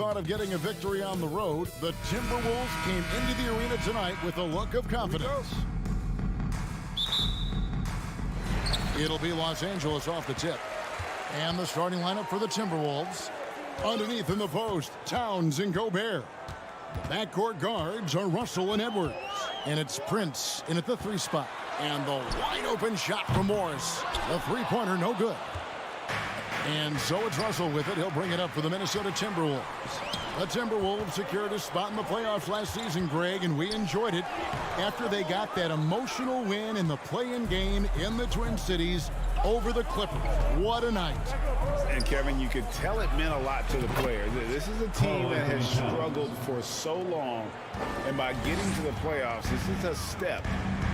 thought of getting a victory on the road, the Timberwolves came into the arena tonight with a look of confidence. It'll be Los Angeles off the tip. And the starting lineup for the Timberwolves. Underneath in the post, Towns and Gobert. The backcourt guards are Russell and Edwards. And it's Prince in at the 3 spot. And the wide open shot from Morris. The three-pointer, no good. And so it's Russell with it. He'll bring it up for the Minnesota Timberwolves. The Timberwolves secured a spot in the playoffs last season, Greg, and we enjoyed it after they got that emotional win in the play-in game in the Twin Cities over the Clippers. What a night. And, Kevin, you could tell it meant a lot to the players. This is a team that has struggled for so long, and by getting to the playoffs, this is a step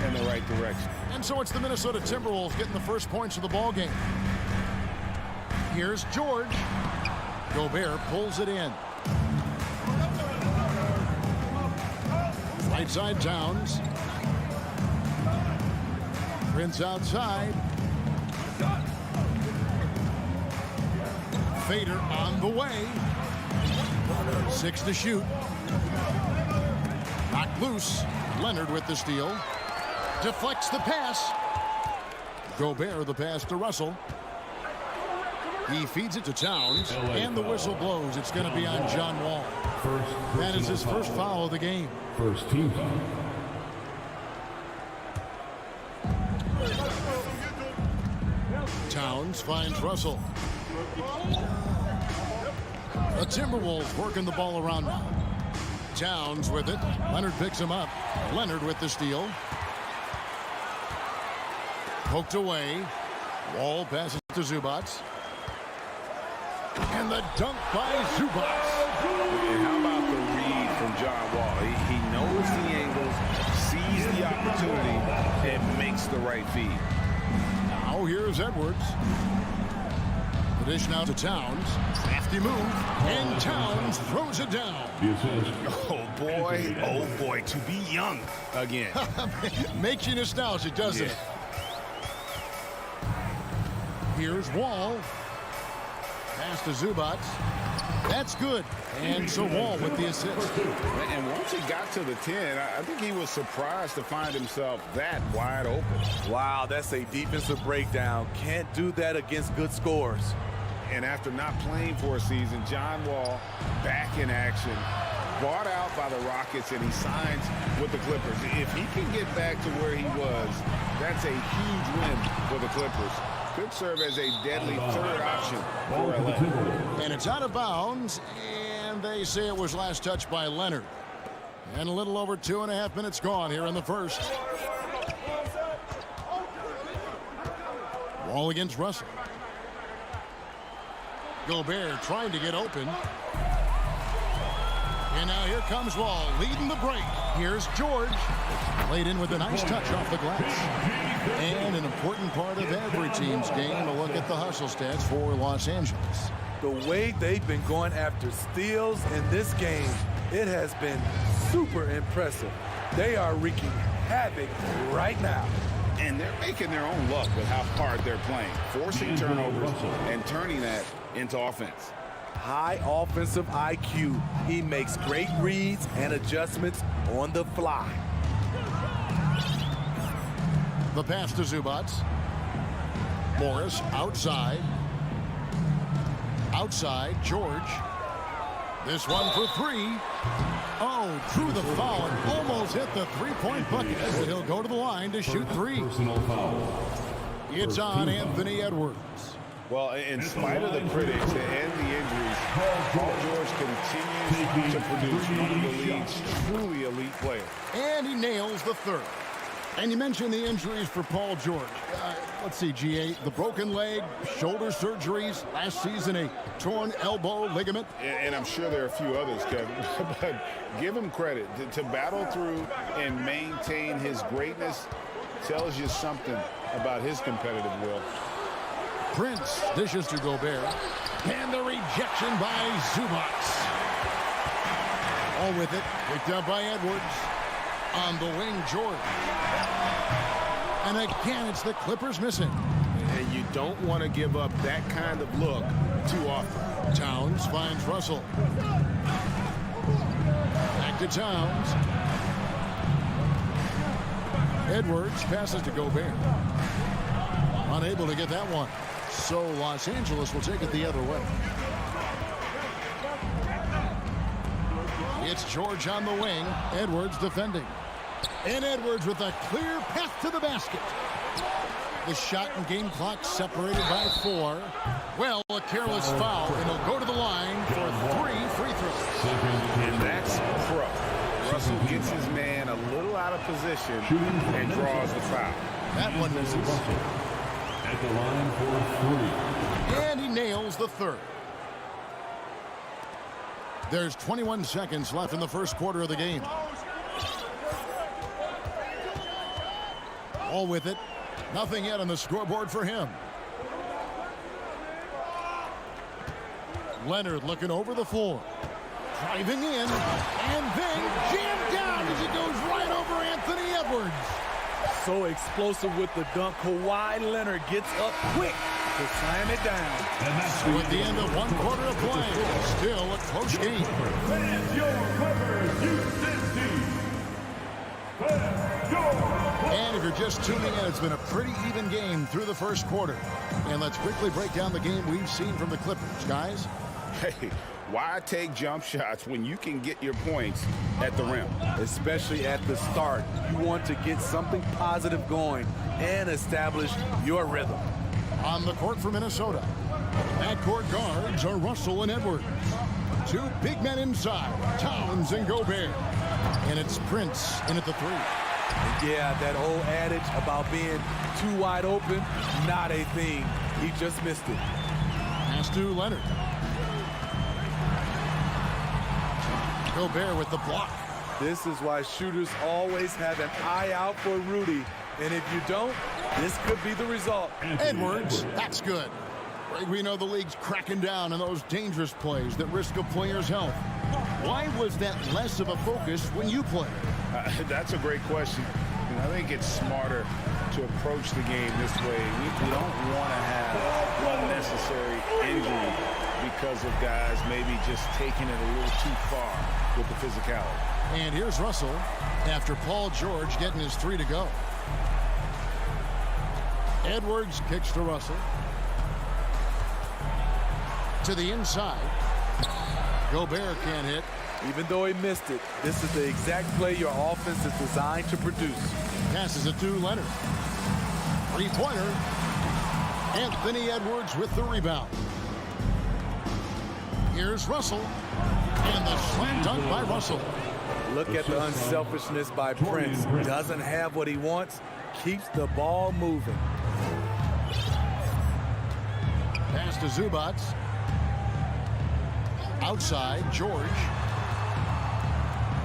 in the right direction. And so it's the Minnesota Timberwolves getting the first points of the ball game. Here's George. Gobert pulls it in. Right side Towns. Prince outside. Fader on the way. 6 to shoot. Knocked loose. Leonard with the steal. Deflects the pass. Gobert the pass to Russell. He feeds it to Towns, and the whistle blows. It's going to be on John Wall. That is his first foul of the game. First team foul. Towns finds Russell. The Timberwolves working the ball around now. Towns with it. Leonard picks him up. Leonard with the steal. Poked away. Wall passes to Zubats. And the dunk by Zubats. And how about the read from John Wall? He knows the angles, sees the opportunity, and makes the right feed. Now here's Edwards. The dish now to Towns. Crafty move. And Towns throws it down. Oh, boy, to be young again. Makes you nostalgic, doesn't it? Here's Wall. Pass to Zubats. That's good. And so Wall with the assist. And once he got to the 10, I think he was surprised to find himself that wide open. Wow, that's a defensive breakdown. Can't do that against good scores. And after not playing for a season, John Wall back in action, bought out by the Rockets, and he signs with the Clippers. If he can get back to where he was, that's a huge win for the Clippers. Could serve as a deadly third option for LA. And it's out of bounds, and they say it was last touched by Leonard. And a little over 2.5 minutes gone here in the first. Wall against Russell. Gobert trying to get open. And now here comes Wall leading the break. Here's George. Played in with a nice touch off the glass. And an important part of every team's game to look at the hustle stats for Los Angeles. The way they've been going after steals in this game, it has been super impressive. They are wreaking havoc right now. And they're making their own luck with how hard they're playing, forcing turnovers and turning that into offense. High offensive IQ. He makes great reads and adjustments on the fly. The pass to Zubats. Morris outside. Outside, George. This one for 3. Oh, drew the foul and almost hit the three-point bucket. But he'll go to the line to shoot 3. It's on Anthony Edwards. Well, in spite of the critics and the injuries, Paul George continues to produce one of the league's truly elite players. And he nails the third. And you mentioned the injuries for Paul George. Let's see, GA, the broken leg, shoulder surgeries, last season a torn elbow ligament. And I'm sure there are a few others, Kevin, but give him credit. To battle through and maintain his greatness tells you something about his competitive will. Prince dishes to Gobert. And the rejection by Zubats. All with it, picked up by Edwards. On the wing, George. And again, it's the Clippers missing. And you don't want to give up that kind of look too often. Towns finds Russell. Back to Towns. Edwards passes to Gobert. Unable to get that one. So Los Angeles will take it the other way. It's George on the wing. Edwards defending. And Edwards with a clear path to the basket. The shot and game clock separated by 4. Well, a careless foul, and he'll go to the line for 3 free throws. And that's pro. Russell gets his man a little out of position and draws the foul. That one misses. At the line for 3. And he nails the third. There's 21 seconds left in the first quarter of the game. All with it. Nothing yet on the scoreboard for him. Leonard looking over the floor. Driving in. And then jammed down as he goes right over Anthony Edwards. So explosive with the dunk. Kawhi Leonard gets up quick to slam it down. So at the end of 1 quarter of play, still a close game. Fans, your Clippers, Houston team. Fans, your And if you're just tuning in, it's been a pretty even game through the first quarter. And let's quickly break down the game we've seen from the Clippers, guys. Hey, why take jump shots when you can get your points at the rim? Especially at the start. You want to get something positive going and establish your rhythm. On the court for Minnesota, backcourt guards are Russell and Edwards. 2 big men inside, Towns and Gobert. And it's Prince in at the 3. Yeah, that old adage about being too wide open, not a thing. He just missed it. Pass to Leonard. Gobert with the block. This is why shooters always have an eye out for Rudy. And if you don't, this could be the result. Edwards, that's good. We know the league's cracking down on those dangerous plays that risk a player's health. Why was that less of a focus when you played? That's a great question. And I think it's smarter to approach the game this way. We don't want to have unnecessary injury because of guys maybe just taking it a little too far with the physicality. And here's Russell after Paul George getting his 3 to go. Edwards kicks to Russell. To the inside. Gobert can't hit. Even though he missed it, this is the exact play your offense is designed to produce. Passes it to Leonard. 3-pointer. Anthony Edwards with the rebound. Here's Russell. And the slam dunk by Russell. Look at the unselfishness by Prince. Doesn't have what he wants. Keeps the ball moving. Pass to Zubac. Outside, George.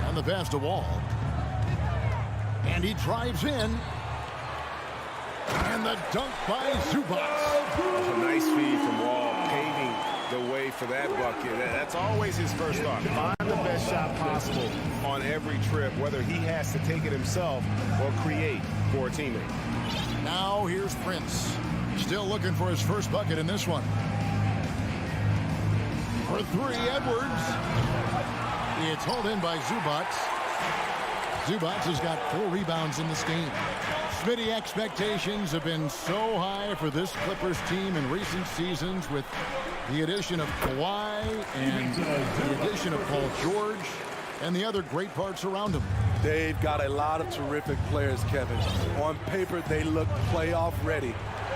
And the pass to Wall. And he drives in. And the dunk by Zubac. A nice feed from Wall, paving the way for that bucket. That's always his first thought. Find the best shot possible on every trip, whether he has to take it himself or create for a teammate. Now here's Prince. Still looking for his first bucket in this one. For 3, Edwards. It's hauled in by Zubac. Zubac has got 4 rebounds in this game. Smitty, expectations have been so high for this Clippers team in recent seasons with the addition of Kawhi and the addition of Paul George and the other great parts around him. They've got a lot of terrific players, Kevin. On paper, they look playoff ready.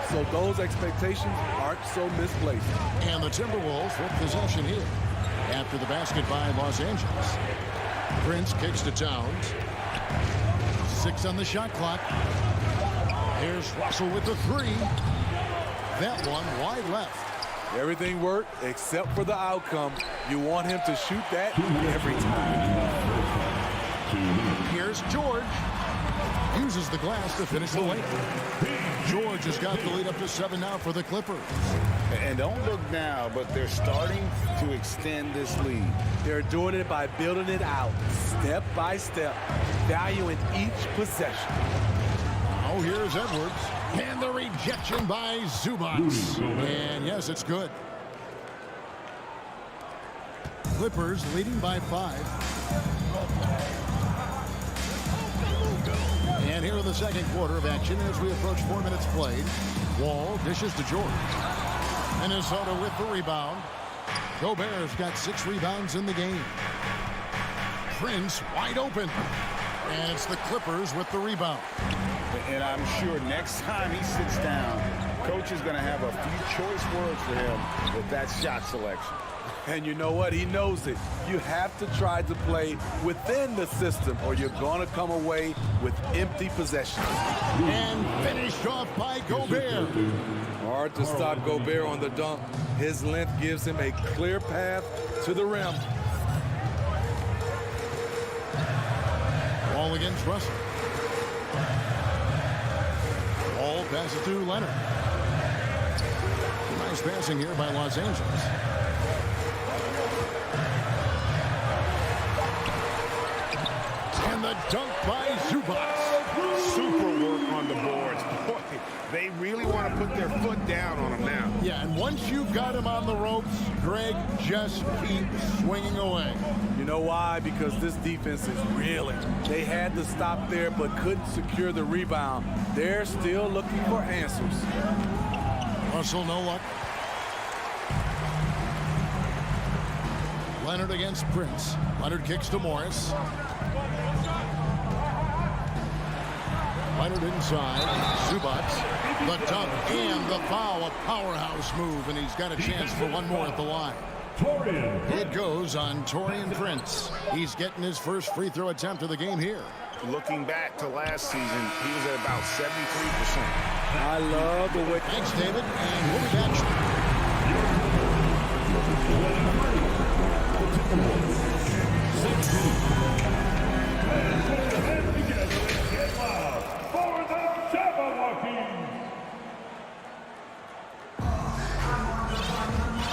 So those expectations aren't so misplaced. And the Timberwolves with possession here after the basket by Los Angeles. Prince kicks to Towns. 6 on the shot clock. Here's Russell with the 3. That one wide left. Everything worked except for the outcome. You want him to shoot that every time. Here's George. Uses the glass to finish the lane. George has got the lead up to 7 now for the Clippers. And don't look now, but they're starting to extend this lead. They're doing it by building it out, step by step, valuing each possession. Oh, here's Edwards. And the rejection by Zubac. And yes, it's good. Clippers leading by 5. And here in the second quarter of action as we approach 4 minutes played. Wall dishes to George. Minnesota with the rebound. Gobert's got 6 rebounds in the game. Prince wide open. And it's the Clippers with the rebound. And I'm sure next time he sits down, coach is going to have a few choice words for him with that shot selection. And you know what? He knows it. You have to try to play within the system or you're going to come away with empty possessions. And finished off by Gobert. Hard to stop Gobert on the dunk. His length gives him a clear path to the rim. Ball against Russell. Ball passes to Leonard. Nice passing here by Los Angeles. And the dunk by Zubac. Super work on the boards. Boy, they really want to put their foot down on him now. Yeah, and once you've got him on the ropes, Greg, just keep swinging away. You know why? Because this defense is reeling. They had to stop there but couldn't secure the rebound. They're still looking for answers. Russell, no luck. Leonard against Prince. Leonard kicks to Morris. Leonard inside. Zubac. The dunk and the foul. A powerhouse move, and he's got a chance for one more at the line. It goes on Taurean Prince. He's getting his first free throw attempt of the game here. Looking back to last season, he was at about 73%. I love the way... Thanks, David, and we'll be back.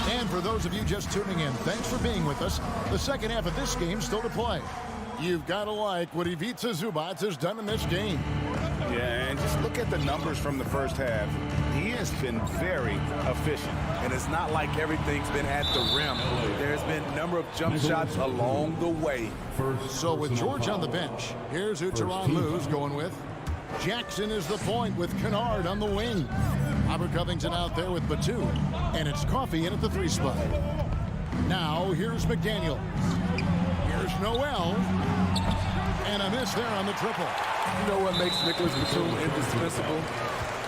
And for those of you just tuning in, thanks for being with us. The second half of this game still to play. You've got to like what Ivica Zubac has done in this game. Yeah, and just look at the numbers from the first half. He has been very efficient. And it's not like everything's been at the rim. There's been a number of jump shots along the way. So with George on the bench, here's who Tyronn Lue's going with. Jackson is the point with Kennard on the wing. Robert Covington out there with Batum. And it's Coffey in at the 3 spot. Now here's McDaniel. Here's Noel. And a miss there on the triple. You know what makes Nicholas Batum indispensable?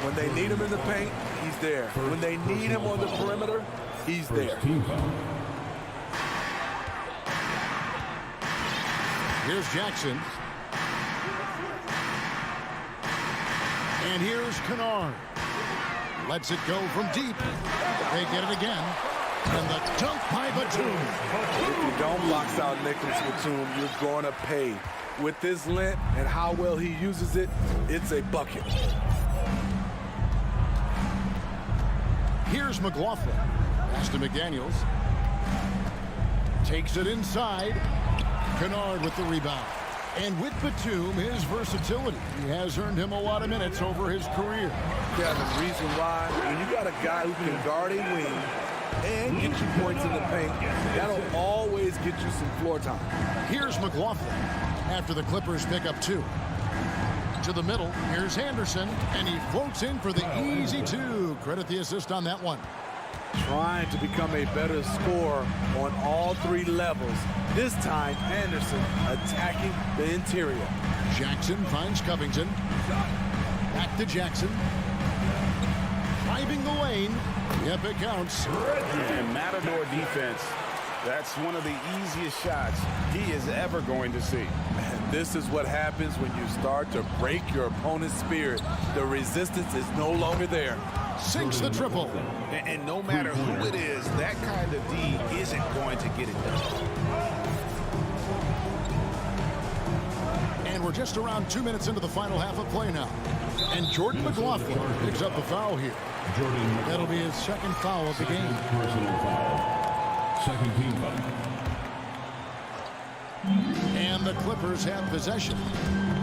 When they need him in the paint, he's there. When they need him on the perimeter, he's there. Here's Jackson. And here's Kennard. Lets it go from deep. They get it again. And the dunk by Batum. If you don't box out Nicholas Batum, you're going to pay. With this length and how well he uses it, it's a bucket. Here's McLaughlin. Pass to McDaniels. Takes it inside. Kennard with the rebound. And with Batum, his versatility. He has earned him a lot of minutes over his career. Yeah, the reason why, when you got a guy who can guard a wing and get you points in the paint, that'll always get you some floor time. Here's McLaughlin after the Clippers pick up 2. To the middle, here's Anderson, and he floats in for the easy 2. Credit the assist on that one. Trying to become a better scorer on all 3 levels. This time, Anderson attacking the interior. Jackson finds Covington. Back to Jackson. Driving the lane. Yep, it counts. And Matador defense, that's one of the easiest shots he is ever going to see. And this is what happens when you start to break your opponent's spirit. The resistance is no longer there. Sinks the triple. And no matter who it is, that kind of D isn't going to get it done. And we're just around 2 minutes into the final half of play now. And Jordan McLaughlin picks up the foul here. That'll be his second foul of the game. Personal foul. Second team foul. And the Clippers have possession.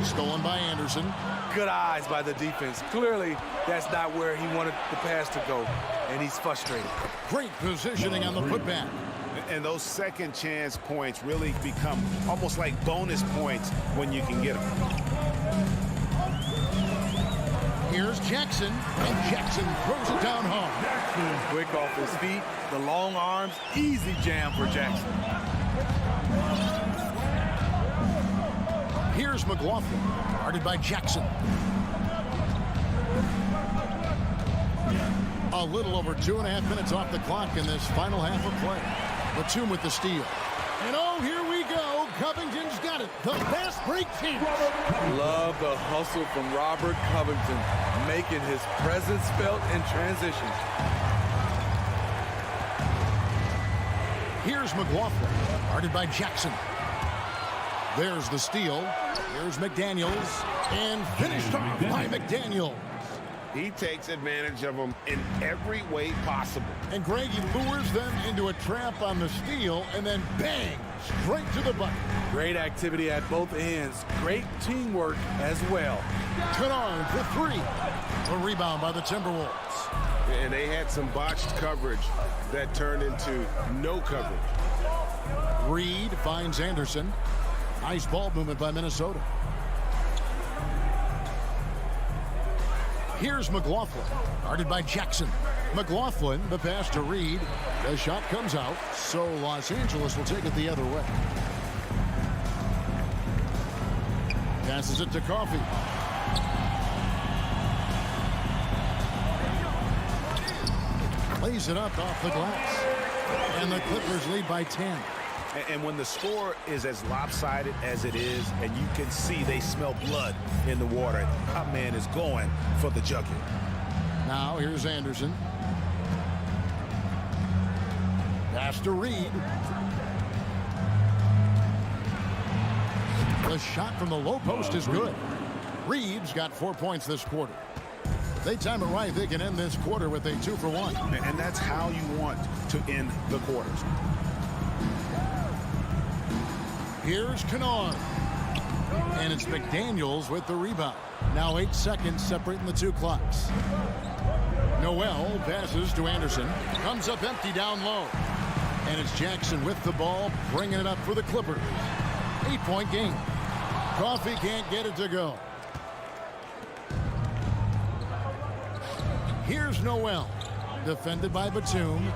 Stolen by Anderson. Good eyes by the defense. Clearly, that's not where he wanted the pass to go, and he's frustrated. Great positioning on the putback. And those second chance points really become almost like bonus points when you can get them. Here's Jackson, and Jackson throws it down hard. Quick off his feet, the long arms, easy jam for Jackson. Here's McLaughlin, guarded by Jackson. A little over 2.5 minutes off the clock in this final half of play. Batum with the steal. And oh, here we go. Covington's got it. The fast break team. Love the hustle from Robert Covington, making his presence felt in transition. Here's McLaughlin, guarded by Jackson. There's the steal. Here's McDaniels, and finished off by McDaniels. He takes advantage of them in every way possible. And Greg, he lures them into a trap on the steal, and then bang, straight to the bucket. Great activity at both ends. Great teamwork as well. Kennard for three. A rebound by the Timberwolves. And they had some botched coverage that turned into no coverage. Reed finds Anderson. Nice ball movement by Minnesota. Here's McLaughlin, guarded by Jackson. McLaughlin, the pass to Reed. The shot comes out, so Los Angeles will take it the other way. Passes it to Coffey. Lays it up off the glass. And the Clippers lead by 10. And when the score is as lopsided as it is, and you can see they smell blood in the water, that man is going for the jugular. Now here's Anderson. Pass to Reed. The shot from the low post is good. Reed's got 4 points this quarter. If they time it right, they can end this quarter with a 2-for-1. And that's how you want to end the quarters. Here's Kennard. And it's McDaniels with the rebound. Now 8 seconds separating the two clocks. Noel passes to Anderson. Comes up empty down low. And it's Jackson with the ball, bringing it up for the Clippers. 8-point game. Coffey can't get it to go. Here's Noel. Defended by Batum.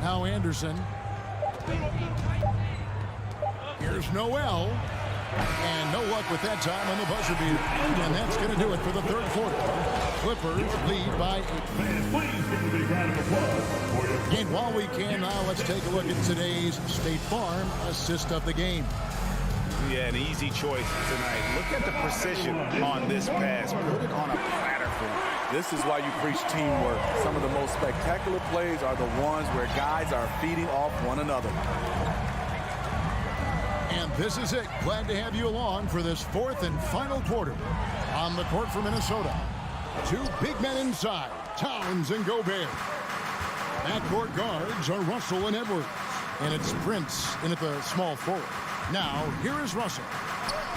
Now Anderson. Here's Noel. And no luck with that time on the buzzer beater. And that's going to do it for the third quarter. Clippers lead by 8. And while we can now, let's take a look at today's State Farm assist of the game. Yeah, an easy choice tonight. Look at the precision on this pass. Put it on a platter for him. This is why you preach teamwork. Some of the most spectacular plays are the ones where guys are feeding off one another. And this is it. Glad to have you along for this fourth and final quarter. On the court for Minnesota, 2 big men inside, Towns and Gobert. Backcourt guards are Russell and Edwards. And it's Prince in at the small forward. Now, here is Russell.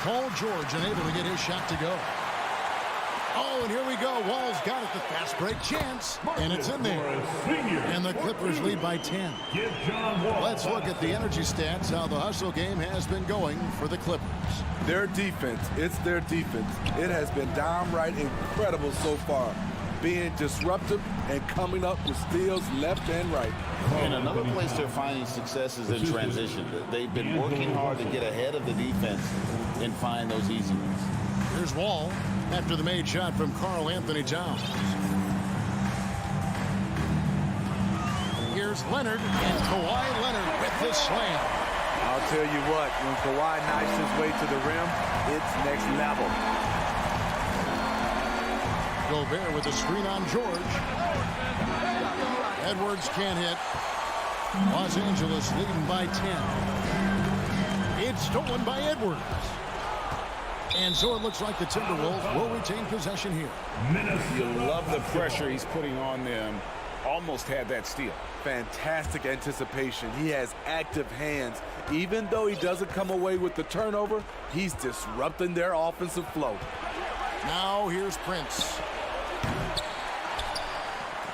Paul George unable to get his shot to go. Oh, and here we go. Wall's got it. The fast break chance. And it's in there. And the Clippers lead by 10. Let's look at the energy stats, how the hustle game has been going for the Clippers. Their defense, it's their defense. It has been downright incredible so far. Being disruptive and coming up with steals left and right. And another place they're finding success is in transition. They've been working hard to get ahead of the defense and find those easy ones. Here's Wall after the made shot from Karl Anthony Towns. Here's Leonard, and Kawhi Leonard with the slam. I'll tell you what, when Kawhi knifes his way to the rim, it's next level. Gobert with a screen on George. Edwards can't hit. Los Angeles leading by 10. It's stolen by Edwards. And so it looks like the Timberwolves will retain possession here. You love the pressure he's putting on them. Almost had that steal. Fantastic anticipation. He has active hands. Even though he doesn't come away with the turnover, he's disrupting their offensive flow. Now here's Prince.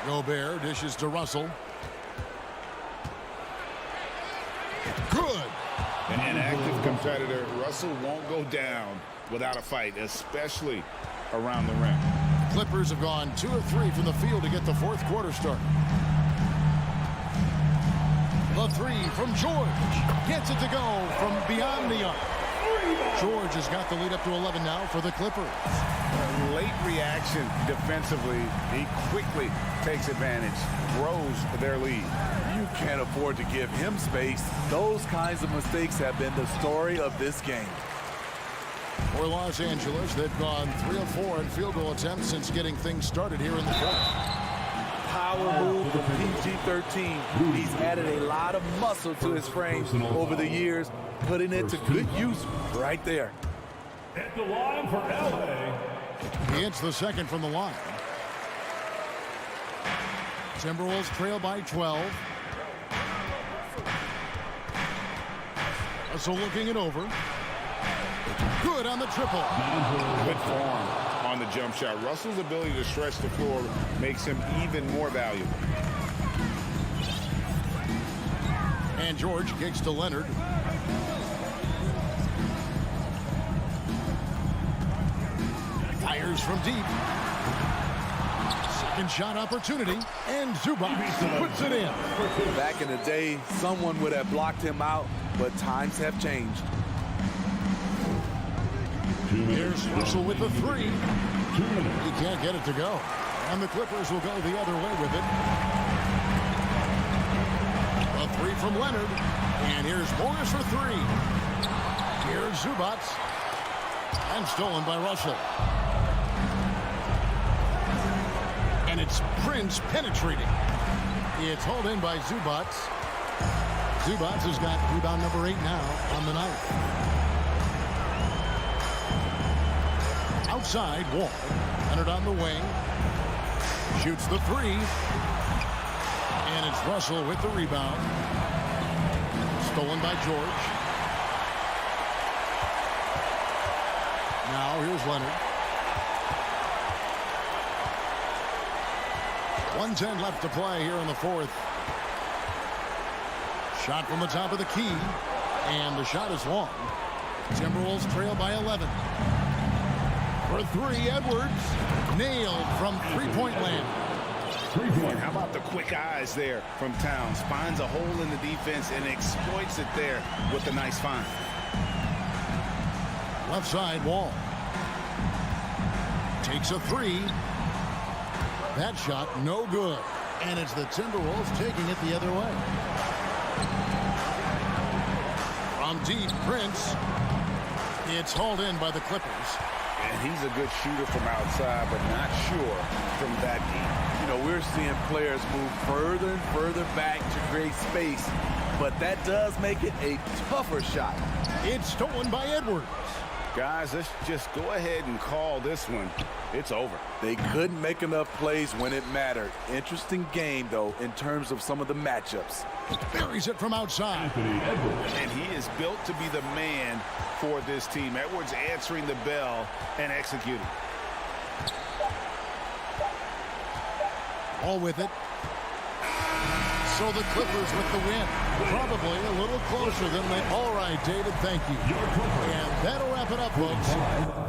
Gobert dishes to Russell. Good. An active competitor, Russell won't go down without a fight, especially around the rim. Clippers have gone 2 of 3 from the field to get the fourth quarter started. The three from George. Gets it to go from beyond the arc. George has got the lead up to 11 now for the Clippers. Late reaction defensively. He quickly takes advantage, grows their lead. You can't afford to give him space. Those kinds of mistakes have been the story of this game. For Los Angeles, they've gone 3 of 4 in field goal attempts since getting things started here in the fourth. Power move from PG-13. He's added a lot of muscle to his frame over the years, putting it to good use right there. At the line for LA. He hits the second from the line. Timberwolves trail by 12. Russell looking it over. Good on the triple. Good form on the jump shot. Russell's ability to stretch the floor makes him even more valuable. And George kicks to Leonard. Fires from deep. Second shot opportunity. And Zubac puts it in. Back in the day, someone would have blocked him out, but times have changed. Here's Russell with the three. He can't get it to go. And the Clippers will go the other way with it. A three from Leonard. And here's Morris for three. Here's Zubac. And stolen by Russell. And it's Prince penetrating. It's hauled in by Zubac. Zubac has got rebound number 8 now on the night. Outside, Wall. Leonard on the wing. Shoots the three. And it's Russell with the rebound. Stolen by George. Now here's Leonard. 1:10 left to play here in the fourth. Shot from the top of the key. And the shot is long. Timberwolves trail by 11. For three, Edwards. Nailed from three-point land. And how about the quick eyes there from Towns? Finds a hole in the defense and exploits it there with a nice find. Left side, Wall. Takes a three. That shot, no good. And it's the Timberwolves taking it the other way. From deep, Prince. It's hauled in by the Clippers. And he's a good shooter from outside, but not sure from that deep. You know, we're seeing players move further and further back to create space, but that does make it a tougher shot. It's stolen by Edwards. Guys, let's just go ahead and call this one. It's over. They couldn't make enough plays when it mattered. Interesting game, though, in terms of some of the matchups. Buries it from outside. And he is built to be the man for this team. Edwards answering the bell and executing. All with it. So the Clippers with the win. Probably a little closer than they... All right, David, thank you. And that'll wrap it up, folks.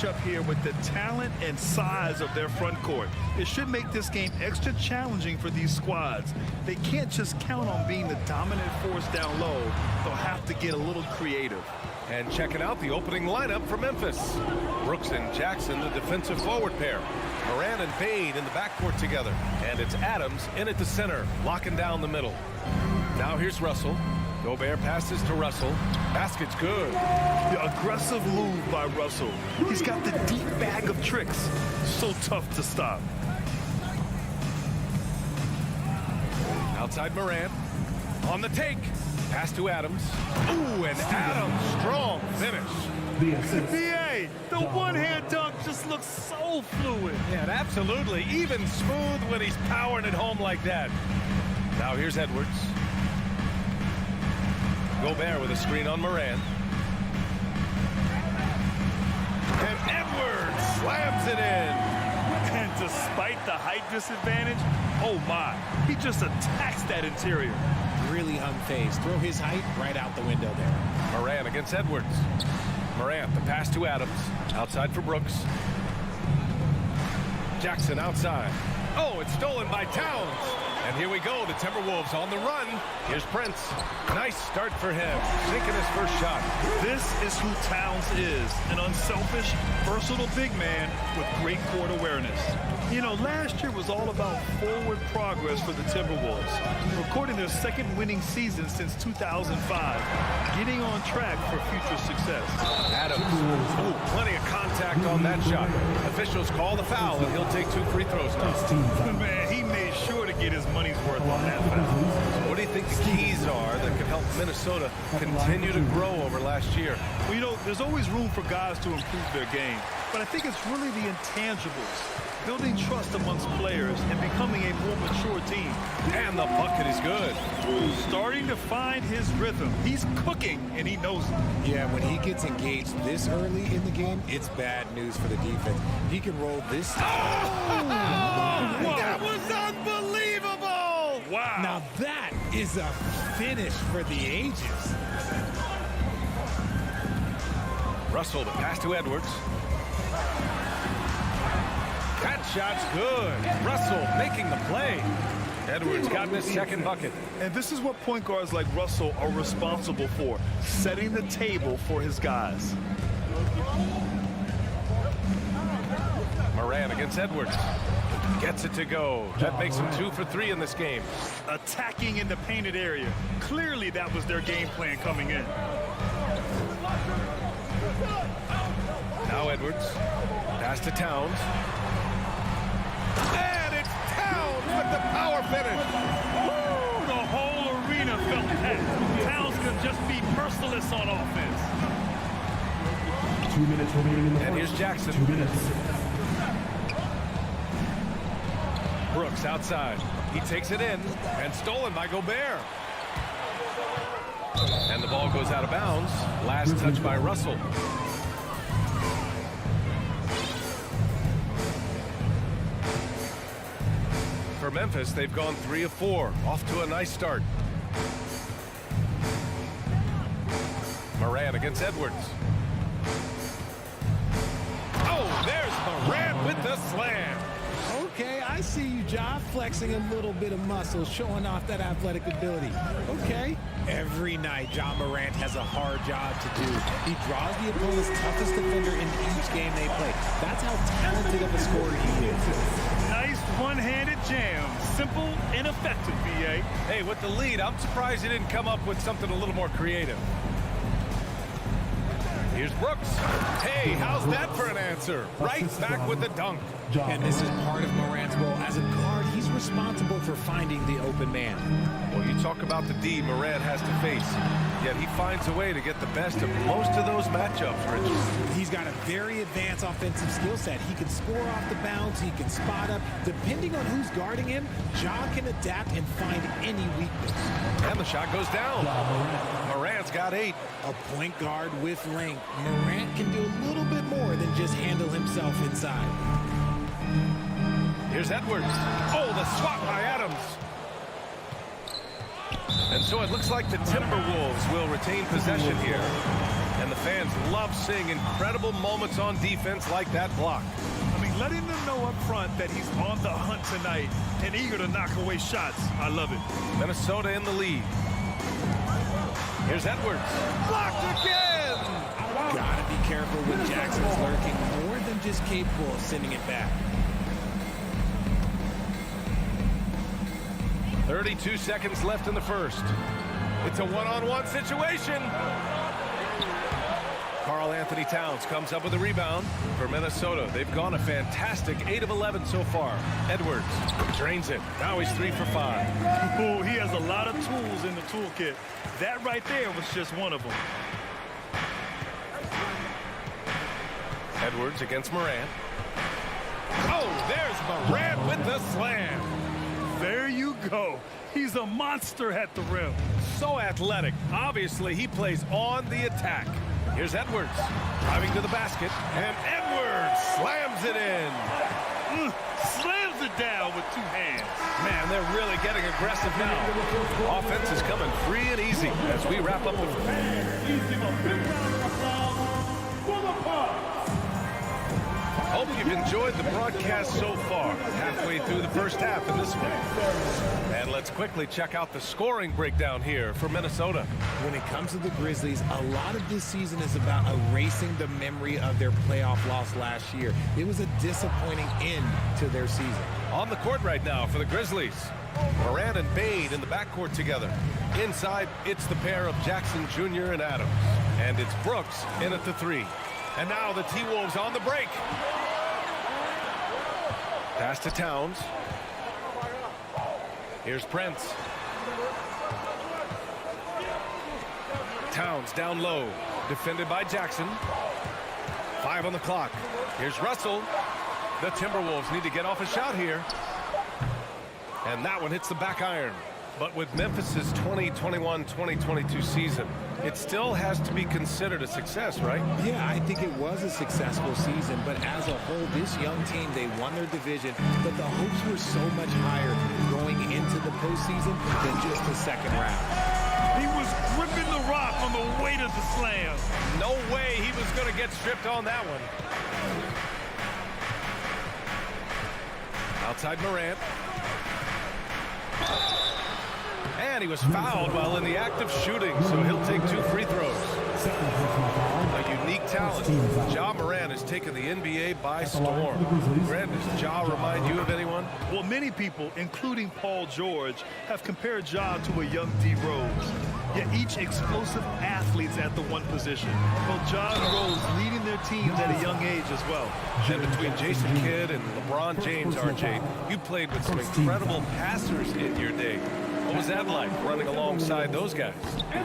Up here with the talent and size of their front court. It should make this game extra challenging for these squads. They can't just count on being the dominant force down low. They'll have to get a little creative. And checking out the opening lineup for Memphis. Brooks and Jackson, the defensive forward pair. Moran and Bade in the backcourt together. And it's Adams in at the center, locking down the middle. Now here's Russell. Gobert passes to Russell. Basket's good. The aggressive move by Russell. He's got the deep bag of tricks. So tough to stop. Outside Moran. On the take. Pass to Adams. Ooh, and Adams, strong finish. BA, the one-hand dunk just looks so fluid. Yeah, and absolutely. Even smooth when he's powering it home like that. Now here's Edwards. Gobert with a screen on Moran. And Edwards slams it in. And despite the height disadvantage, oh my, he just attacks that interior. Really unfazed. Throw his height right out the window there. Moran against Edwards. Moran, the pass to Adams. Outside for Brooks. Jackson outside. Oh, it's stolen by Towns. And here we go, the Timberwolves on the run. Here's Prince. Nice start for him, sinking his first shot. This is who Towns is, an unselfish, versatile big man with great court awareness. You know, last year was all about forward progress for the Timberwolves, recording their second winning season since 2005, getting on track for future success. Adams, ooh, plenty of contact on that shot. Officials call the foul, and he'll take 2 free throws now. Man, he made sure to get his money's worth on that foul. What do you think the keys are that can help Minnesota continue to grow over last year? Well, you know, there's always room for guys to improve their game, but I think it's really the intangibles. Building trust amongst players and becoming a more mature team. And the bucket is good. Starting to find his rhythm. He's cooking, and he knows it. Yeah, when he gets engaged this early in the game, it's bad news for the defense. He can roll this. That was unbelievable! Wow. Now that is a finish for the ages. Russell, the pass to Edwards. That shot's good. Russell making the play. Edwards got his second bucket. And this is what point guards like Russell are responsible for, setting the table for his guys. Moran against Edwards. Gets it to go. That makes him 2 for 3 in this game. Attacking in the painted area. Clearly that was their game plan coming in. Now Edwards. Pass to Towns. And it's Towns with the power finish. Woo! The whole arena felt that. Towns could just be merciless on offense. 2 minutes remaining in the And here's first. Jackson. 2 minutes. Brooks outside. He takes it in and stolen by Gobert. And the ball goes out of bounds. Last touch by Russell. For Memphis, they've gone 3 of 4. Off to a nice start. Moran against Edwards. Oh, there's Moran with the slam. Okay, I see you, Ja, flexing a little bit of muscle, showing off that athletic ability. Okay. Every night, Ja Morant has a hard job to do. He draws the opponent's toughest defender in each game they play. That's how talented of a scorer he is. Nice one-handed jam. Simple and effective, B.A. Hey, with the lead, I'm surprised he didn't come up with something a little more creative. Here's Brooks. Hey, how's that for an answer? Right back with the dunk. And this is part of Morant's role. As a guard, he's responsible for finding the open man. Well, you talk about the D Moran has to face, yet he finds a way to get the best of most of those matchups, Rich. He's got a very advanced offensive skill set. He can score off the bounce. He can spot up. Depending on who's guarding him, Ja can adapt and find any weakness. And the shot goes down. Morant's got 8. A point guard with length. Morant can do a little bit more than just handle himself inside. Here's Edwards. Oh, the swat by Adams. And so it looks like the Timberwolves will retain possession here. And the fans love seeing incredible moments on defense like that block. I mean, letting them know up front that he's on the hunt tonight and eager to knock away shots. I love it. Minnesota in the lead. Here's Edwards. Blocked again! Gotta be careful when Jackson's lurking more than just capable of sending it back. 32 seconds left in the first. It's a one-on-one situation. Karl Anthony Towns comes up with a rebound for Minnesota. They've gone a fantastic 8 of 11 so far. Edwards drains it. Now he's 3 for 5. Oh, he has a lot of tools in the toolkit. That right there was just one of them. Edwards against Moran. Oh, there's Moran with the slam. There you go. He's a monster at the rim. So athletic. Obviously, he plays on the attack. Here's Edwards driving to the basket, and Edwards slams it in. Slams it down with 2 hands. Man, they're really getting aggressive now. Offense is coming free and easy as we wrap up the Hope you've enjoyed the broadcast so far. Halfway through the first half in this one. And let's quickly check out the scoring breakdown here for Minnesota. When it comes to the Grizzlies, a lot of this season is about erasing the memory of their playoff loss last year. It was a disappointing end to their season. On the court right now for the Grizzlies. Moran and Bane in the backcourt together. Inside, it's the pair of Jackson Jr. and Adams. And it's Brooks in at the 3. And now the T-Wolves on the break. Pass to Towns. Here's Prince. Towns down low. Defended by Jackson. 5 on the clock. Here's Russell. The Timberwolves need to get off a shot here. And that one hits the back iron. But with Memphis's 2021-2022 season, it still has to be considered a success, right? Yeah, I think it was a successful season, but as a whole, this young team, they won their division, but the hopes were so much higher going into the postseason than just the second round. He was gripping the rock on the weight of the slam. No way he was going to get stripped on that one. Outside Morant. And he was fouled while in the act of shooting, so he'll take 2 free throws. A unique talent. Ja Morant has taken the NBA by storm. Grant, does Ja remind you of anyone? Well, many people, including Paul George, have compared Ja to a young D. Rose. Yet each explosive athletes at the one position. Both Ja and Rose leading their teams at a young age as well. And between Jason Kidd and LeBron James, RJ, you played with some incredible passers in your day. What was that like, running alongside those guys?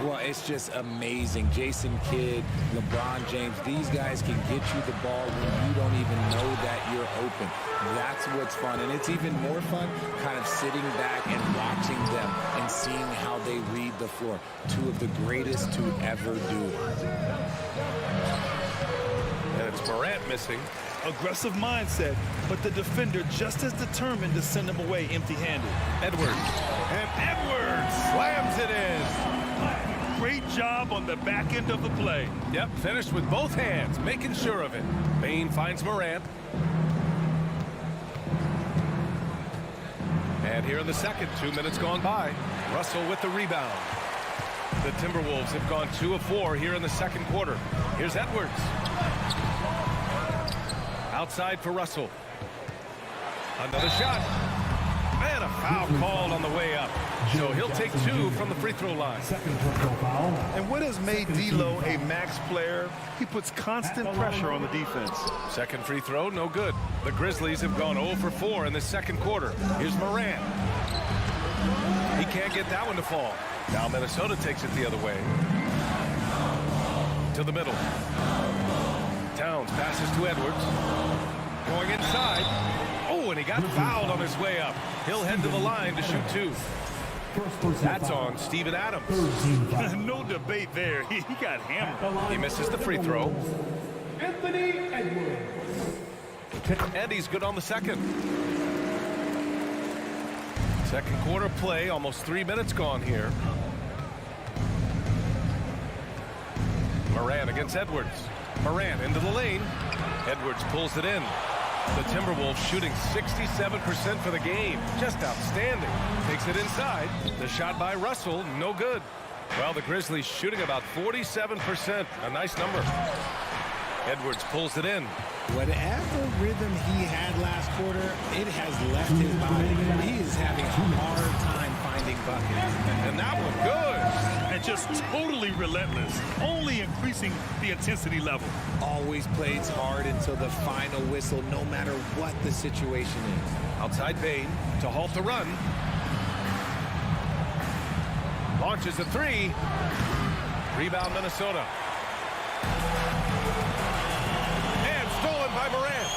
Well, it's just amazing. Jason Kidd, LeBron James, these guys can get you the ball when you don't even know that you're open. That's what's fun. And it's even more fun kind of sitting back and watching them and seeing how they read the floor. 2 of the greatest to ever do it. And it's Morant missing. Aggressive mindset, but the defender just as determined to send him away empty-handed. Edwards. And Edwards slams it in. Great job on the back end of the play. Yep, finished with both hands, making sure of it. Bain finds Morant. And here in the second, 2 minutes gone by. Russell with the rebound. The Timberwolves have gone 2 of 4 here in the second quarter. Here's Edwards. Outside for Russell. Another shot. And a foul called on the way up. So he'll take 2 from the free throw line. And what has made D'Lo a max player? He puts constant pressure on the defense. Second free throw, no good. The Grizzlies have gone 0 for 4 in the second quarter. Here's Morant. He can't get that one to fall. Now Minnesota takes it the other way. To the middle. Towns passes to Edwards. Going inside. Oh, and he got fouled on his way up. He'll head to the line to shoot 2. That's on Steven Adams. No debate there. He got hammered. He misses the free throw. Anthony Edwards. And he's good on the second. Second quarter play, almost 3 minutes gone here. Morant against Edwards. Morant into the lane. Edwards pulls it in. The Timberwolves shooting 67% for the game. Just outstanding. Takes it inside. The shot by Russell, no good. Well, the Grizzlies shooting about 47%. A nice number. Edwards pulls it in. Whatever rhythm he had last quarter, it has left his body. He is having a hard time finding buckets. And that one good. And just totally relentless, only increasing the intensity level. Always plays hard until the final whistle, no matter what the situation is. Outside Bain to halt the run. Launches a 3. Rebound Minnesota. And stolen by Morant.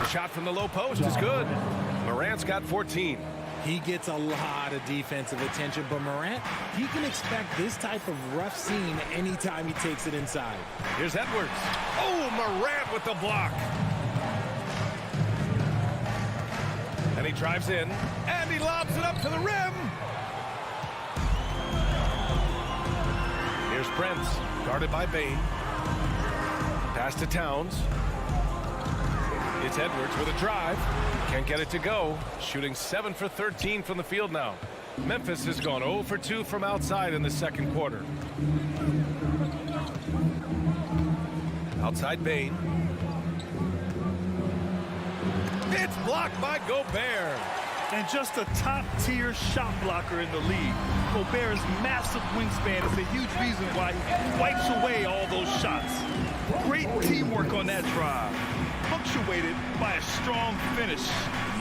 Shot from the low post is good. Morant's got 14. He gets a lot of defensive attention, but Morant, he can expect this type of rough scene anytime he takes it inside. Here's Edwards. Oh, Morant with the block. And he drives in, and he lobs it up to the rim. Here's Prince, guarded by Bain. Pass to Towns. It's Edwards with a drive. Can't get it to go. Shooting 7 for 13 from the field now. Memphis has gone 0 for 2 from outside in the second quarter. Outside Bain. It's blocked by Gobert. And just a top-tier shot blocker in the league. Gobert's massive wingspan is a huge reason why he wipes away all those shots. Great teamwork on that drive. punctuated by a strong finish.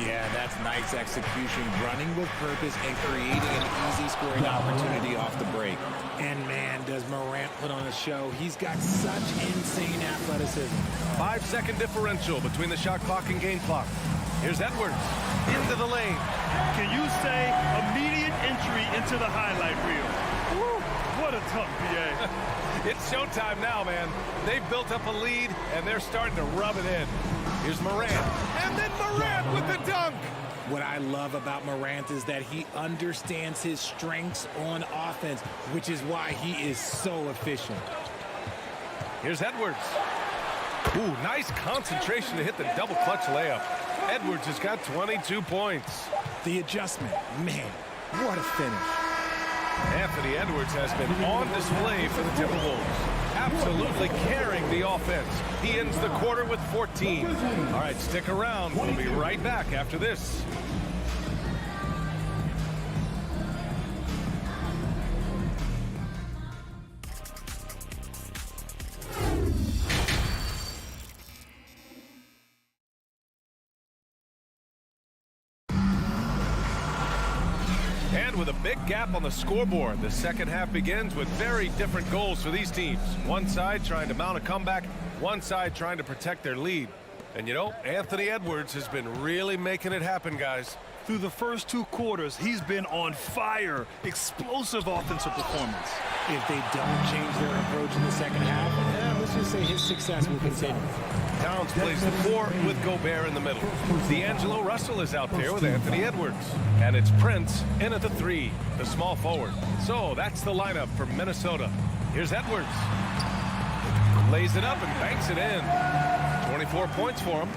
Yeah, that's nice execution, running with purpose and creating an easy scoring opportunity off the break. And man, does Morant put on a show. He's got such insane athleticism. 5-second differential between the shot clock and game clock. Here's Edwards into the lane. Can you say immediate entry into the highlight reel? Woo, what a tough PA. It's showtime now, man. They've built up a lead, and they're starting to rub it in. Here's Morant, and then Morant with the dunk. What I love about Morant is that he understands his strengths on offense, which is why he is so efficient. Here's Edwards. Ooh, nice concentration to hit the double clutch layup. Edwards has got 22 points. The adjustment, man, what a finish. Anthony Edwards has been on display for the Timberwolves. Absolutely carrying the offense. He ends the quarter with 14. All right, stick around. We'll be right back after this. And with a big gap on the scoreboard, the second half begins with very different goals for these teams. One side trying to mount a comeback, one side trying to protect their lead. And you know, Anthony Edwards has been really making it happen, guys. Through the first 2 quarters, he's been on fire. Explosive offensive performance. If they don't change their approach in the second half, let's just say his success will continue. Towns plays the 4 with Gobert in the middle. D'Angelo Russell is out there with Anthony Edwards. And it's Prince in at the 3, the small forward. So that's the lineup for Minnesota. Here's Edwards. Lays it up and banks it in. 24 points for him.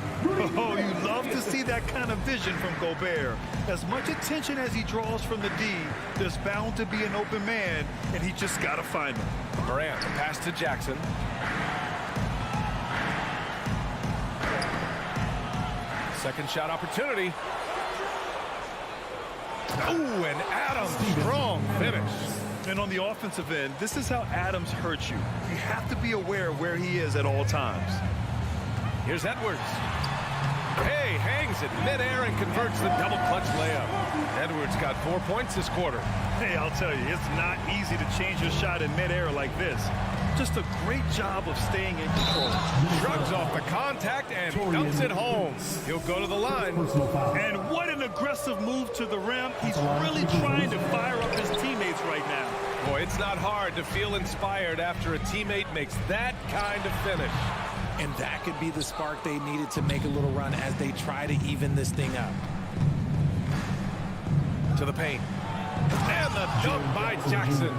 Oh, you love to see that kind of vision from Gobert. As much attention as he draws from the D, there's bound to be an open man, and he just got to find him. Morant, the pass to Jackson. Second shot opportunity. Ooh, and Adams, strong finish. And on the offensive end, this is how Adams hurts you. You have to be aware of where he is at all times. Here's Edwards. Hey, hangs it midair and converts the double clutch layup. Edwards got 4 points this quarter. Hey, I'll tell you, it's not easy to change your shot in midair like this. Just a great job of staying in control. Shrugs off the contact and dumps it home. He'll go to the line. And what an aggressive move to the rim. He's really trying to fire up his teammates right now. Boy, it's not hard to feel inspired after a teammate makes that kind of finish. And that could be the spark they needed to make a little run as they try to even this thing up. To the paint. And the dunk by Jackson.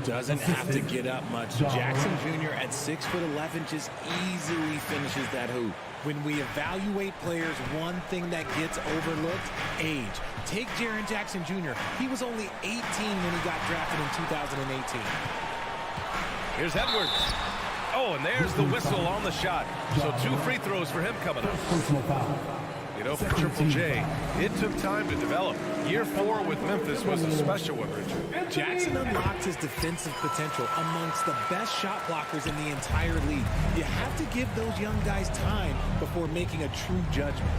Doesn't have to get up much. Jackson Jr. at 6'11" just easily finishes that hoop. When we evaluate players, one thing that gets overlooked, age. Take Jaren Jackson Jr. He was only 18 when he got drafted in 2018. Here's Edwards. Oh, and there's the whistle on the shot. So 2 free throws for him coming up. You know, for Triple J, it took time to develop. Year 4 with Memphis was a special one, Richard. Jackson unlocked his defensive potential amongst the best shot blockers in the entire league. You have to give those young guys time before making a true judgment.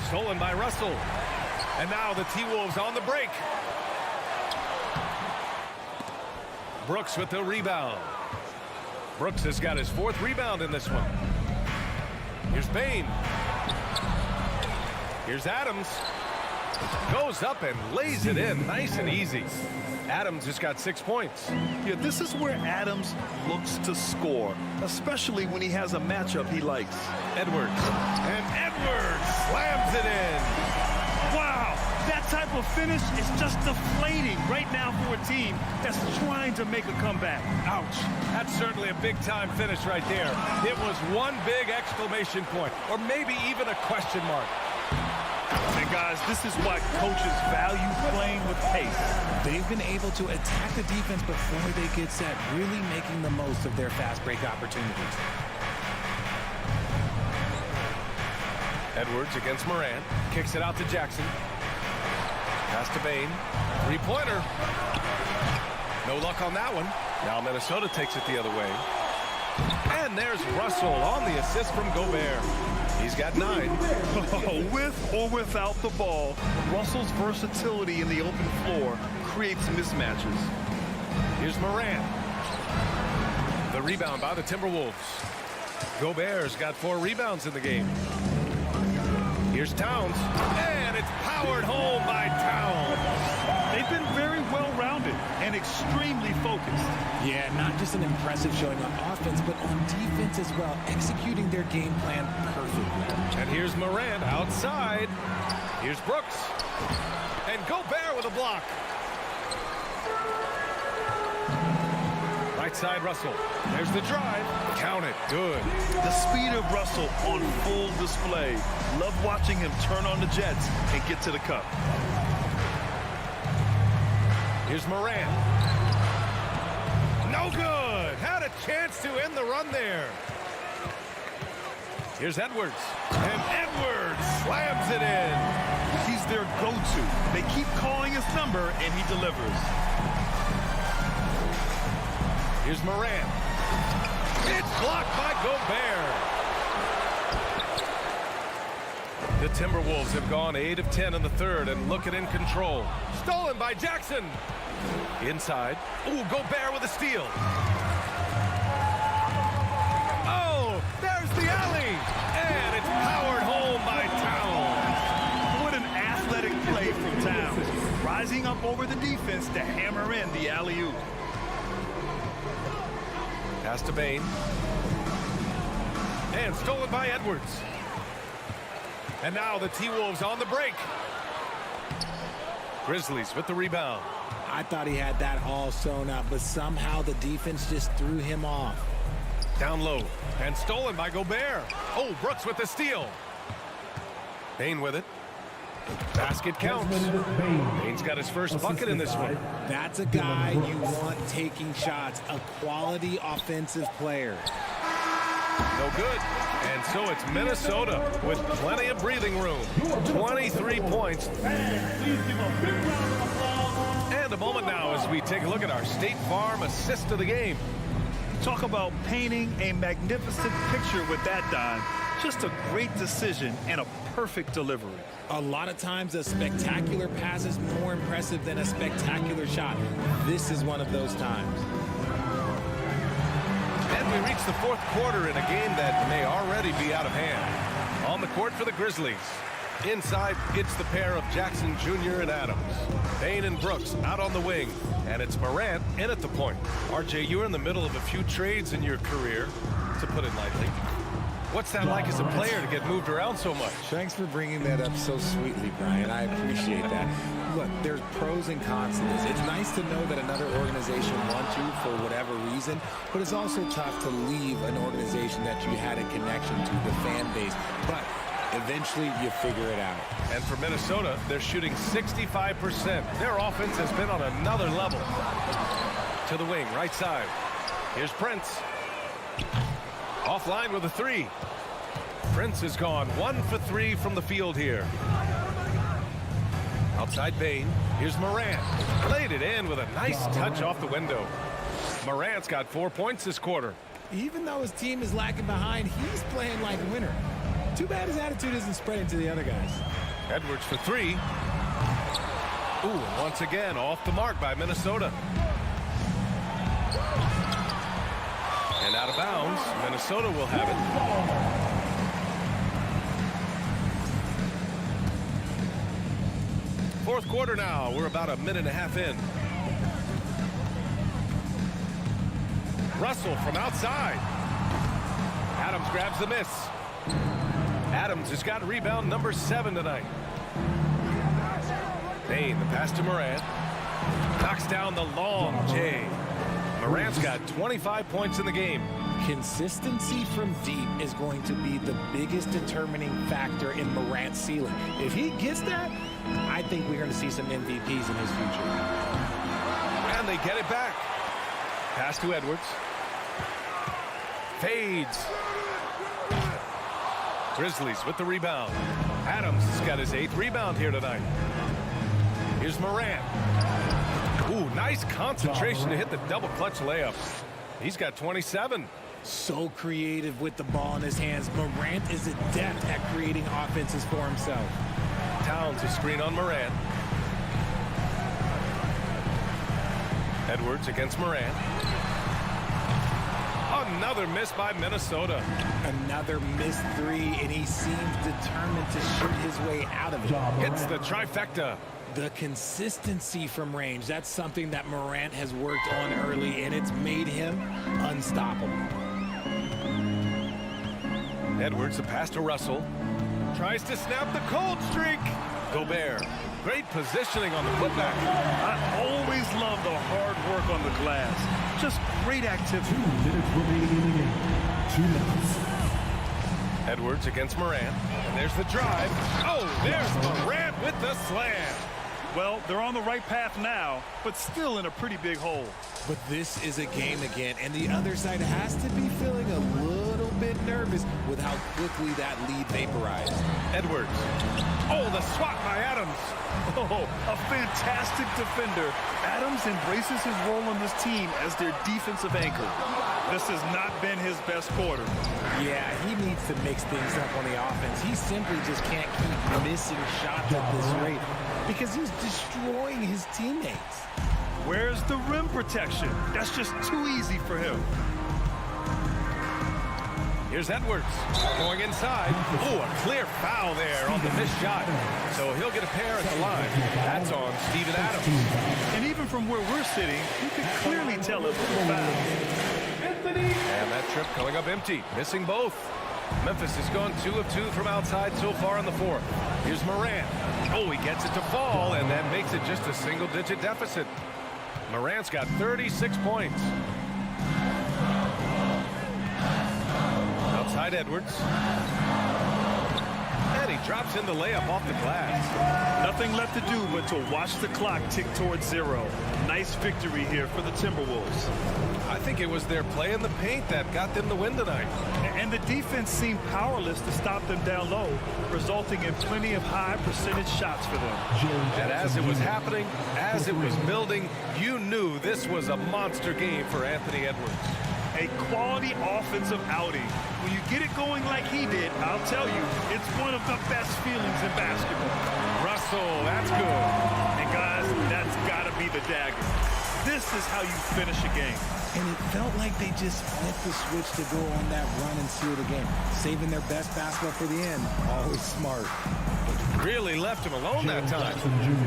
Stolen by Russell. And now the T-Wolves on the break. Brooks with the rebound. Brooks has got his 4th rebound in this one. Here's Bain. Here's Adams. Goes up and lays it in nice and easy. Adams has got 6 points. Yeah, this is where Adams looks to score, especially when he has a matchup he likes. Edwards. And Edwards slams it in. Wow, that type of finish is just deflating right now for a team that's trying to make a comeback. Ouch. That's certainly a big-time finish right there. It was one big exclamation point, or maybe even a question mark. And guys, this is why coaches value playing with pace. They've been able to attack the defense before they get set, really making the most of their fast break opportunities. Edwards against Morant. Kicks it out to Jackson. Pass to Bain. 3-pointer. No luck on that one. Now Minnesota takes it the other way. And there's Russell on the assist from Gobert. He's got 9. With or without the ball, Russell's versatility in the open floor creates mismatches. Here's Morant. The rebound by the Timberwolves. Gobert's got 4 rebounds in the game. Here's Towns. And it's powered home by Towns. They've been very well-rounded and extremely focused. Yeah, not just an impressive showing on offense, but on defense as well, executing their game plan perfectly. And here's Morant outside. Here's Brooks. And Gobert with a block. Right side, Russell. There's the drive. Count it. Good. The speed of Russell on full display. Love watching him turn on the jets and get to the cup. Here's Morant. No good. Had a chance to end the run there. Here's Edwards. And Edwards slams it in. He's their go-to. They keep calling his number, and he delivers. Here's Morant. It's blocked by Gobert. The Timberwolves have gone 8 of 10 in the third and looking in control. Stolen by Jackson. Inside. Ooh, Gobert with a steal. Oh, there's the alley. And it's powered home by Towns. What an athletic play from Towns. Rising up over the defense to hammer in the alley-oop. Pass to Bane. And stolen by Edwards. And now the T-Wolves on the break. Grizzlies with the rebound. I thought he had that all sewn up, but somehow the defense just threw him off. Down low. And stolen by Gobert. Oh, Brooks with the steal. Bane with it. Basket counts. Bane's got his first bucket in this one. That's a guy you want taking shots, a quality offensive player. No good. And so it's Minnesota with plenty of breathing room. 23 points. And a moment now as we take a look at our State Farm assist of the game. Talk about painting a magnificent picture with that dime. Just a great decision and a perfect delivery. A lot of times a spectacular pass is more impressive than a spectacular shot. This is one of those times. And we reach the fourth quarter in a game that may already be out of hand. On the court for the Grizzlies. Inside, it's the pair of Jackson Jr. and Adams. Bane and Brooks out on the wing. And it's Morant in at the point. RJ, you're in the middle of a few trades in your career, to put it lightly. What's that like as a player to get moved around so much? Thanks for bringing that up so sweetly, Brian. I appreciate that. Look, there's pros and cons to this. It's nice to know that another organization wants you for whatever reason, but it's also tough to leave an organization that you had a connection to, the fan base. But eventually you figure it out. And for Minnesota, they're shooting 65%. Their offense has been on another level. To the wing, right side. Here's Prince. Offline with a 3. Prince has gone 1 for 3 from the field here. Outside Bane. Here's Morant. Laid it in with a nice touch off the window. Morant's got 4 points this quarter. Even though his team is lagging behind, he's playing like a winner. Too bad his attitude isn't spreading to the other guys. Edwards for 3. Ooh, once again off the mark by Minnesota. And out of bounds, Minnesota will have it. Fourth quarter now. We're about a minute and a half in. Russell from outside. Adams grabs the miss. Adams has got rebound number 7 tonight. Bane, the pass to Morant. Knocks down the long J. Morant's got 25 points in the game. Consistency from deep is going to be the biggest determining factor in Morant's ceiling. If he gets that, I think we're going to see some MVPs in his future. And they get it back. Pass to Edwards. Fades. Grizzlies with the rebound. Adams has got his 8th rebound here tonight. Here's Morant. Ooh, nice Nice concentration to hit the double clutch layup. He's got 27. So creative with the ball in his hands. Morant is adept at creating offenses for himself. Towns a screen on Morant. Edwards against Morant. Another miss by Minnesota. Another missed three, and he seems determined to shoot his way out of it. Hits the trifecta. The consistency from range, that's something that Morant has worked on early, and it's made him unstoppable. Edwards, the pass to Russell. Tries to snap the cold streak. Gobert. Great positioning on the putback. I always love the hard work on the glass. Just great activity. 2 minutes remaining in the game. 2 minutes. Edwards against Morant. And there's the drive. Oh, there's Morant with the slam. Well, they're on the right path now, but still in a pretty big hole. But this is a game again, and the other side has to be feeling a little bit nervous with how quickly that lead vaporized. Edwards. Oh, the swat by Adams. Oh, a fantastic defender. Adams embraces his role on this team as their defensive anchor. This has not been his best quarter. Yeah, he needs to mix things up on the offense. He simply just can't keep missing shots at this rate because he's destroying his teammates. Where's the rim protection? That's just too easy for him. Here's Edwards going inside. Oh, a clear foul there on the missed shot. So he'll get a pair at the line. That's on Steven Adams. And even from where we're sitting, you can clearly tell it was a foul. And that trip coming up empty, missing both. Memphis has gone 2 of 2 from outside so far in the fourth. Here's Morant. Oh, he gets it to fall, and that makes it just a single-digit deficit. Morant's got 36 points. Outside Edwards. And he drops in the layup off the glass. Nothing left to do but to watch the clock tick towards 0. Nice victory here for the Timberwolves. I think it was their play in the paint that got them the win tonight. And the defense seemed powerless to stop them down low, resulting in plenty of high percentage shots for them. And as it was happening, as it was building, you knew this was a monster game for Anthony Edwards. A quality offensive outing. When you get it going like he did, I'll tell you, it's one of the best feelings in basketball. Russell, that's good. And guys, that's got to be the dagger. This is how you finish a game. And it felt like they just flipped the switch to go on that run and seal the game. Saving their best basketball for the end. Always smart. Really left him alone that time.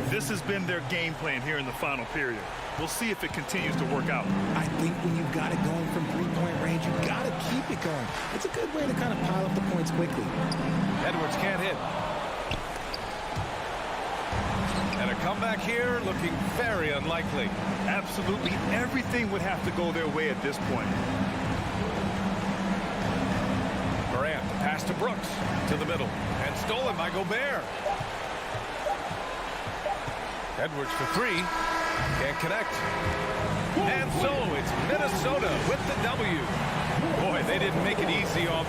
This has been their game plan here in the final period. We'll see if it continues to work out. I think when you've got it going from three-point range, you've got to keep it going. It's a good way to kind of pile up the points quickly. Edwards can't hit. And a comeback here looking very unlikely. Absolutely everything would have to go their way at this point. Morant, pass to Brooks, to the middle, and stolen by Gobert. Edwards for 3, can't connect. And so it's Minnesota with the W. Boy, they didn't make it easy on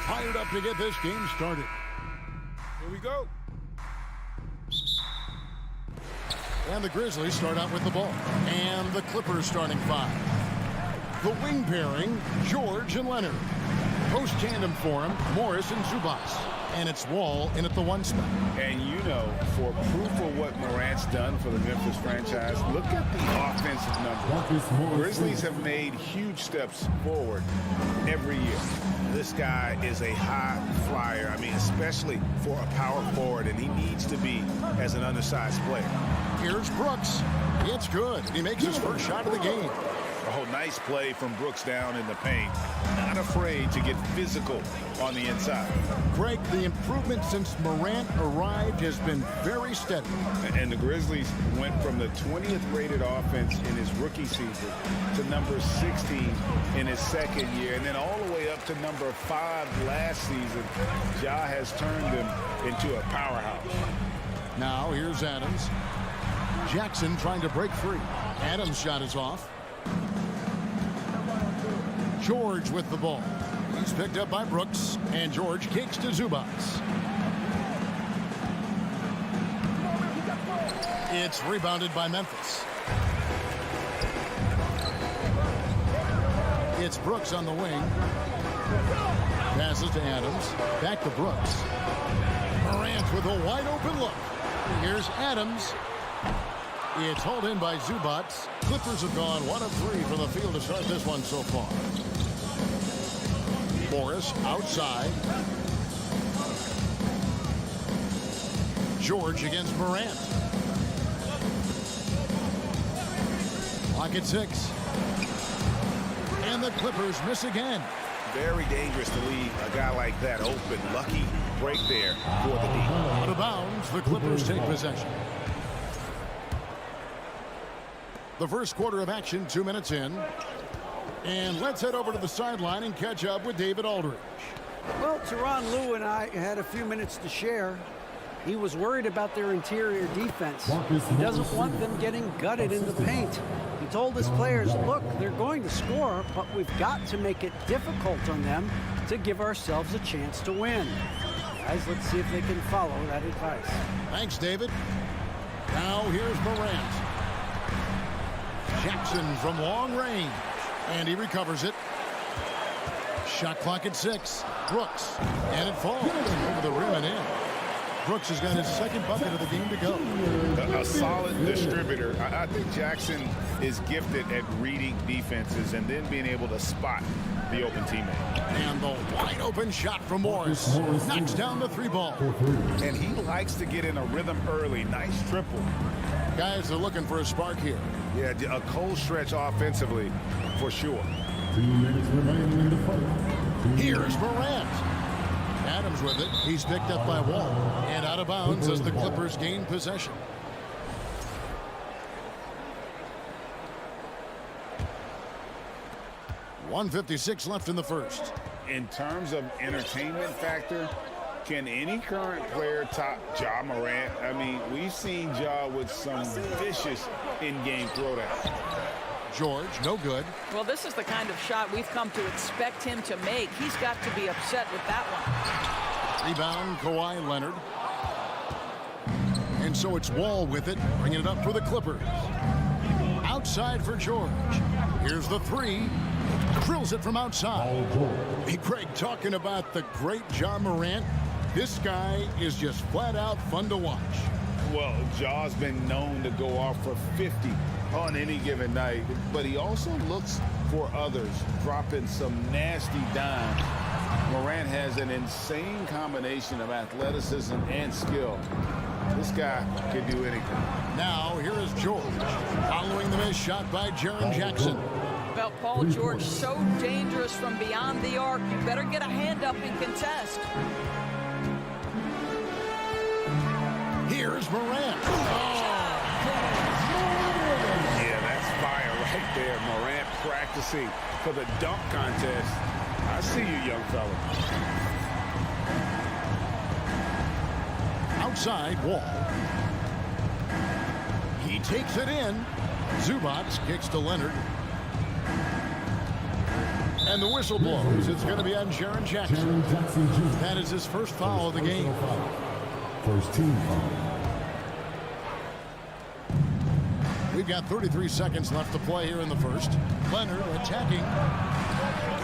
fired up to get this game started. Here we go. And the Grizzlies start out with the ball. And the Clippers starting 5. The wing pairing, George and Leonard. Post tandem for him, Morris and Zubac. And it's Wall in at the 1 spot. And you know, for proof of what Morant's done for the Memphis franchise, look at the offensive numbers. Grizzlies have made huge steps forward every year. This guy is a high flyer. I mean, especially for a power forward, and he needs to be as an undersized player. Here's Brooks. It's good. He makes his first shot of the game. Oh, nice play from Brooks down in the paint. Not afraid to get physical on the inside. Greg, the improvement since Morant arrived has been very steady. And the Grizzlies went from the 20th rated offense in his rookie season to number 16 in his second year, and then all the way up to number 5 last season. Ja has turned them into a powerhouse. Now here's Adams. Jackson trying to break free. Adams' shot is off. George with the ball. He's picked up by Brooks, and George kicks to Zubac. It's rebounded by Memphis. It's Brooks on the wing. Passes to Adams. Back to Brooks. Morant with a wide open look. Here's Adams. It's hauled in by Zubac. Clippers have gone 1 of 3 from the field to start this one so far. Morris outside. George against Morant. Clock at 6. And the Clippers miss again. Very dangerous to leave a guy like that open. Lucky break there for the D. Out of bounds, the Clippers take possession. The first quarter of action, 2 minutes in. And let's head over to the sideline and catch up with David Aldridge. Well, Tyronn Lue and I had a few minutes to share. He was worried about their interior defense. He doesn't want them getting gutted in the paint. He told his players, look, they're going to score, but we've got to make it difficult on them to give ourselves a chance to win. Guys, let's see if they can follow that advice. Thanks, David. Now here's Morant. Jackson from long range. And he recovers it. Shot clock at 6. Brooks. And it falls over the rim and in. Brooks has got his second bucket of the game to go. A solid distributor. I think Jackson is gifted at reading defenses and then being able to spot the open teammate. And the wide open shot from Morris. Knocks down the 3 ball. And he likes to get in a rhythm early. Nice triple. Guys are looking for a spark here. Yeah, a cold stretch offensively for sure. 2 minutes remaining in the fight. Here's Morant. Adams with it. He's picked up by Wall. And out of bounds as the Clippers gain possession. .156 left in the first. In terms of entertainment factor, can any current player top Ja Morant? I mean, we've seen Ja with some vicious in-game throwdowns. George, no good. Well, this is the kind of shot we've come to expect him to make. He's got to be upset with that one. Rebound, Kawhi Leonard. And so it's Wall with it, bringing it up for the Clippers. Outside for George. Here's the 3. Drills it from outside. Hey, Craig, talking about the great Ja Morant, this guy is just flat out fun to watch. Well, Ja's been known to go off for 50 on any given night, but he also looks for others, dropping some nasty dimes. Morant has an insane combination of athleticism and skill. This guy could do anything. Now, here is George, following the missed shot by Jaren Jackson. About Paul George, so dangerous from beyond the arc. You better get a hand up and contest. Here's Morant. Yeah, that's fire right there. Morant practicing for the dunk contest. I see you, young fella. Outside Wall. He takes it in. Zubac kicks to Leonard. And the whistle blows. It's going to be on Jaren Jackson. That is his first foul of the game. First team foul. We've got 33 seconds left to play here in the first. Leonard attacking.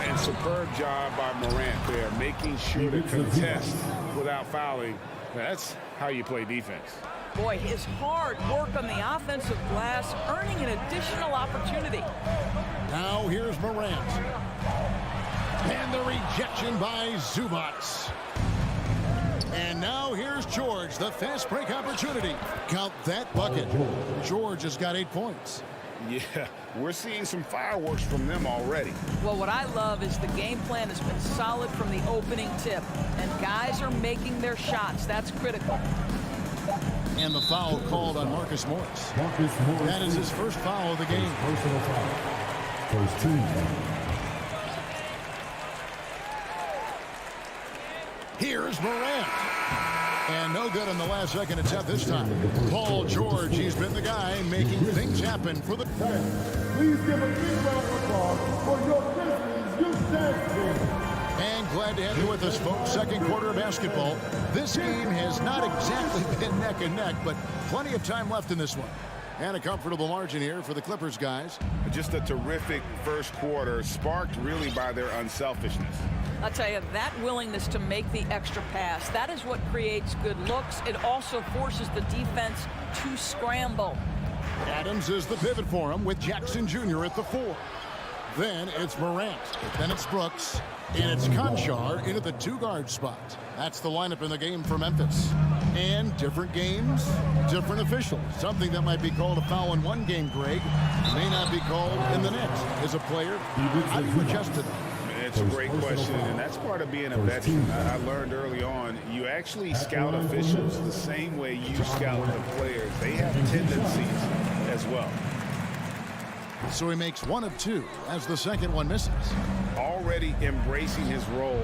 And superb job by Morant there, making sure to contest without fouling. That's how you play defense. Boy, his hard work on the offensive glass, earning an additional opportunity. Now here's Morant. And the rejection by Zubac. And now here's George, the fast break opportunity. Count that bucket. George has got 8 points. Yeah, we're seeing some fireworks from them already. Well, what I love is the game plan has been solid from the opening tip. And guys are making their shots. That's critical. And the foul called on Marcus Morris. That is his first foul of the game. Personal foul. First team foul. Here's Morant. And no good on the last second attempt this time. Paul George, he's been the guy making things happen for the... Please give a big round of applause for your Grizzlies youth dance team. And glad to have you with us, folks. Second quarter of basketball. This game has not exactly been neck and neck, but plenty of time left in this one. And a comfortable margin here for the Clippers guys. Just a terrific first quarter, sparked really by their unselfishness. I'll tell you, that willingness to make the extra pass, that is what creates good looks. It also forces the defense to scramble. Adams is the pivot for him with Jackson Jr. at the 4. Then it's Morant. Then it's Brooks. And it's Conchar into the 2-guard spot. That's the lineup in the game for Memphis. And different games, different officials. Something that might be called a foul in one game, Greg, may not be called in the next. As a player, how do you adjust to that? It's a great question, and that's part of being a veteran. I learned early on, you actually scout officials the same way you scout the players. They have tendencies as well. So he makes 1 of 2 as the second one misses. Already embracing his role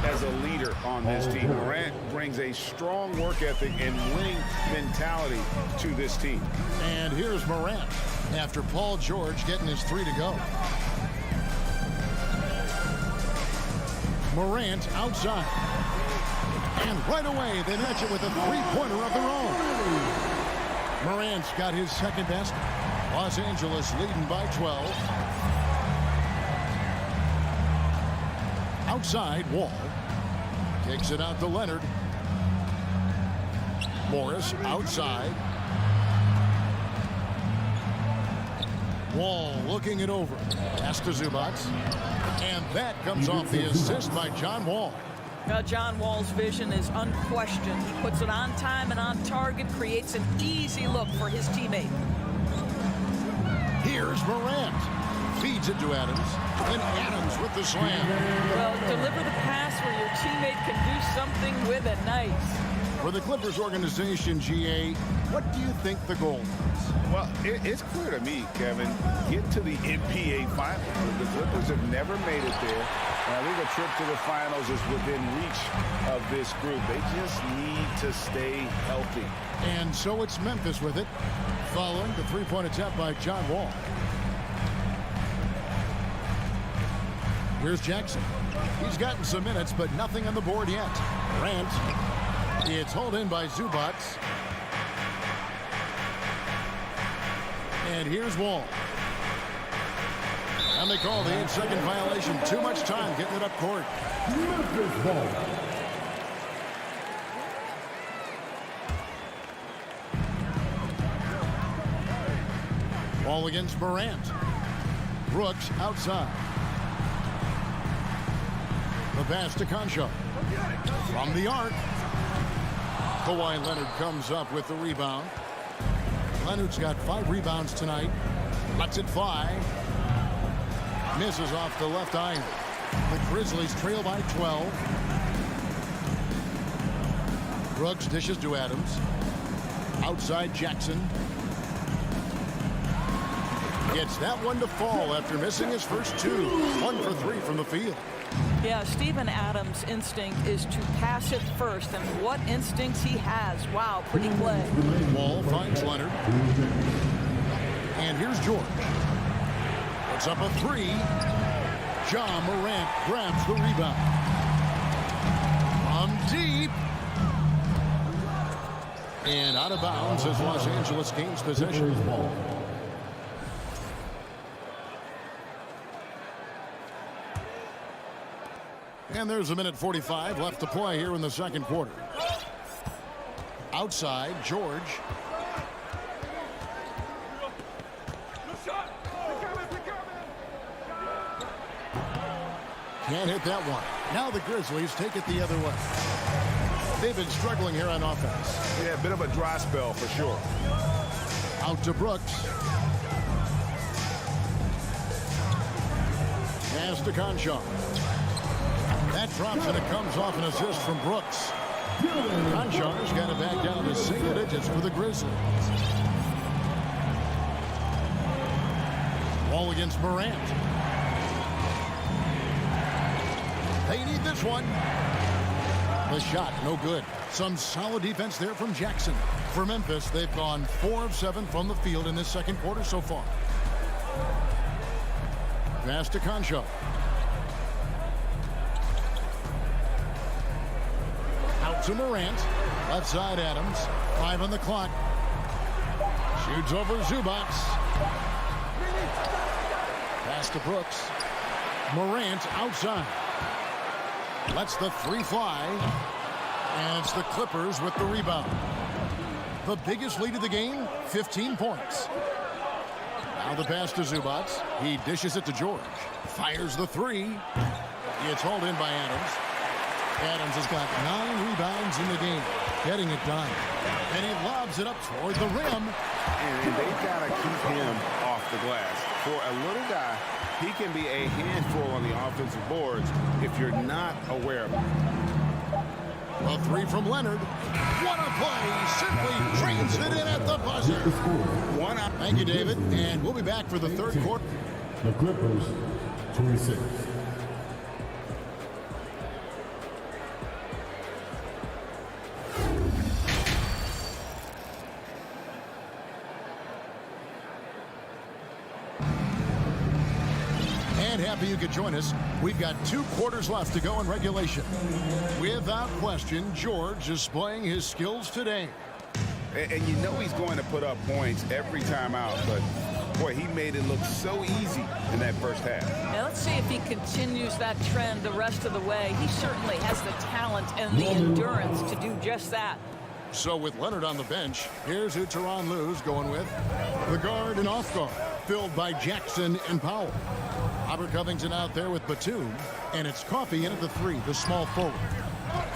as a leader on this team. Morant brings a strong work ethic and winning mentality to this team. And here's Morant after Paul George getting his 3 to go. Morant outside. And right away, they match it with a 3-pointer of their own. Morant's got his second best. Los Angeles leading by 12. Outside, Wall. Takes it out to Leonard. Morris outside. Wall looking it over. Pass to Zubac. And that comes off the assist by John Wall. John Wall's vision is unquestioned. He puts it on time and on target, creates an easy look for his teammate. Here's Morant. Feeds it to Adams. And Adams with the slam. Well, deliver the pass where your teammate can do something with it. Nice. For the Clippers organization, GA, what do you think the goal is? Well, it's clear to me, Kevin, get to the NBA Finals. The Clippers have never made it there. And I think a trip to the Finals is within reach of this group. They just need to stay healthy. And so it's Memphis with it, following the 3-point attempt by John Wall. Here's Jackson. He's gotten some minutes, but nothing on the board yet. Grant. It's hauled in by Zubac. And here's Wall. And they call the 8-second violation. Too much time getting it up court. Memphis ball. Ball against Morant. Brooks outside. The pass to Conchar. From the arc. Kawhi Leonard comes up with the rebound. Leonard's got 5 rebounds tonight. Lets it fly. Misses off the left iron. The Grizzlies trail by 12. Brooks dishes to Adams. Outside Jackson. Gets that one to fall after missing his first 2. 1 for 3 from the field. Yeah, Steven Adams' instinct is to pass it first, and what instincts he has. Wow, pretty play. Wall finds Leonard. And here's George. Puts up a 3. Ja Morant grabs the rebound. From deep. And out of bounds as Los Angeles gains possession. And there's a minute 45 left to play here in the second quarter. Outside, George. Can't hit that one. Now the Grizzlies take it the other way. They've been struggling here on offense. Yeah, a bit of a dry spell for sure. Out to Brooks. Pass to Conchar. That drops and it comes off an assist from Brooks. Conchar's got it back down to single digits for the Grizzlies. Wall against Morant. They need this one. The shot, no good. Some solid defense there from Jackson. For Memphis, they've gone 4 of 7 from the field in this second quarter so far. Pass to Conchar. Out to Morant. Left side, Adams. 5 on the clock. Shoots over Zubac. Pass to Brooks. Morant outside. Lets the 3 fly. And it's the Clippers with the rebound. The biggest lead of the game, 15 points. Now the pass to Zubac. He dishes it to George. Fires the 3. It's hauled in by Adams. Adams has got 9 rebounds in the game. Getting it done. And he lobs it up toward the rim. And they've got to keep him off the glass. For a little guy, he can be a handful on the offensive boards if you're not aware of him. A 3 from Leonard. What a play. Simply drains it in at the buzzer. Thank you, David. And we'll be back for the third quarter. The Clippers, 26. Happy you could join us. We've got 2 quarters left to go in regulation. Without question, George is displaying his skills today. And you know he's going to put up points every time out, but boy, he made it look so easy in that first half. Now let's see if he continues that trend the rest of the way. He certainly has the talent and the endurance to do just that. So with Leonard on the bench, here's who Tyronn Lue's going with. The guard and off guard, filled by Jackson and Powell. Robert Covington out there with Batum, and it's Coffey in at the 3, the small forward.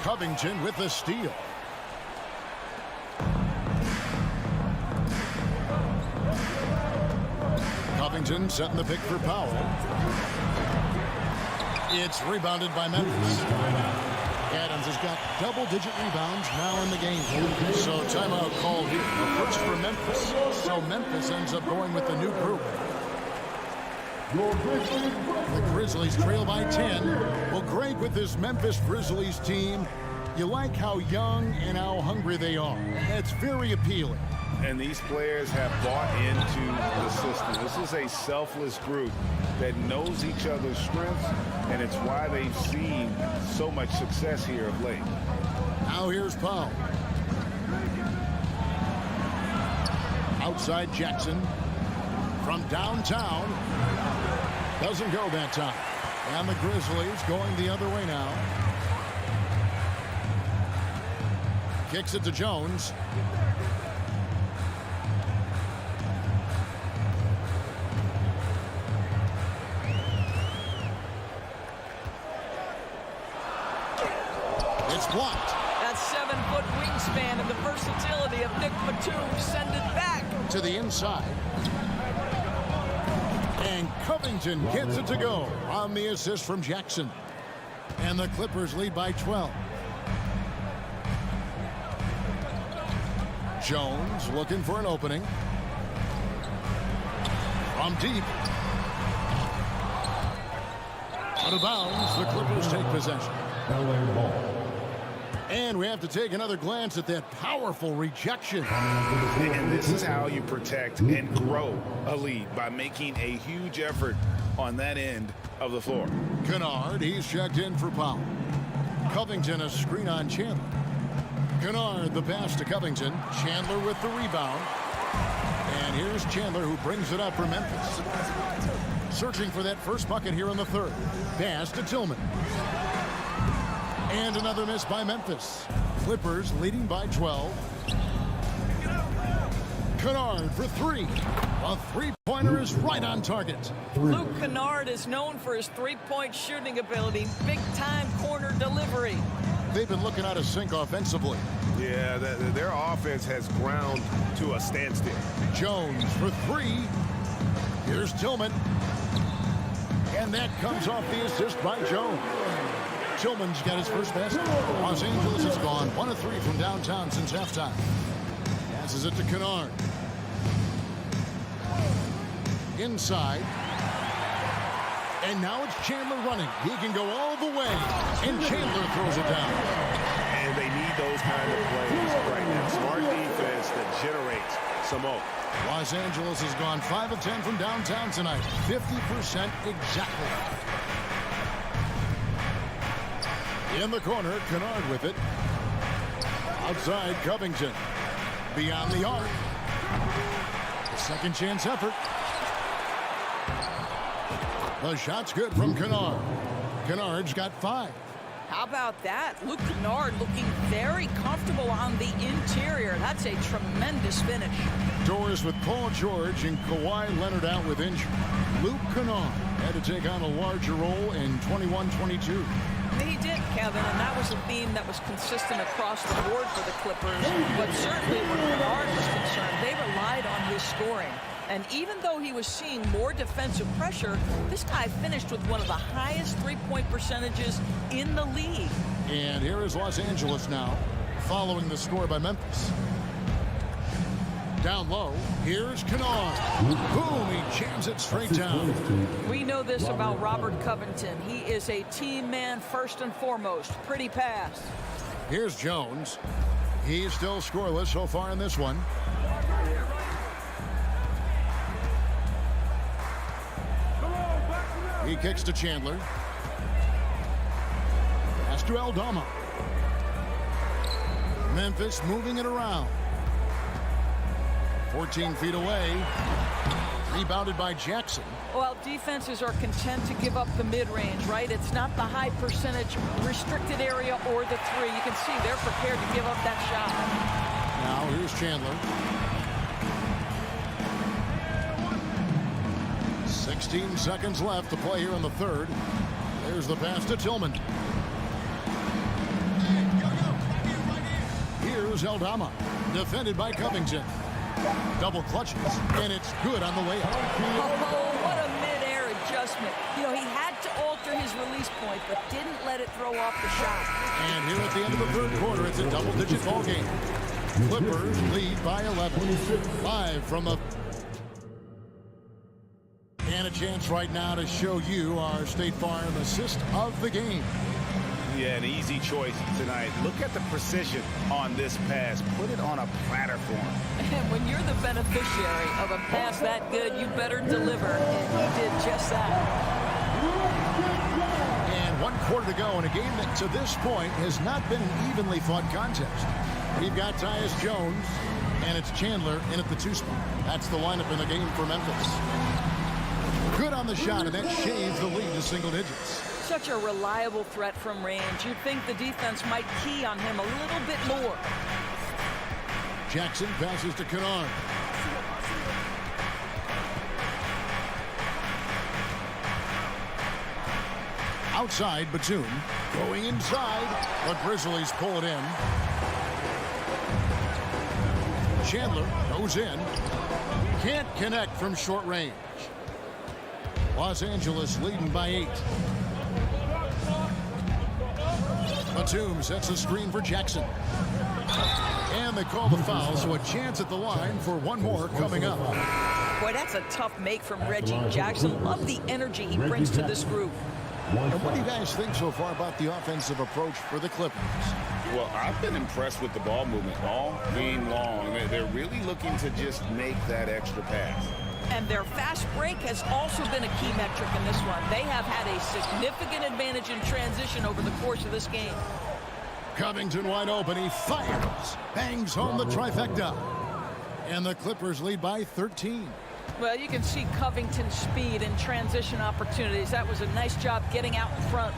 Covington with the steal. Covington setting the pick for Powell. It's rebounded by Memphis. Adams has got double-digit rebounds now in the game. So timeout called here. The first for Memphis. So Memphis ends up going with the new group. The Grizzlies trail by 10. Well, Greg, with this Memphis Grizzlies team, you like how young and how hungry they are. It's very appealing. And these players have bought into the system. This is a selfless group that knows each other's strengths, and it's why they've seen so much success here of late. Now here's Powell. Outside Jackson. From downtown. Doesn't go that time. And the Grizzlies going the other way now. Kicks it to Jones. It's blocked. That 7-foot wingspan and the versatility of Nick Batum send it back to the inside. And Covington gets it to go on the assist from Jackson. And the Clippers lead by 12. Jones looking for an opening. From deep. Out of bounds, the Clippers take possession. And we have to take another glance at that powerful rejection. And this is how you protect and grow a lead, by making a huge effort on that end of the floor. Kennard, he's checked in for foul. Covington, a screen on Chandler. Kennard, the pass to Covington. Chandler with the rebound. And here's Chandler, who brings it up for Memphis. Searching for that first bucket here in the third. Pass to Tillman. And another miss by Memphis. Clippers leading by 12. Kennard for three. A three-pointer is right on target. Luke Kennard is known for his three-point shooting ability. Big-time corner delivery. They've been looking out of sync offensively. Yeah, their offense has ground to a standstill. Jones for three. Here's Tillman. And that comes off the assist by Jones. Tillman's got his first basket. Los Angeles has gone 1 of 3 from downtown since halftime. Passes it to Kennard. Inside. And now it's Chandler running. He can go all the way. And Chandler throws it down. And they need those kind of plays right now. Smart defense that generates some hope. Los Angeles has gone 5 of 10 from downtown tonight. 50% exactly. In the corner, Kennard with it. Outside, Covington. Beyond the arc. A second chance effort. The shot's good from Kennard. Kennard's got 5. How about that? Luke Kennard looking very comfortable on the interior. That's a tremendous finish. Doors with Paul George and Kawhi Leonard out with injury. Luke Kennard had to take on a larger role in 21-22. He did, Kevin, and that was a theme that was consistent across the board for the Clippers. But certainly where Kennard was concerned, they relied on his scoring. And even though he was seeing more defensive pressure, this guy finished with one of the highest three-point percentages in the league. And here is Los Angeles now, following the score by Memphis. Down low, here's Kennard. Boom, he jams it straight down. We know this about Robert Covington. He is a team man first and foremost. Pretty pass. Here's Jones. He's still scoreless so far in this one. He kicks to Chandler. Pass to Aldama. Memphis moving it around. 14 feet away. Rebounded by Jackson. Well, defenses are content to give up the mid-range, right? It's not the high percentage restricted area or the three. You can see they're prepared to give up that shot. Now here's Chandler. 16 seconds left to play here in the third. There's the pass to Tillman. Here's Aldama. Defended by Covington. Double clutches, and it's good on the layup. Oh, what a mid-air adjustment. You know, he had to alter his release point, but didn't let it throw off the shot. And here at the end of the third quarter, it's a double-digit ball game. Clippers lead by 11. Live from the... And a chance right now to show you our State Farm assist of the game. Yeah, an easy choice tonight. Look at the precision on this pass. Put it on a platter for him. And when you're the beneficiary of a pass that good, you better deliver. And he did just that. And 1 quarter to go in a game that to this point has not been an evenly fought contest. We've got Tyus Jones, and it's Chandler in at the 2 spot. That's the lineup in the game for Memphis. Good on the shot, and that shaves the lead to single digits. Such a reliable threat from range. You'd think the defense might key on him a little bit more. Jackson passes to Kennard. Outside, Batum. Going inside. The Grizzlies pull it in. Chandler goes in. Can't connect from short range. Los Angeles leading by 8. Batum sets a screen for Jackson. And they call the foul, so a chance at the line for one more coming up. Boy, that's a tough make from Reggie Jackson. Love the energy he brings to this group. And what do you guys think so far about the offensive approach for the Clippers? Well, I've been impressed with the ball movement all game long. They're really looking to just make that extra pass. And their fast break has also been a key metric in this one. They have had a significant advantage in transition over the course of this game. Covington wide open. He fires. Bangs home the trifecta. And the Clippers lead by 13. Well, you can see Covington's speed and transition opportunities. That was a nice job getting out in front.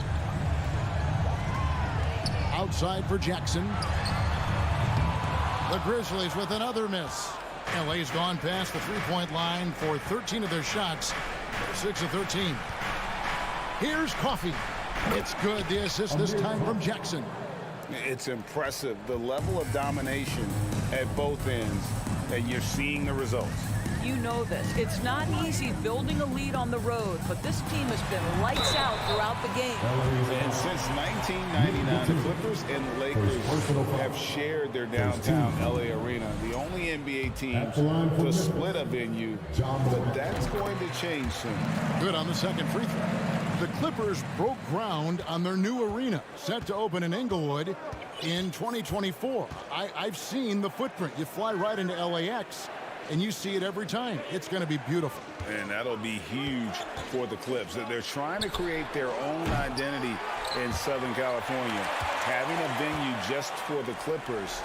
Outside for Jackson. The Grizzlies with another miss. LA's gone past the three-point line for 13 of their shots. 6 of 13. Here's Coffey. It's good. The assist this time from Jackson. It's impressive, the level of domination at both ends, and you're seeing the results. You know this. It's not easy building a lead on the road, but this team has been lights out throughout the game. And since 1999, the Clippers and the Lakers have shared their downtown LA arena. The only NBA team to split a venue, but that's going to change soon. Good on the second free throw. The Clippers broke ground on their new arena, set to open in Inglewood in 2024. I've seen the footprint. You fly right into LAX, and you see it every time. It's going to be beautiful. And that'll be huge for the Clips. They're trying to create their own identity in Southern California. Having a venue just for the Clippers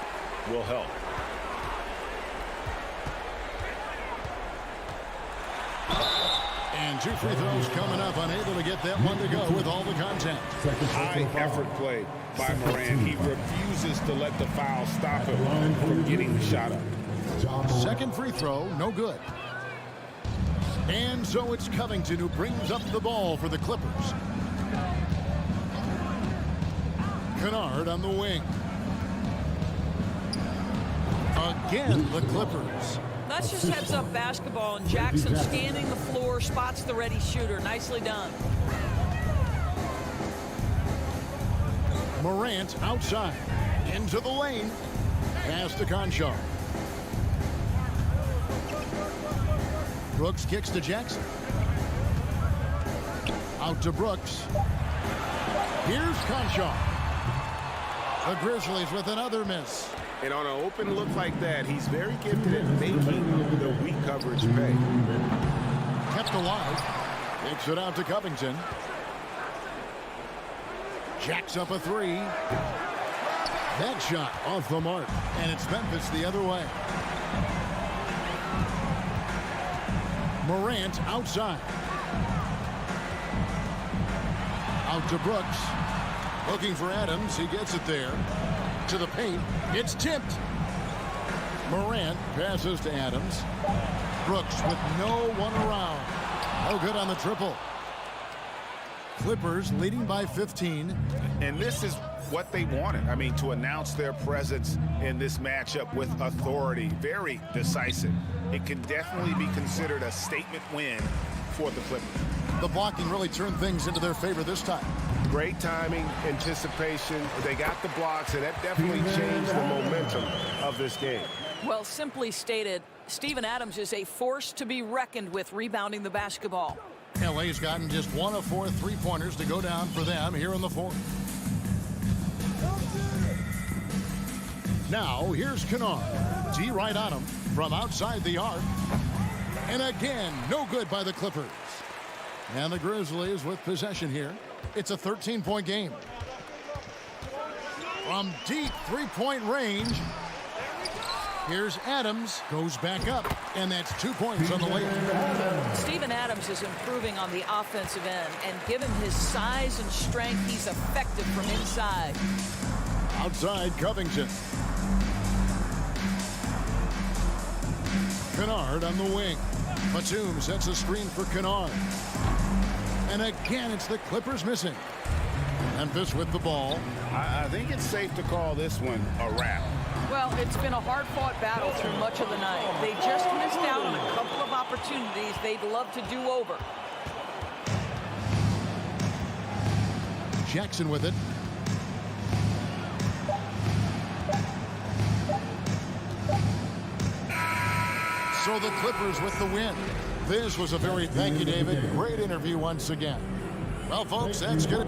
will help. And 2 free throws coming up, unable to get that one to go with all the contact. High effort play by Morant. He refuses to let the foul stop him from getting the shot up. Second free throw, no good. And so it's Covington who brings up the ball for the Clippers. Kennard on the wing. Again, the Clippers. That's just heads-up basketball, and Jackson scanning the floor, spots the ready shooter. Nicely done. Morant outside. Into the lane. Pass to Conchar. Brooks kicks to Jackson. Out to Brooks. Here's Conchar. The Grizzlies with another miss. And on an open look like that, he's very gifted at making the weak coverage pay. Kept alive. Takes it out to Covington. Jacks up a three. That shot off the mark. And it's Memphis the other way. Morant outside. Out to Brooks. Looking for Adams. He gets it there. To the paint. It's tipped. Morant passes to Adams. Brooks with no one around. No good on the triple. Clippers leading by 15. And this is what they wanted. I mean, to announce their presence in this matchup with authority. Very decisive. It can definitely be considered a statement win for the Clippers. The blocking really turned things into their favor this time. Great timing, anticipation. They got the blocks, and that definitely changed the momentum of this game. Well, simply stated, Steven Adams is a force to be reckoned with rebounding the basketball. LA's gotten just 1 of 4 three-pointers to go down for them here in the fourth. Now, here's Kennard. D right on him from outside the arc. And again, no good by the Clippers. And the Grizzlies with possession here. It's a 13-point game. From deep three-point range, here's Adams. Goes back up, and that's 2 points on the layup. Steven Adams is improving on the offensive end, and given his size and strength, he's effective from inside. Outside, Covington. Kennard on the wing. Batum sets a screen for Kennard. And again, it's the Clippers missing. Memphis with the ball. I think it's safe to call this one a wrap. Well, it's been a hard-fought battle through much of the night. They just missed out on a couple of opportunities they'd love to do over. Jackson with it. So the Clippers with the win. This was a very, thank you, David. Great interview once again. Well, folks, that's good.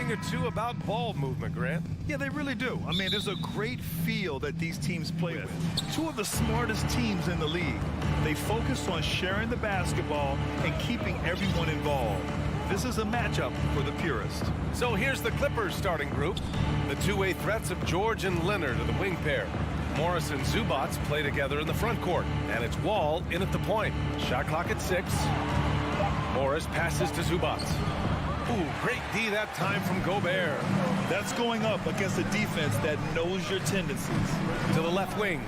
thing or two about ball movement, Grant. Yeah, they really do. I mean, there's a great feel that these teams play with. Two of the smartest teams in the league. They focus on sharing the basketball and keeping everyone involved. This is a matchup for the purist. So here's the Clippers starting group. The two-way threats of George and Leonard are the wing pair. Morris and Zubac play together in the front court. And it's Wall in at the point. Shot clock at 6. Morris passes to Zubac. Ooh, great D that time from Gobert. That's going up against a defense that knows your tendencies. To the left wing.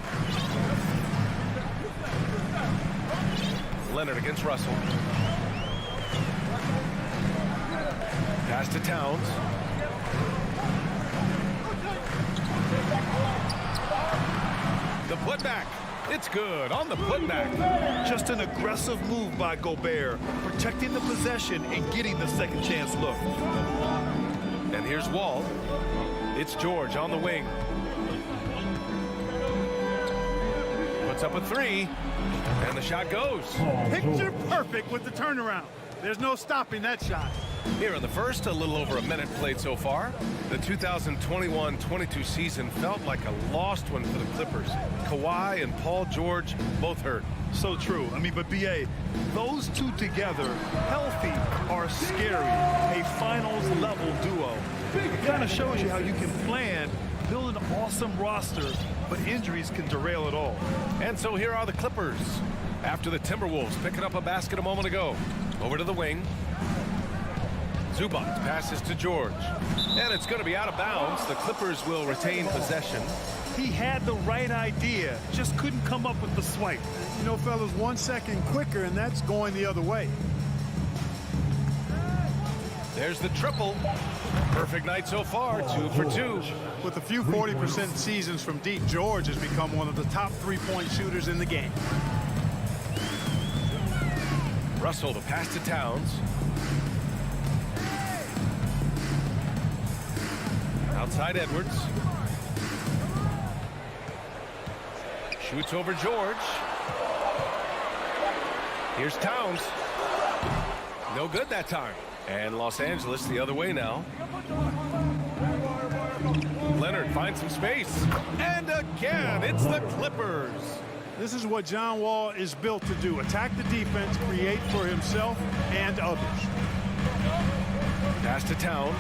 Leonard against Russell. Pass to Towns. The putback. It's good on the putback. Just an aggressive move by Gobert, protecting the possession and getting the second chance look. And here's Wall. It's George on the wing. Puts up a 3, and the shot goes. Picture perfect with the turnaround. There's no stopping that shot. Here in the first, a little over a minute played so far. The 2021-22 season felt like a lost one for the Clippers. Kawhi and Paul George both hurt. So true. I mean, but B.A., those two together, healthy, are scary. A finals-level duo. It kind of shows you how you can plan, build an awesome roster, but injuries can derail it all. And so here are the Clippers. After the Timberwolves picking up a basket a moment ago. Over to the wing. Zubac passes to George. And it's going to be out of bounds. The Clippers will retain possession. He had the right idea, just couldn't come up with the swipe. You know, fellas, 1 second quicker, and that's going the other way. There's the triple. Perfect night so far, 2 for 2. With a few 40% seasons from deep, George has become one of the top three-point shooters in the game. Russell, the pass to Towns. Outside Edwards. Shoots over George. Here's Towns. No good that time. And Los Angeles the other way now. Leonard finds some space. And again, it's the Clippers. This is what John Wall is built to do. Attack the defense, create for himself and others. Pass to Towns.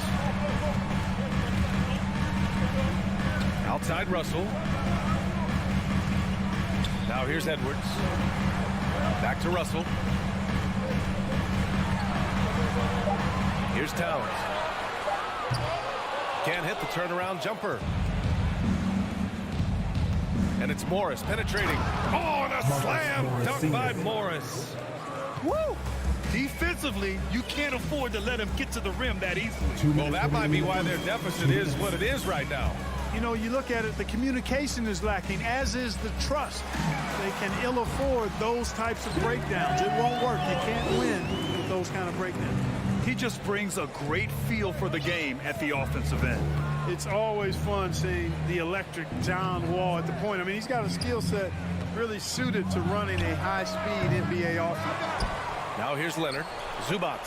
Outside Russell. Now here's Edwards. Back to Russell. Here's Towns. Can't hit the turnaround jumper. And it's Morris penetrating. Oh, and a slam dunk by Morris. Woo! Defensively, you can't afford to let him get to the rim that easily. Well, that might be why their deficit is what it is right now. You know, you look at it, the communication is lacking, as is the trust. They can ill afford those types of breakdowns. It won't work. You can't win with those kind of breakdowns. He just brings a great feel for the game at the offensive end. It's always fun seeing the electric John Wall at the point. I mean, he's got a skill set really suited to running a high-speed NBA offense. Now here's Leonard. Zubac.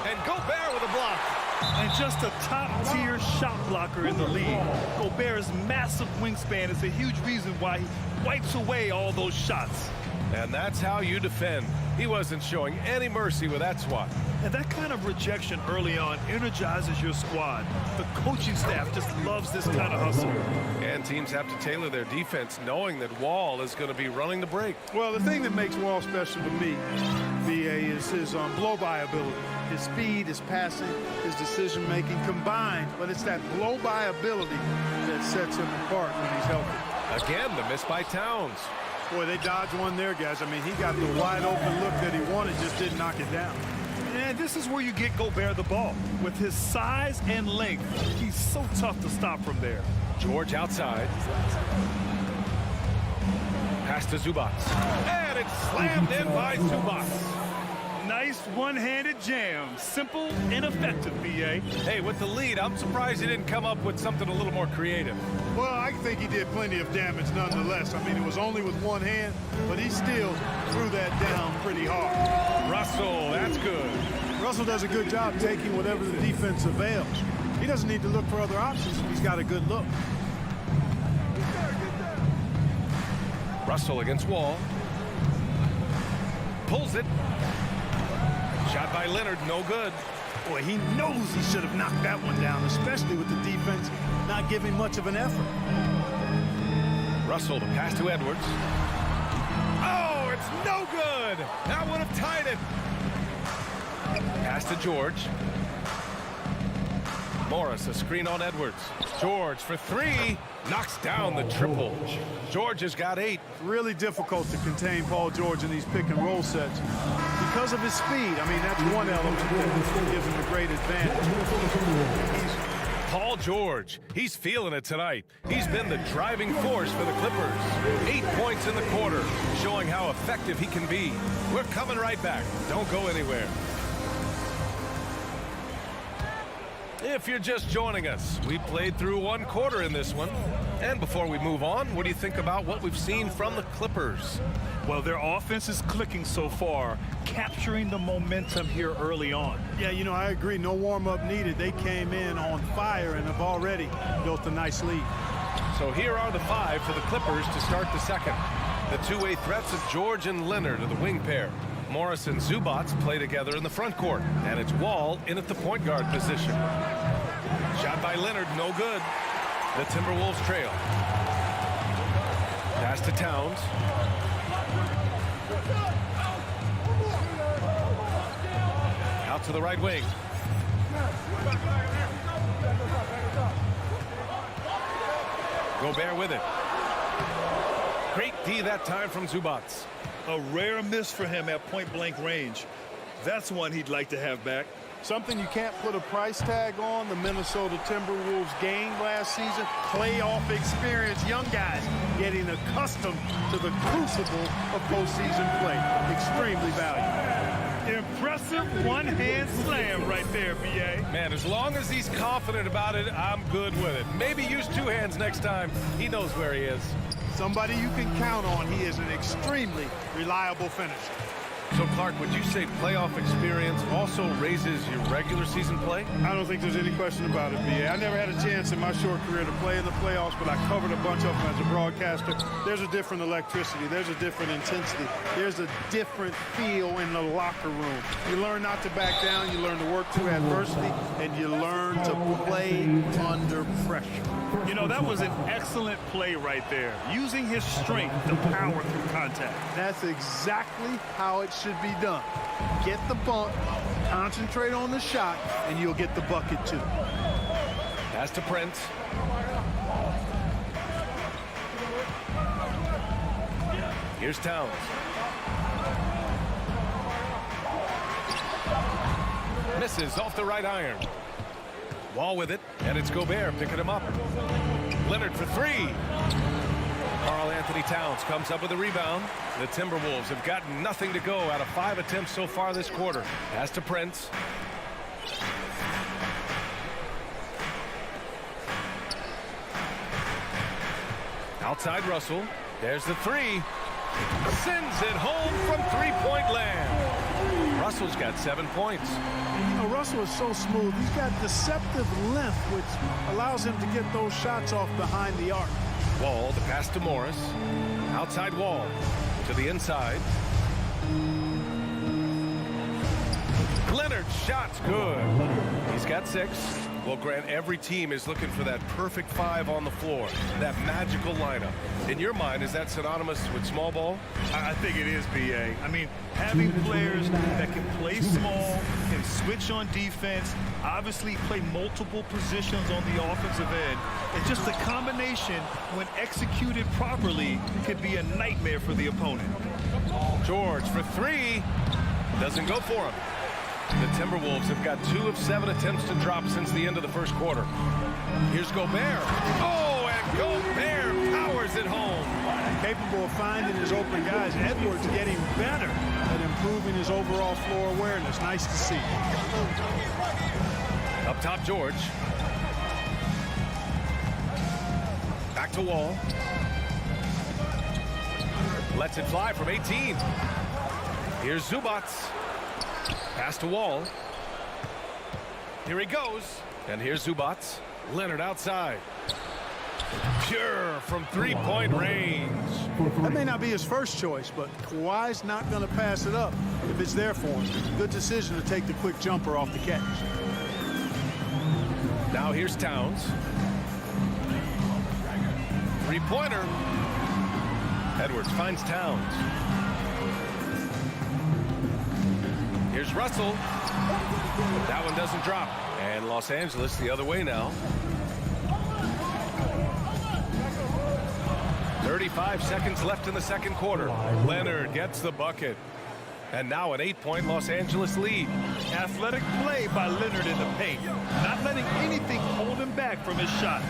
And Gobert with a block. And just a top-tier shot blocker in the league. Gobert's massive wingspan is a huge reason why he wipes away all those shots. And that's how you defend. He wasn't showing any mercy with that swat. And that kind of rejection early on energizes your squad. The coaching staff just loves this kind of hustle. And teams have to tailor their defense knowing that Wall is going to be running the break. Well, the thing that makes Wall special to me, BA, is his blow-by ability. His speed, his passing, his decision-making combined. But it's that blow-by ability that sets him apart when he's healthy. Again, the miss by Towns. Boy, they dodged one there, guys. I mean, he got the wide-open look that he wanted, just didn't knock it down. And this is where you get Gobert the ball. With his size and length, he's so tough to stop from there. George outside. Pass to Zubac. And it's slammed in by Zubac. Nice one-handed jam. Simple and effective, B.A. Hey, with the lead, I'm surprised he didn't come up with something a little more creative. Well, I think he did plenty of damage nonetheless. I mean, it was only with one hand, but he still threw that down pretty hard. Russell, that's good. Russell does a good job taking whatever the defense avails. He doesn't need to look for other options if he's got a good look. Russell against Wall. Pulls it. Shot by Leonard, no good. Boy, he knows he should have knocked that one down, especially with the defense not giving much of an effort. Russell, the pass to Edwards. Oh, it's no good. That would have tied it. Pass to George. Morris, a screen on Edwards. George for three. Knocks down the triple. George has got 8. Really difficult to contain Paul George in these pick and roll sets because of his speed. I mean, that's one element that gives him a great advantage. Paul George, he's feeling it tonight. He's been the driving force for the Clippers. 8 points in the quarter, showing how effective he can be. We're coming right back. Don't go anywhere. If you're just joining us, we played through 1 quarter in this one. And before we move on, what do you think about what we've seen from the Clippers? Well, their offense is clicking so far, capturing the momentum here early on. Yeah, you know, I agree. No warm-up needed. They came in on fire and have already built a nice lead. So here are the 5 for the Clippers to start the second. The two-way threats of George and Leonard are the wing pair. Morris and Zubac play together in the front court, and it's Wall in at the point guard position. Shot by Leonard, no good. The Timberwolves trail. Pass to Towns. Out to the right wing. Gobert with it. Great D that time from Zubac. A rare miss for him at point-blank range. That's one he'd like to have back. Something you can't put a price tag on, the Minnesota Timberwolves gained last season. Playoff experience, young guys getting accustomed to the crucible of postseason play. Extremely valuable. Impressive one-hand slam right there, B.A. Man, as long as he's confident about it, I'm good with it. Maybe use 2 hands next time. He knows where he is. Somebody you can count on. He is an extremely reliable finisher. So, Clark, would you say playoff experience also raises your regular season play? I don't think there's any question about it, B.A. I never had a chance in my short career to play in the playoffs, but I covered a bunch of them as a broadcaster. There's a different electricity. There's a different intensity. There's a different feel in the locker room. You learn not to back down. You learn to work through adversity, and you learn to play under pressure. You know, that was an excellent play right there, using his strength to power through contact. That's exactly how it should be done. Get the bump, concentrate on the shot, and you'll get the bucket too. Pass to Prince. Here's Towns. Misses off the right iron. Wall with it, and it's Gobert picking him up. Leonard for 3. Karl Anthony Towns comes up with a rebound. The Timberwolves have gotten nothing to go out of 5 attempts so far this quarter. Pass to Prince. Outside Russell. There's the 3. Sends it home from 3-point land. Russell's got 7 points. You know, Russell is so smooth. He's got deceptive length, which allows him to get those shots off behind the arc. Wall, the pass to Morris. Outside Wall. To the inside. Leonard's shot's good. He's got 6. Well, Grant, every team is looking for that perfect 5 on the floor, that magical lineup. In your mind, is that synonymous with small ball? I think it is, B.A. I mean, having players that can play small, can switch on defense, obviously play multiple positions on the offensive end, and just the combination, when executed properly, could be a nightmare for the opponent. George for 3. Doesn't go for him. The Timberwolves have got 2 of 7 attempts to drop since the end of the first quarter. Here's Gobert. Oh, and Gobert powers it home. Capable of finding his open guys. Edwards getting better at improving his overall floor awareness. Nice to see. Up top, George. Back to Wall. Lets it fly from 18. Here's Zubac. Pass to Wall. Here he goes. And here's Zubats. Leonard outside. Pure from three-point range. That may not be his first choice, but Kawhi's not going to pass it up if it's there for him. Good decision to take the quick jumper off the catch. Now here's Towns. Three-pointer. Edwards finds Towns. Here's Russell. That one doesn't drop. And Los Angeles the other way now. 35 seconds left in the second quarter. Leonard gets the bucket. And now an 8-point Los Angeles lead. Athletic play by Leonard in the paint. Not letting anything hold him back from his shot.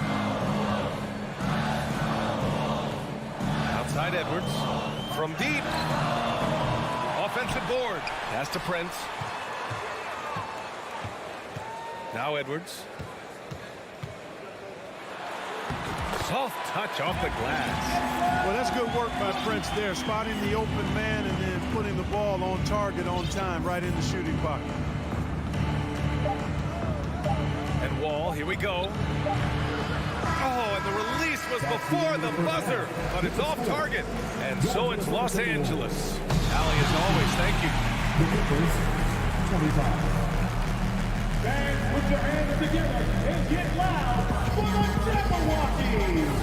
Outside Edwards. From deep. Offensive board. Pass to Prince. Now Edwards. Soft touch off the glass. Well, that's good work by Prince there, spotting the open man and then putting the ball on target on time right in the shooting pocket. And Wall, here we go. Oh, and the release was before the buzzer, but it's off target. And so it's Los Angeles. Allie, as always, thank you. Fans, put your hands together and get loud for the Jabberwockies!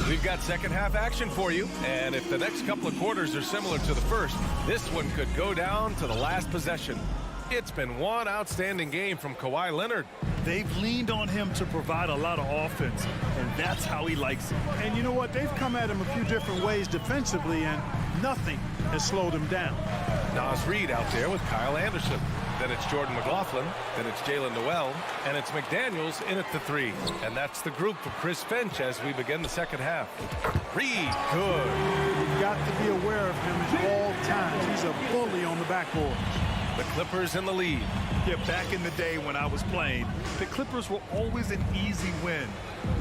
We've got second half action for you, and if the next couple of quarters are similar to the first, this one could go down to the last possession. It's been one outstanding game from Kawhi Leonard. They've leaned on him to provide a lot of offense, and that's how he likes it. And you know what? They've come at him a few different ways defensively, and nothing has slowed him down. Nas Reed out there with Kyle Anderson. Then it's Jordan McLaughlin. Then it's Jalen Noel. And it's McDaniels in at the three. And that's the group for Chris Finch as we begin the second half. Reed, good. You've got to be aware of him at all times. He's a bully on the backboard. The Clippers in the lead. Yeah, back in the day when I was playing, the Clippers were always an easy win.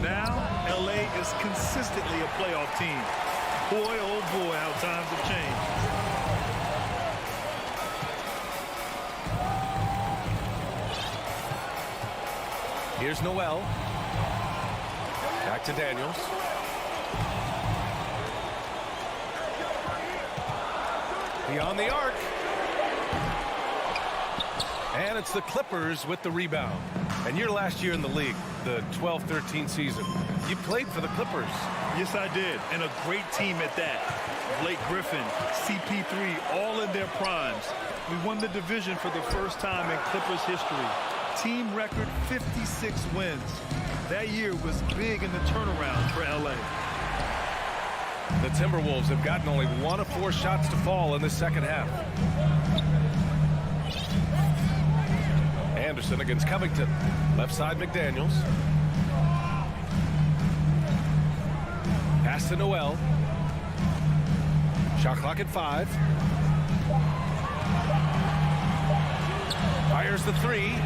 Now, LA is consistently a playoff team. Boy, oh boy, how times have changed. Here's Noel. Back to Daniels. Beyond the arc. And it's the Clippers with the rebound. And your last year in the league, the 12-13 season, you played for the Clippers. Yes, I did. And a great team at that. Blake Griffin, CP3, all in their primes. We won the division for the first time in Clippers history. Team record 56 wins. That year was big in the turnaround for LA. The Timberwolves have gotten only 1 of 4 shots to fall in the second half. Anderson against Covington. Left side McDaniels. Pass to Noel. Shot clock at 5. Fires the 3.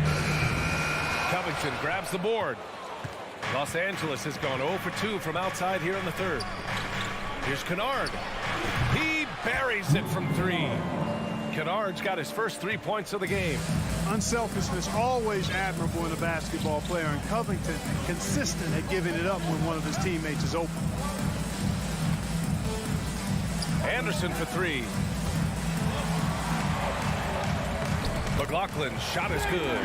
Covington grabs the board. Los Angeles has gone 0 for 2 from outside here in the third. Here's Kennard. He buries it from 3. Kennard's got his first 3 points of the game. Unselfishness always admirable in a basketball player, and Covington consistent at giving it up when one of his teammates is open. Anderson for 3. McLaughlin's shot is good.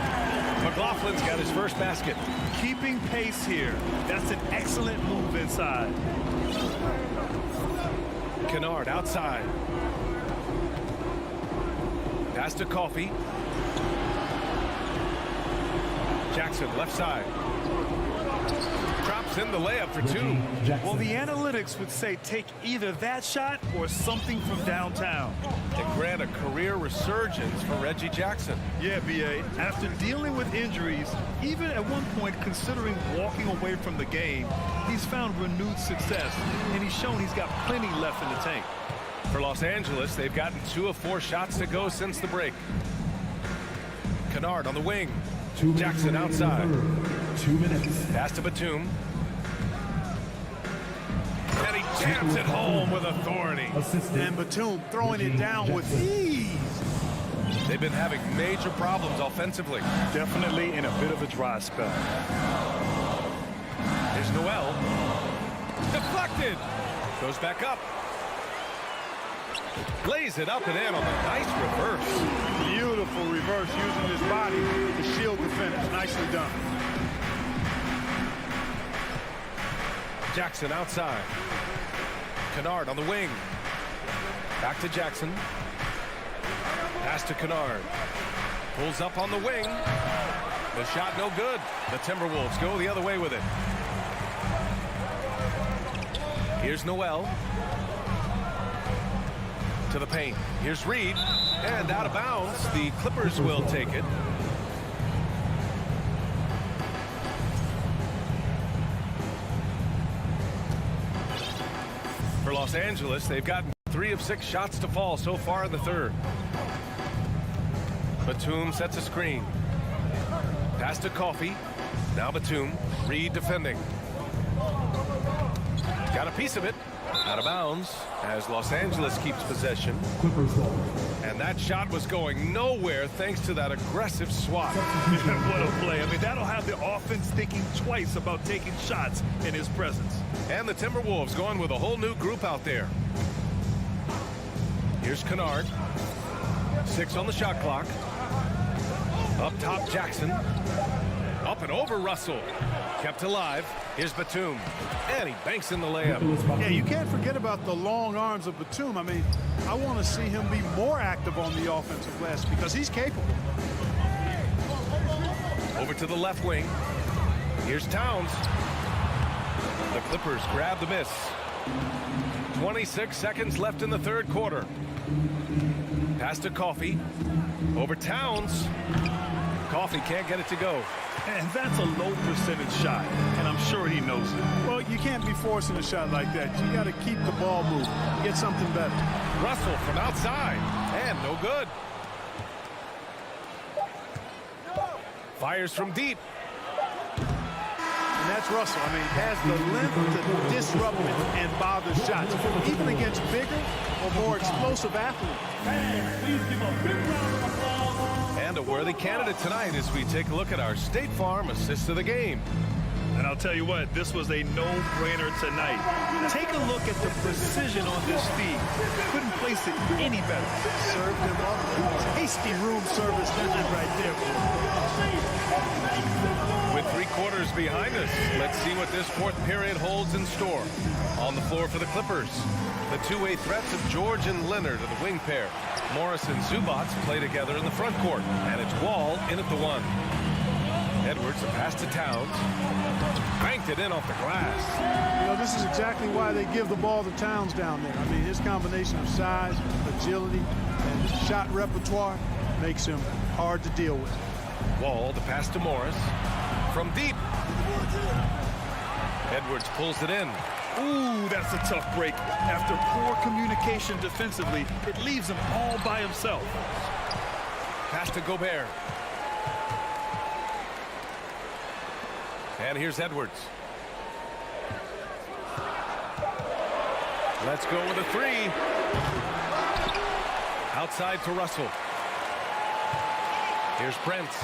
McLaughlin's got his first basket. Keeping pace here. That's an excellent move inside. Kennard outside. Pass to Coffey. Jackson left side. Drops in the layup for 2. Well, the analytics would say take either that shot or something from downtown. And grant a career resurgence for Reggie Jackson. Yeah, B.A. After dealing with injuries, even at one point considering walking away from the game, he's found renewed success, and he's shown he's got plenty left in the tank. For Los Angeles, they've gotten 2 of 4 shots to go since the break. Kennard on the wing. Jackson outside. 2 minutes. Pass to Batum. And he Jams it home with authority. And Batum throwing it down with ease. They've been having major problems offensively. Definitely in a bit of a dry spell. Here's Noel. Deflected. Goes back up. Lays it up and in on the nice reverse. Beautiful reverse using his body to shield the finish. Nicely done. Jackson outside. Kennard on the wing. Back to Jackson. Pass to Kennard. Pulls up on the wing. The shot no good. The Timberwolves go the other way with it. Here's Noel. To the paint. Here's Reed. And out of bounds. The Clippers will take it. For Los Angeles, they've gotten 3 of 6 shots to fall so far in the third. Batum sets a screen. Pass to Coffey. Now Batum. Reed defending. Got a piece of it. Out of bounds as Los Angeles keeps possession. And that shot was going nowhere thanks to that aggressive swat. What a play. I mean, that'll have the offense thinking twice about taking shots in his presence. And the Timberwolves going with a whole new group out there. Here's Kennard. 6 on the shot clock. Up top, Jackson. Up and over Russell. Kept alive. Here's Batum. And he banks in the layup. Yeah, you can't forget about the long arms of Batum. I mean, I want to see him be more active on the offensive glass because he's capable. Over to the left wing. Here's Towns. The Clippers grab the miss. 26 seconds left in the third quarter. Pass to Coffey. Over Towns. Coffey can't get it to go. And that's a low percentage shot, and I'm sure he knows it. Well, you can't be forcing a shot like that. You got to keep the ball moving. Get something better. Russell from outside, and no good. Fires from deep. And that's Russell. I mean, has the length to disrupt and bother shots, even against bigger or more explosive athletes. Please give a big round of applause. And a worthy candidate tonight as we take a look at our State Farm assist of the game. And I'll tell you what, this was a no-brainer tonight. Take a look at the precision on this feed. Couldn't place it any better. Served him up. Tasty room service visit right there. With 3 quarters behind us, let's see what this fourth period holds in store. On the floor for the Clippers, the two-way threats of George and Leonard are the wing pair. Morris and Zubats play together in the front court, and it's Wall in at the 1. Edwards, a pass to Towns. Banked it in off the glass. You know, this is exactly why they give the ball to Towns down there. I mean, his combination of size, agility, and shot repertoire makes him hard to deal with. Wall, the pass to Morris. From deep. Edwards pulls it in. Ooh, that's a tough break. After poor communication defensively, it leaves him all by himself. Pass to Gobert. And here's Edwards. Let's go with a 3. Outside to Russell. Here's Prince.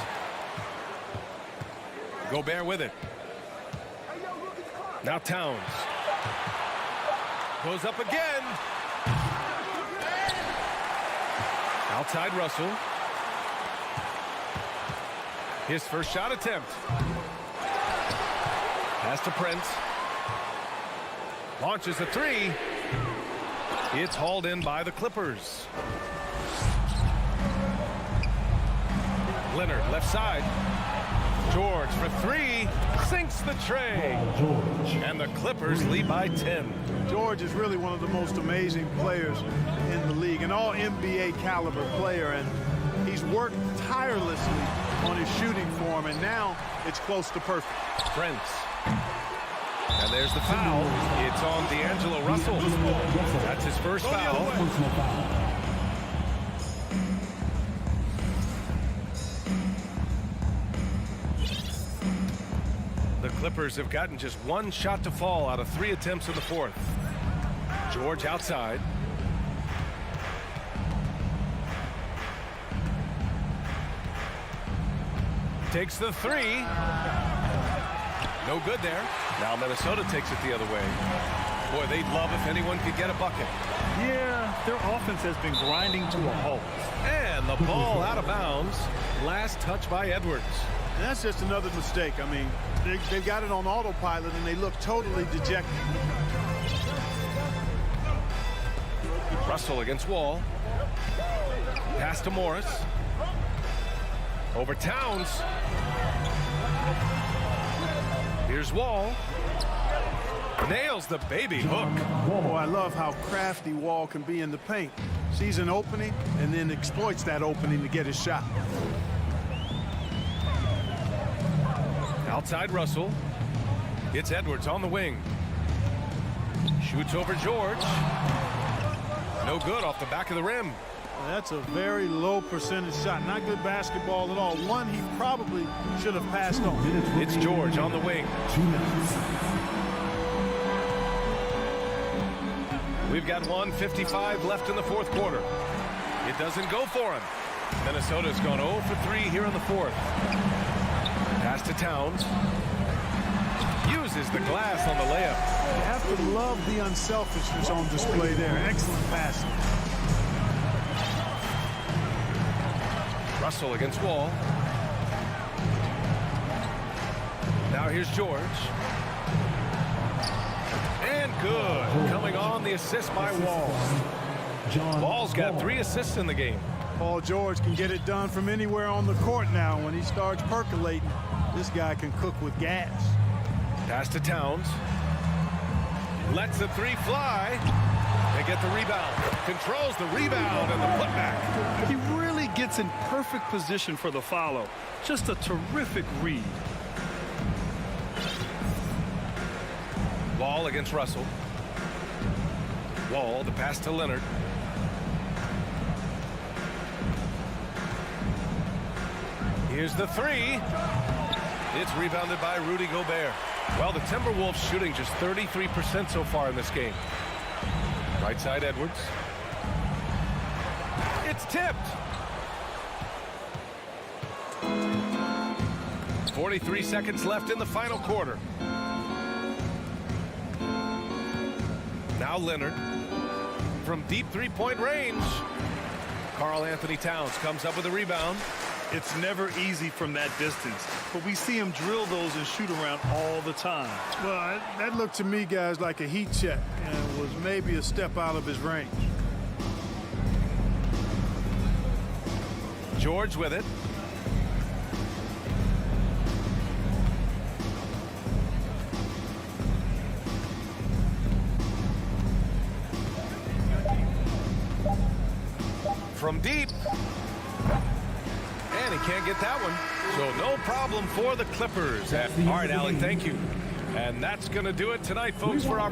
Gobert with it. Now Towns. Goes up again. Outside Russell. His first shot attempt. Pass to Prince. Launches a 3. It's hauled in by the Clippers. Leonard left side. George for 3. Sinks the tray. And the Clippers lead by 10. George is really one of the most amazing players in the league, an all-NBA caliber player, and he's worked tirelessly on his shooting form, and now it's close to perfect. Prince. And there's the foul. It's on D'Angelo Russell. That's his first foul. The Clippers have gotten just 1 shot to fall out of 3 attempts in the fourth. George outside. Takes the three. No good there. Now Minnesota takes it the other way. Boy, they'd love if anyone could get a bucket. Yeah, their offense has been grinding to a halt. And the ball out of bounds. Last touch by Edwards. And that's just another mistake. I mean, they got it on autopilot, and they look totally dejected. Russell against Wall. Pass to Morris. Over Towns. Here's Wall. Nails the baby hook. Oh, I love how crafty Wall can be in the paint. Sees an opening and then exploits that opening to get his shot. Outside Russell. It's Edwards on the wing. Shoots over George. No good off the back of the rim. That's a very low percentage shot. Not good basketball at all. One he probably should have passed on. It's George on the wing. We've got 1:55 left in the fourth quarter. It doesn't go for him. Minnesota's gone 0 for 3 here in the fourth. Pass to Towns. Uses the glass on the layup. You have to love the unselfishness on display there. Excellent passing. Russell against Wall. Now here's George. And good. Coming on the assist by Wall. Wall's got 3 assists in the game. Paul George can get it done from anywhere on the court now. When he starts percolating, this guy can cook with gas. Pass to Towns. Lets the three fly. They get the rebound. Controls the rebound and the putback. He really gets in perfect position for the follow. Just a terrific read. Wall against Russell. Wall, the pass to Leonard. Here's the three. It's rebounded by Rudy Gobert. Well, the Timberwolves shooting just 33% so far in this game. Right side Edwards. It's tipped. 43 seconds left in the final quarter. Now Leonard from deep three-point range. Karl Anthony Towns comes up with a rebound. It's never easy from that distance, but we see him drill those and shoot around all the time. Well, that looked to me, guys, like a heat check and was maybe a step out of his range. George with it. From deep. And he can't get that one. So no problem for the Clippers. All right, Alec, thank you. And that's going to do it tonight, folks, for our...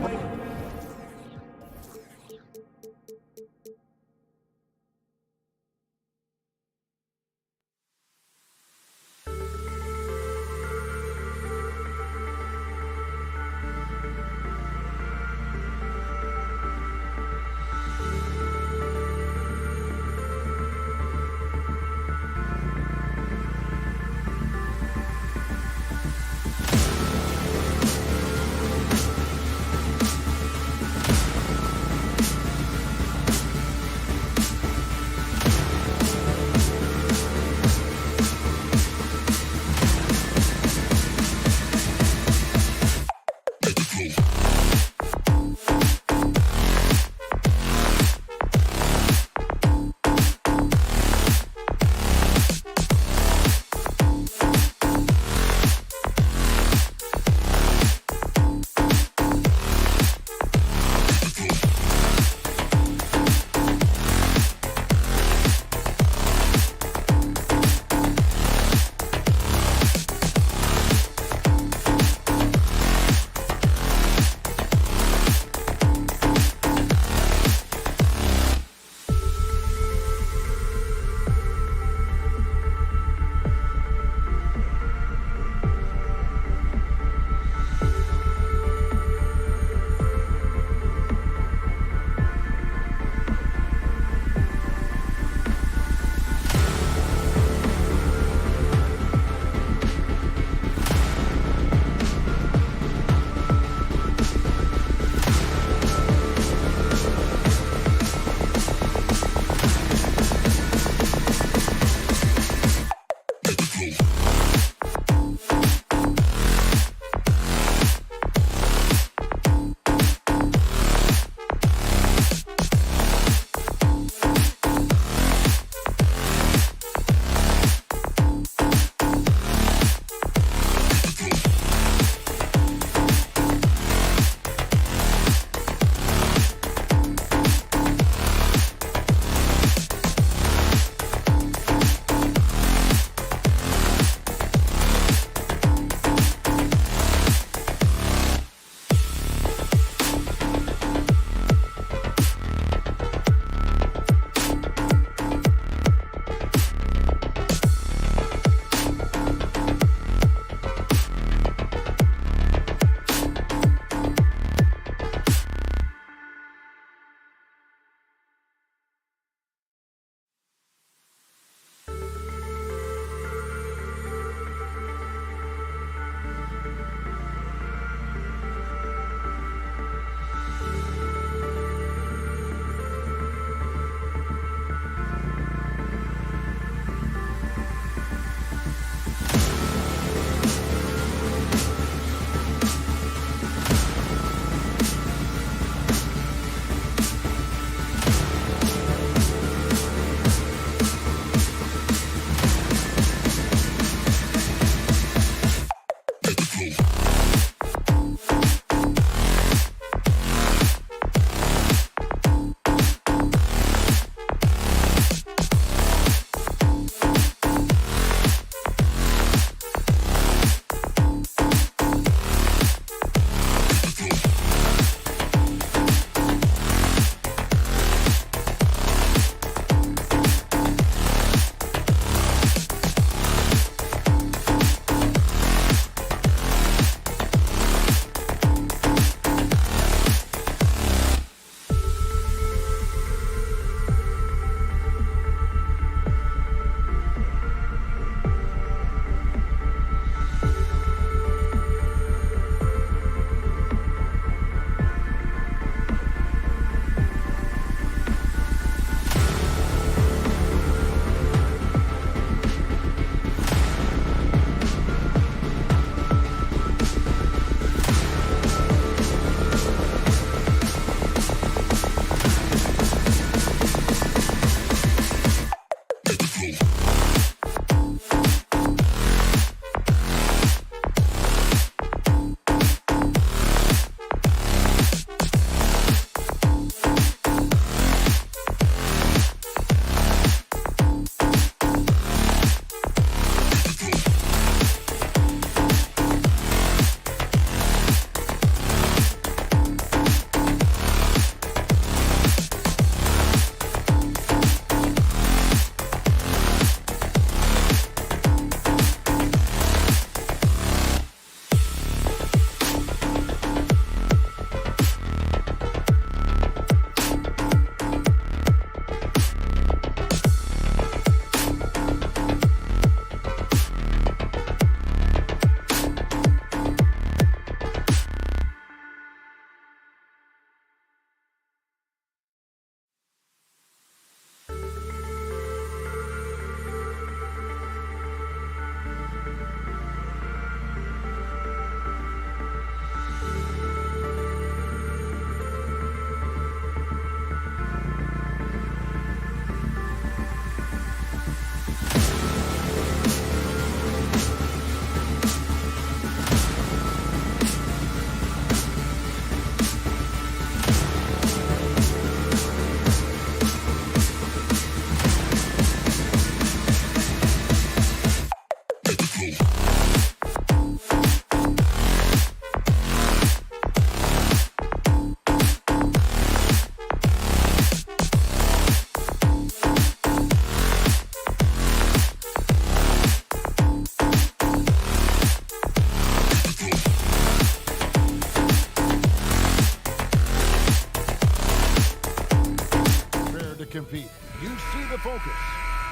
compete. You see the focus.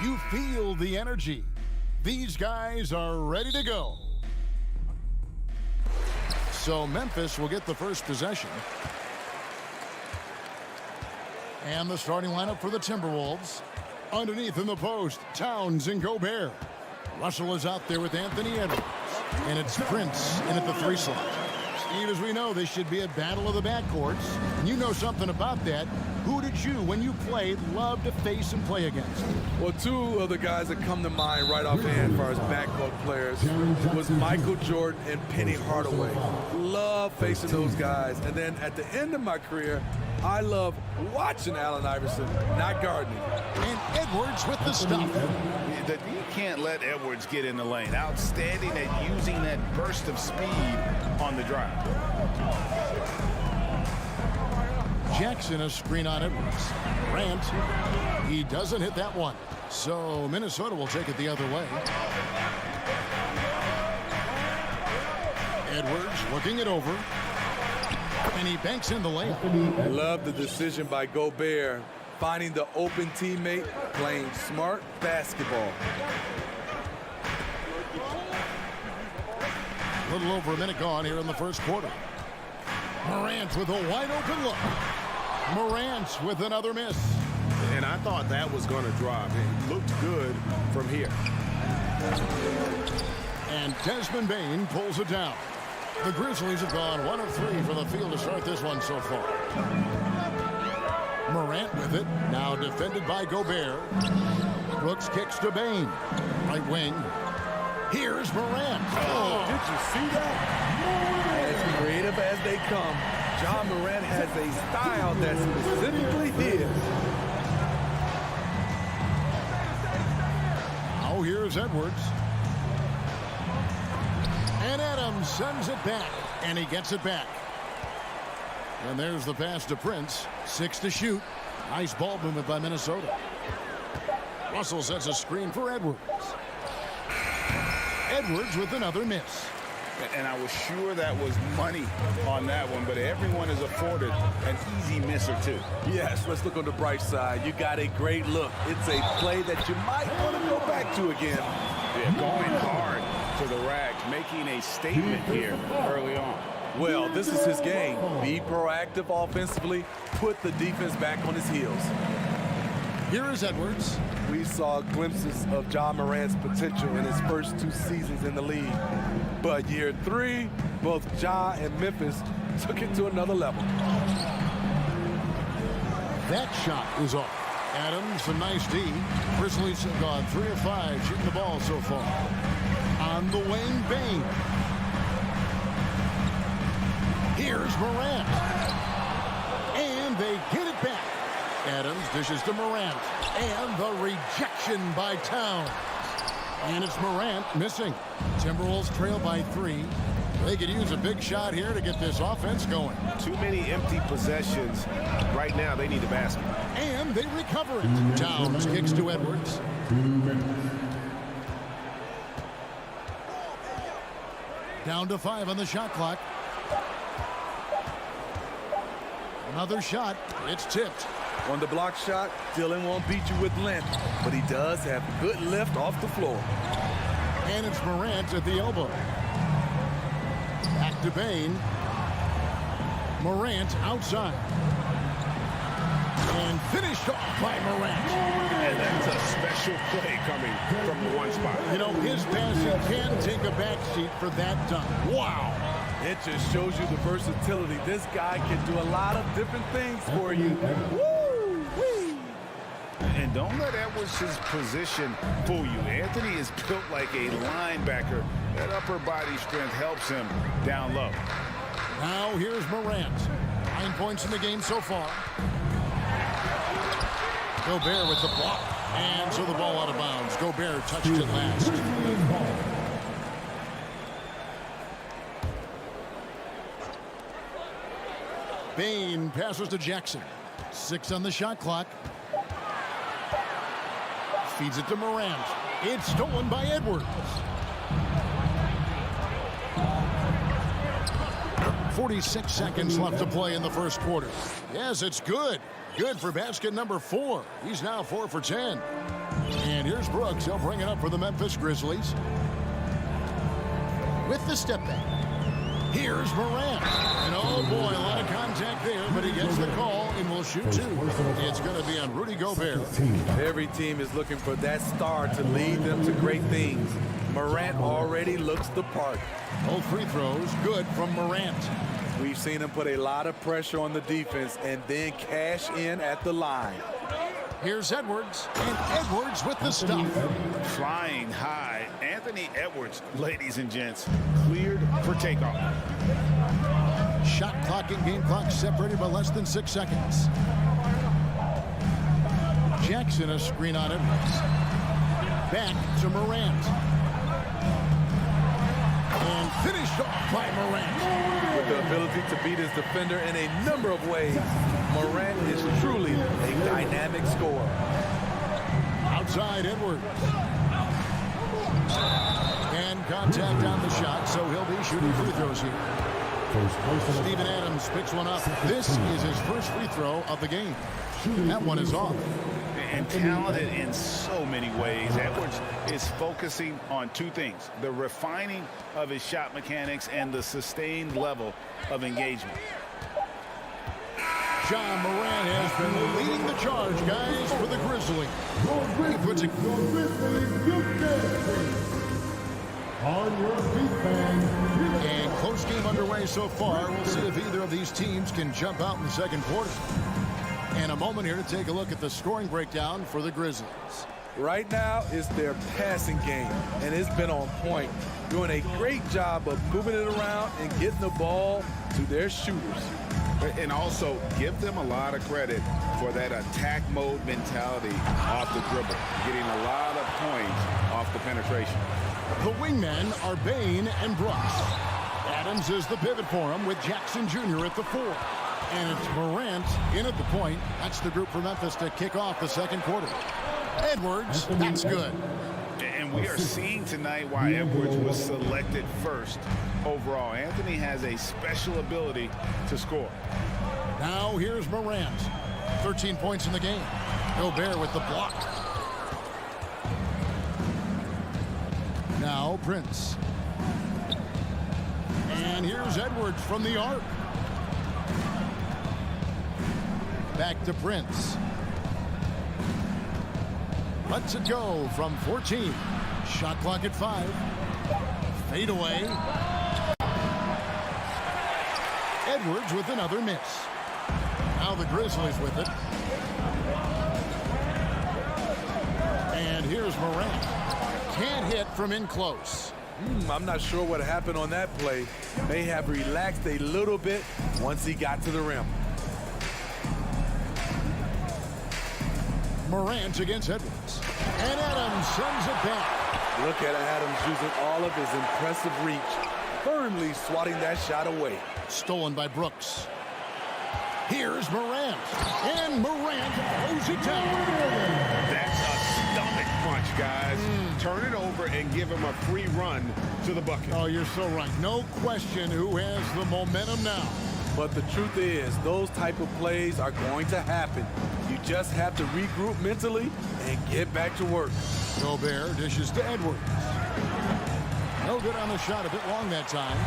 You feel the energy. These guys are ready to go. So Memphis will get the first possession. And the starting lineup for the Timberwolves. Underneath in the post, Towns and Gobert. Russell is out there with Anthony Edwards. And it's Prince in at the 3 slot. Steve, as we know, this should be a battle of the backcourts. And you know something about that. Who did you, when you played, love to face and play against? Well, 2 of the guys that come to mind right offhand as far as backcourt players was Michael Jordan and Penny Hardaway. Love facing those guys. And then at the end of my career, I love watching Allen Iverson, not gardening. And Edwards with the stop. You can't let Edwards get in the lane. Outstanding at using that burst of speed on the drive. Jackson, a screen on Edwards. Grant, he doesn't hit that one. So Minnesota will take it the other way. Edwards looking it over. And he banks in the layup. Love the decision by Gobert, finding the open teammate, playing smart basketball. A little over a minute gone here in the first quarter. Morant with a wide open look. Morant with another miss. And I thought that was going to drop. It looked good from here. And Desmond Bane pulls it down. The Grizzlies have gone 1 of 3 from the field to start this one so far. Morant with it. Now defended by Gobert. Brooks kicks to Bane. Right wing. Here's Morant. Oh, did you see that? As creative as they come, John Morant has a style that's specifically his. Now here's Edwards. And Adams sends it back. And he gets it back. And there's the pass to Prince. 6 to shoot. Nice ball movement by Minnesota. Russell sets a screen for Edwards. Edwards with another miss. And I was sure that was money on that one, but everyone is afforded an easy miss or 2. Yes, let's look on the bright side. You got a great look. It's a play that you might want to go back to again. Yeah, going hard to the rack, making a statement here early on. Well, this is his game. Be proactive offensively, put the defense back on his heels. Here is Edwards. We saw glimpses of John Morant's potential in his first 2 seasons in the league. But year 3, both Ja and Memphis took it to another level. That shot is off. Adams, a nice D. Grizzlies have gone 3 of 5 shooting the ball so far. On the wing, Bane. Here's Morant. And they get it back. Adams dishes to Morant. And the rejection by Towns. And it's Morant missing. Timberwolves trail by 3. They could use a big shot here to get this offense going. Too many empty possessions. Right now, they need a basket. And they recover it. Towns kicks to Edwards. Down to 5 on the shot clock. Another shot. It's tipped. On the block shot, Dillon won't beat you with length, but he does have good lift off the floor. And it's Morant at the elbow. Back to Bane. Morant outside. And finished off by Morant. And that's a special play coming from the one spot. You know, his passing can take a backseat for that dunk. Wow. It just shows you the versatility. This guy can do a lot of different things for you. Woo-wee. And don't let Edwards' position fool you. Anthony is built like a linebacker. That upper body strength helps him down low. Now here's Morant. 9 points in the game so far. Gobert with the block. And so the ball out of bounds. Gobert touched it last. Bane passes to Jackson. 6 on the shot clock. Feeds it to Morant. It's stolen by Edwards. 46 seconds left to play in the first quarter. Yes, it's good. Good for basket number 4. He's now 4 for 10. And here's Brooks. He'll bring it up for the Memphis Grizzlies. With the step back. Here's Morant. And oh boy, a lot of contact there, but he gets the call and will shoot 2. It's going to be on Rudy Gobert. Every team is looking for that star to lead them to great things. Morant already looks the part. Both free throws good from Morant. We've seen him put a lot of pressure on the defense and then cash in at the line. Here's Edwards, and Edwards with the stuff. Flying high. Anthony Edwards, ladies and gents, cleared for takeoff. Shot clock and game clock separated by less than 6 seconds. Jackson a screen on Edwards. Back to Morant. And finished off by Morant. With the ability to beat his defender in a number of ways, Morant is truly a dynamic scorer. Outside Edwards. And contact on the shot, so he'll be shooting free throws here. Steven Adams picks one up. This is his first free throw of the game. That one is off. And talented in so many ways. Edwards is focusing on 2 things: the refining of his shot mechanics and the sustained level of engagement. John Morant has been leading the charge, guys, for the Grizzlies. He puts it on your feet, fans. And close game underway so far. We'll see if either of these teams can jump out in the second quarter. And a moment here to take a look at the scoring breakdown for the Grizzlies. Right now, it's their passing game, and it's been on point, doing a great job of moving it around and getting the ball to their shooters. And also give them a lot of credit for that attack mode mentality off the dribble, getting a lot of points off the penetration. The wingmen are Bain and Brooks. Adams is the pivot for him with Jackson Jr. at the 4. And it's Morant in at the point. That's the group for Memphis to kick off the second quarter. Edwards, that's good. And we are seeing tonight why Edwards was selected first overall. Anthony has a special ability to score. Now here's Morant. 13 points in the game. Gobert with the block. Now Prince. And here's Edwards from the arc. Back to Prince. Lets it go from 14. Shot clock at 5. Fade away. Edwards with another miss. Now the Grizzlies with it. And here's Morant. Can't hit from in close. I'm not sure what happened on that play. May have relaxed a little bit once he got to the rim. Morant against Edwards. And Adams sends it back. Look at Adams using all of his impressive reach, firmly swatting that shot away. Stolen by Brooks. Here's Morant. And Morant throws it down. That's a stomach punch, guys. Turn it over and give him a free run to the bucket. Oh, you're so right. No question who has the momentum now. But the truth is, those type of plays are going to happen. You just have to regroup mentally and get back to work. Gobert dishes to Edwards. No good on the shot, a bit long that time.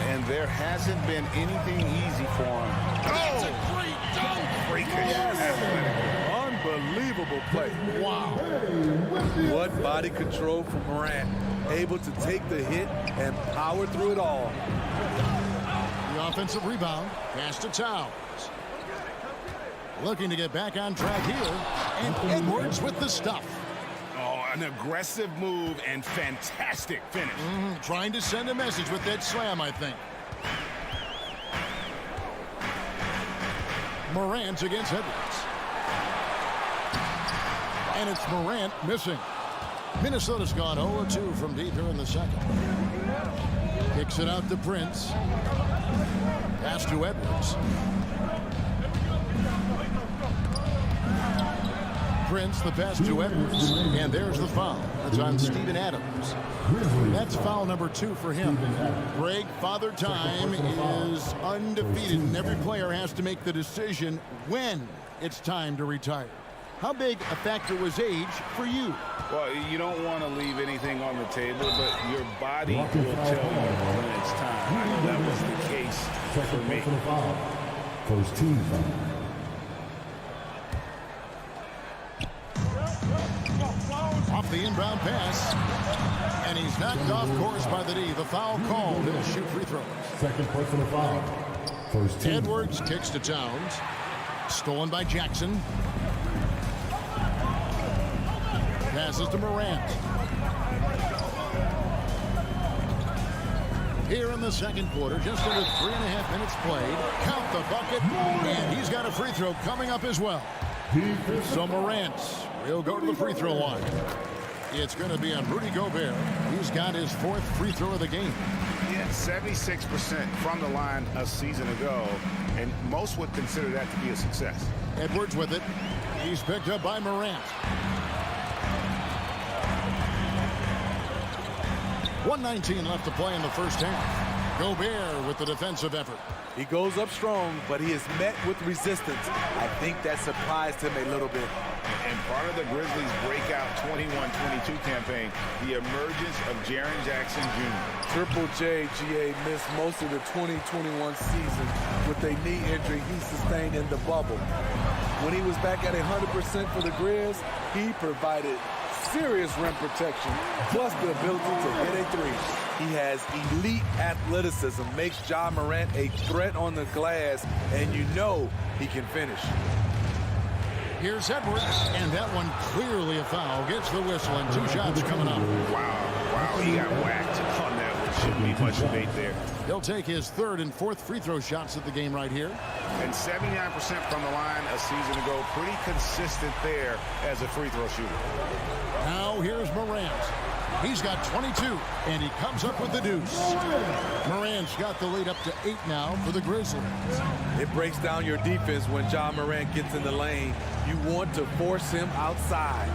And there hasn't been anything easy for him. That's a great dunk! Freakish athletic. Unbelievable play. Wow. What body control from Morant. Able to take the hit and power through it all. The offensive rebound. Pass to Towns. Looking to get back on track here. And Edwards with the stuff. Oh, an aggressive move and fantastic finish. Trying to send a message with that slam, I think. Morant against Edwards. And it's Morant missing. Minnesota's gone 0-2 from deep here in the second. Kicks it out to Prince. Pass to Edwards. Prince, the pass to Edwards. And there's the foul. That's on Steven Adams. That's foul number 2 for him. Greg, Father Time is undefeated, and every player has to make the decision when it's time to retire. How big a factor was age for you? Well, you don't want to leave anything on the table, but your body will tell you when it's time. I know that was the case for me. First team foul. Off the inbound pass. And he's knocked off course by the D. The foul called. He'll shoot free throws. Second personal foul. First team. Edwards kicks to Towns. Stolen by Jackson. Passes to Morant. Here in the second quarter, just under 3.5 minutes played. Count the bucket, and he's got a free throw coming up as well. So Morant will go to the free throw line. It's going to be on Rudy Gobert. He's got his 4th free throw of the game. He had 76% from the line a season ago, and most would consider that to be a success. Edwards with it. He's picked up by Morant. 1:19 left to play in the first half. Gobert with the defensive effort. He goes up strong, but he is met with resistance. I think that surprised him a little bit. And part of the Grizzlies' breakout 21-22 campaign, the emergence of Jaren Jackson Jr. Triple J, GA, missed most of the 2021 season with a knee injury he sustained in the bubble. When he was back at 100% for the Grizz, he provided serious rim protection, plus the ability to hit a three. He has elite athleticism, makes Ja Morant a threat on the glass, and you know he can finish. Here's Edwards, and that one clearly a foul. Gets the whistle, and 2 shots coming up. Wow, he got whacked on that one. Shouldn't be much debate there. He'll take his 3rd and 4th free throw shots of the game right here. And 79% from the line a season ago. Pretty consistent there as a free throw shooter. Now here's Morant. He's got 22, and he comes up with the deuce. Morant's got the lead up to 8 now for the Grizzlies. It breaks down your defense when Ja Morant gets in the lane. You want to force him outside.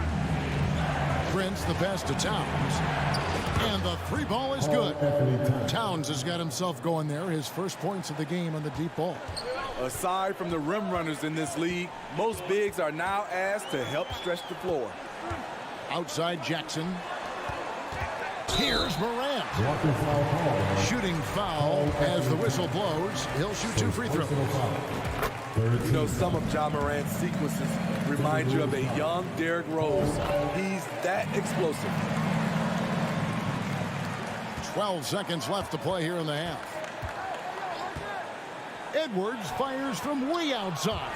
Prince the pass to Towns. And the 3 ball is good. Towns has got himself going there. His first points of the game on the deep ball. Aside from the rim runners in this league, most bigs are now asked to help stretch the floor. Outside Jackson. Here's Morant. Shooting foul as the whistle blows. He'll shoot 2 free throws. You know, some of Ja Morant's sequences remind you of a young Derrick Rose. He's that explosive. 12 seconds left to play here in the half. Edwards fires from way outside.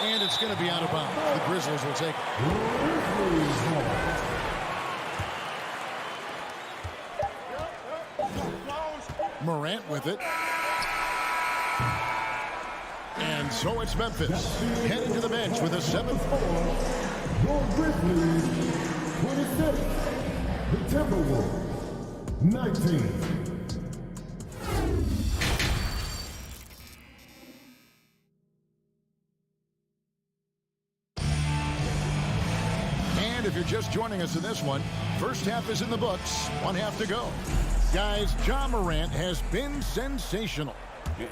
And it's going to be out of bounds. The Grizzlies will take it. Morant with it. And so it's Memphis heading to the bench with a 7th. Your Grizzlies, 26. The Timberwolves, 19. And if you're just joining us in this one, first half is in the books. 1 half to go. Guys, Ja Morant has been sensational.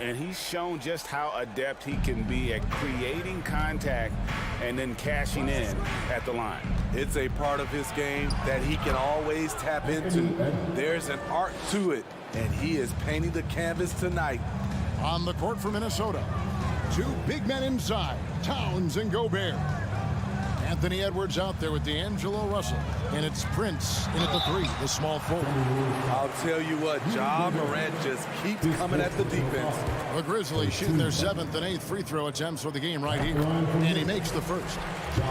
And he's shown just how adept he can be at creating contact and then cashing in at the line. It's a part of his game that he can always tap into. There's an art to it, and he is painting the canvas tonight. On the court for Minnesota, 2 big men inside, Towns and Gobert. Anthony Edwards out there with D'Angelo Russell. And it's Prince in at the 3, the small forward. I'll tell you what, Ja Morant just keeps coming at the defense. The Grizzlies shooting their 7th and 8th free throw attempts for the game right here. And he makes the first.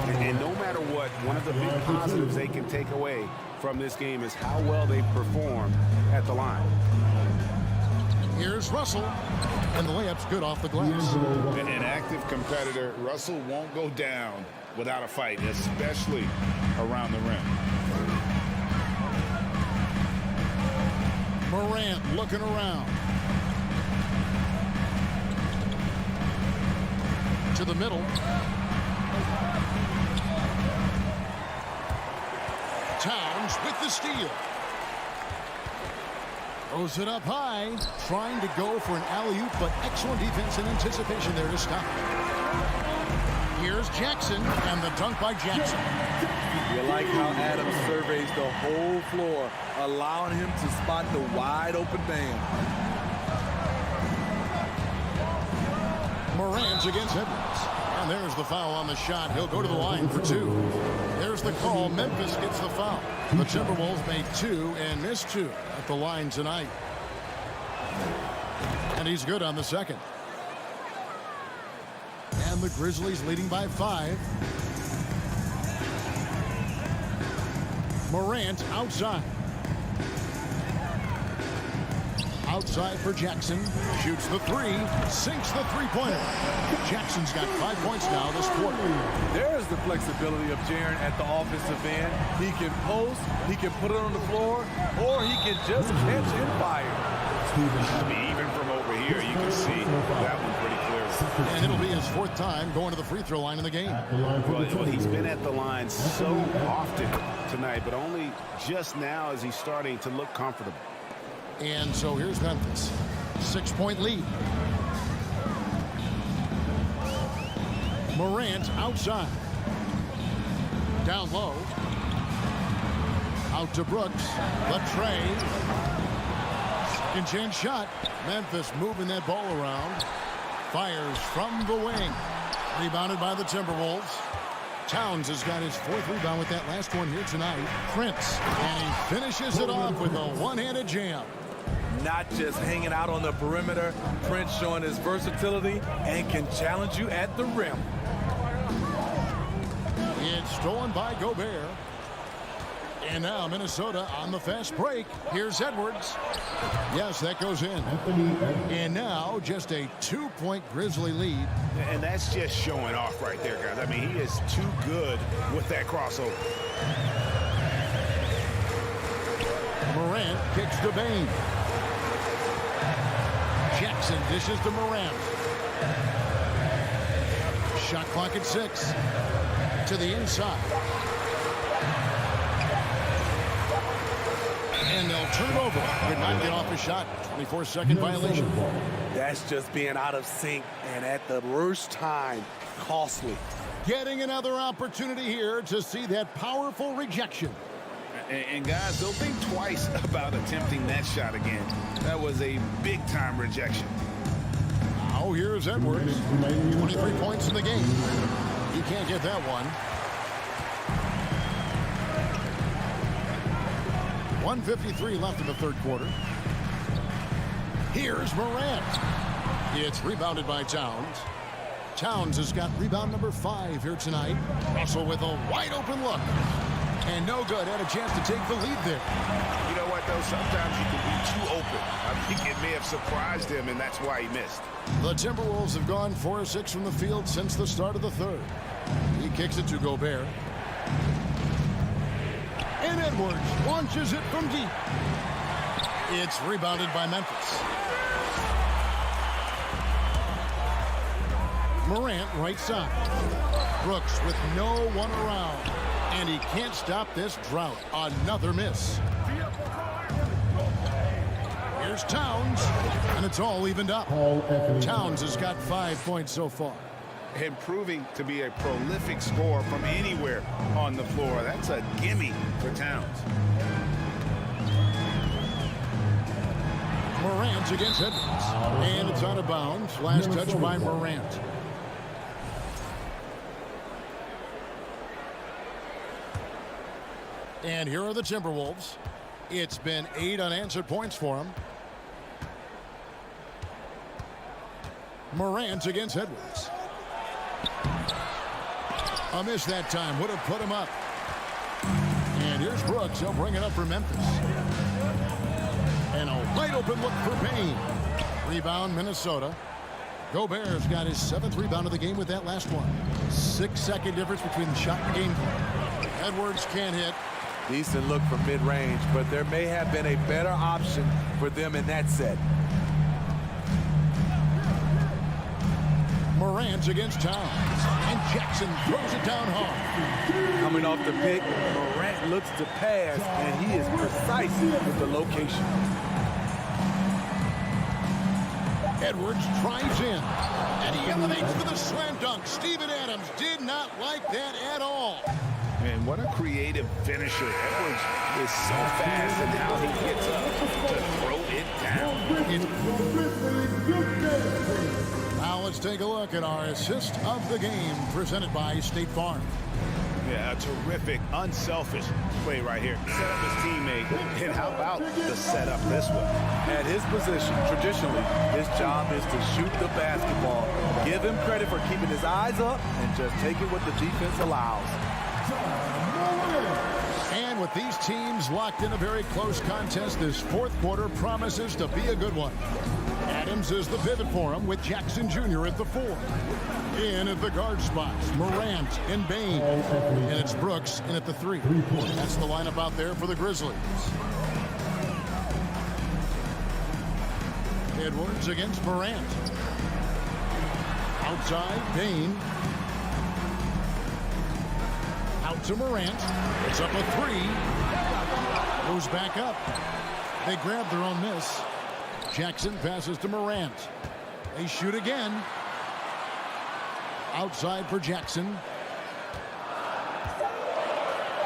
And no matter what, one of the big positives they can take away from this game is how well they perform at the line. Here's Russell. And the layup's good off the glass. An active competitor, Russell won't go down without a fight, especially around the rim. Morant looking around. To the middle. Towns with the steal. Throws it up high. Trying to go for an alley-oop, but excellent defense and anticipation there to stop. Here's Jackson, and the dunk by Jackson. You like how Adams surveys the whole floor, allowing him to spot the wide open man. Morant against Edwards. And there's the foul on the shot. He'll go to the line for 2. There's the call. Memphis gets the foul. The Timberwolves made 2 and missed 2 at the line tonight. And he's good on the second. And the Grizzlies leading by 5. Morant outside. Outside for Jackson. Shoots the 3. Sinks the three-pointer. Jackson's got 5 points now this quarter. There's the flexibility of Jaren at the offensive end. He can post, he can put it on the floor, or he can just catch and fire. Even from over here, you can see that one pretty clear. And it'll be his 4th time going to the free throw line in the game. Well, he's been at the line so often tonight, but only just now is he starting to look comfortable. And so here's Memphis. 6-point lead. Morant outside. Down low. Out to Brooks. The tray. Second chance shot. Memphis moving that ball around. Fires from the wing. Rebounded by the Timberwolves. Towns has got his 4th rebound with that last one here tonight. Prince. And he finishes it off with a one-handed jam. Not just hanging out on the perimeter. Prince showing his versatility and can challenge you at the rim. It's stolen by Gobert. And now Minnesota on the fast break. Here's Edwards. Yes, that goes in. And now just a 2-point Grizzly lead. And that's just showing off right there, guys. I mean, he is too good with that crossover. Morant kicks to Bain. Jackson dishes to Morant. Shot clock at 6. To the inside. And they'll turn it over. Could not get off a shot. 24-second violation. That's just being out of sync and at the worst time, costly. Getting another opportunity here to see that powerful rejection. And guys, they'll think twice about attempting that shot again. That was a big-time rejection. Now here's Edwards. 23 points in the game. He can't get that one. 1:53 left in the 3rd quarter. Here's Morant. It's rebounded by Towns. Towns has got rebound number 5 here tonight. Russell with a wide-open look. And no good. Had a chance to take the lead there. You know what, though? Sometimes you can be too open. I think it may have surprised him, and that's why he missed. The Timberwolves have gone 4 of 6 from the field since the start of the 3rd. He kicks it to Gobert. And Edwards launches it from deep. It's rebounded by Memphis. Morant right side. Brooks with no one around. And he can't stop this drought. Another miss. Here's Towns. And it's all evened up. Towns has got 5 points so far. And proving to be a prolific scorer from anywhere on the floor. That's a gimme for Towns. Morant against Edwards. And it's out of bounds. Last touch by Morant. And here are the Timberwolves. It's been 8 unanswered points for them. Morant against Edwards. A miss that time. Would have put him up. And here's Brooks. He'll bring it up for Memphis. And a wide open look for Payne. Rebound, Minnesota. Gobert's got his 7th rebound of the game with that last one. 6-second difference between the shot and the game clock. Edwards can't hit. Decent look from mid-range, but there may have been a better option for them in that set. Morant against Towns. And Jackson throws it down hard. Coming off the pick, Morant looks to pass, and he is precise with the location. Edwards drives in, and he elevates for the slam dunk. Steven Adams did not like that at all. And what a creative finisher. Edwards is so fast, and now he gets up to throw it down. Now let's take a look at our assist of the game presented by State Farm. Yeah, a terrific, unselfish play right here. Set up his teammate, and how about the setup this way? At his position, traditionally, his job is to shoot the basketball. Give him credit for keeping his eyes up and just taking what the defense allows. And with these teams locked in a very close contest, this fourth quarter promises to be a good one. Adams is the pivot for him with Jackson Jr. at the 4. In at the guard spots, Morant and Bain. And it's Brooks in at the 3. That's the lineup out there for the Grizzlies. Edwards against Morant. Outside, Bain. Out to Morant. It's up a 3. Goes back up. They grab their own miss. Jackson passes to Morant. They shoot again. Outside for Jackson.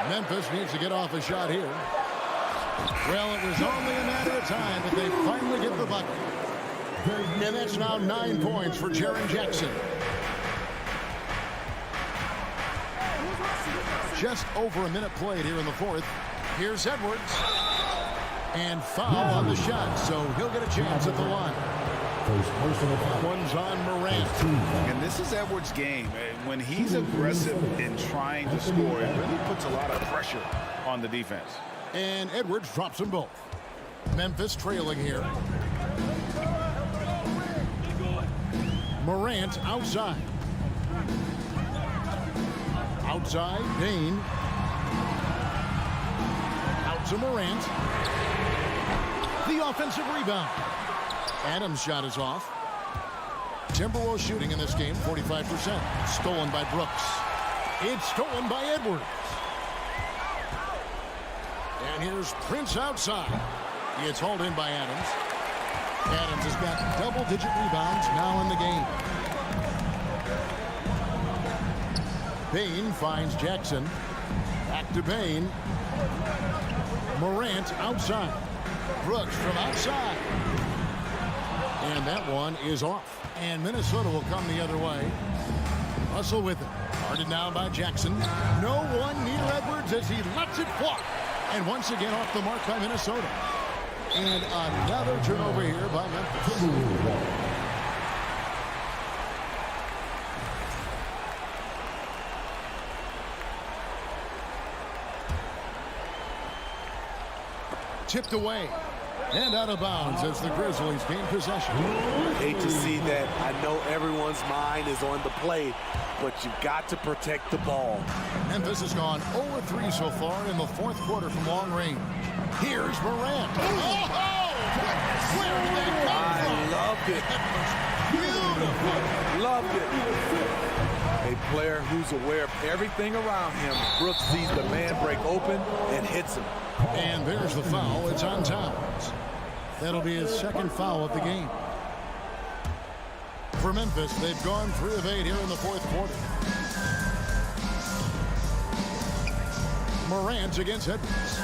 Memphis needs to get off a shot here. Well, it was only a matter of time, but they finally get the bucket. And that's now 9 points for Jaren Jackson. Just over a minute played here in the fourth. Here's Edwards. And foul on the shot, so he'll get a chance at the line. One's on Morant. And this is Edwards' game. When he's aggressive in trying to score, it really puts a lot of pressure on the defense. And Edwards drops them both. Memphis trailing here. Morant outside. Outside, Bain. Out to Morant. The offensive rebound. Adams' shot is off. Timberwolves shooting in this game, 45%. Stolen by Brooks. It's stolen by Edwards. And here's Prince outside. It's hauled in by Adams. Adams has got double-digit rebounds now in the game. Bain finds Jackson. Back to Bain. Morant outside. Brooks from outside. And that one is off. And Minnesota will come the other way. Russell with it. Guarded now by Jackson. No one near Edwards as he lets it fly. And once again off the mark by Minnesota. And another turnover here by Memphis. Tipped away and out of bounds as the Grizzlies gain possession. Hate to see that. I know everyone's mind is on the play, but you've got to protect the ball. Memphis has gone 0-3 so far in the fourth quarter from long range. Here's Morant. Oh! Where did that come from? I loved it. Beautiful. Loved it. A player who's aware of everything around him. Brooks sees the man break open and hits him. And there's the foul. It's on Towns. That'll be his second foul of the game. For Memphis, they've gone 3 of 8 here in the fourth quarter. Morant against Edwards.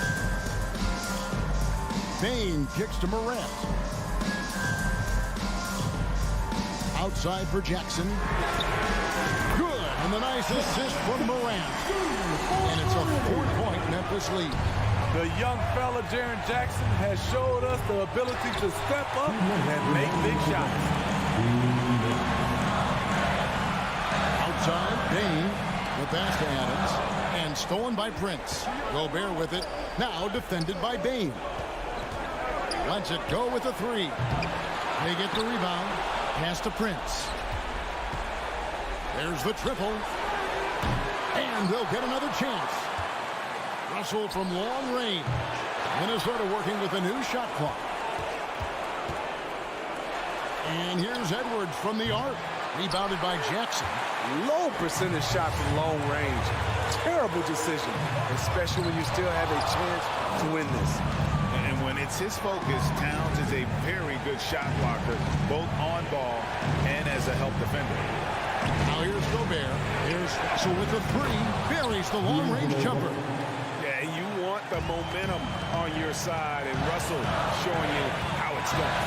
Bain kicks to Morant. Outside for Jackson. Good. And the nice assist from Morant. And it's a 4-point Memphis lead. The young fella, Jaren Jackson, has showed us the ability to step up and make big shots. Outside, Bain. The pass to Adams. And stolen by Prince. Gobert with it. Now defended by Bain. Lets it go with a 3. They get the rebound. Pass to Prince. There's the triple. And they'll get another chance. Russell from long range. Minnesota working with a new shot clock. And here's Edwards from the arc. Rebounded by Jackson. Low percentage shot from long range. Terrible decision, especially when you still have a chance to win this. And when When it's his focus, Towns is a very good shot blocker, both on ball and as a help defender. Now here's Gobert. Here's Russell with the three. Buries the long-range jumper. Yeah, you want the momentum on your side, and Russell showing you how it's done.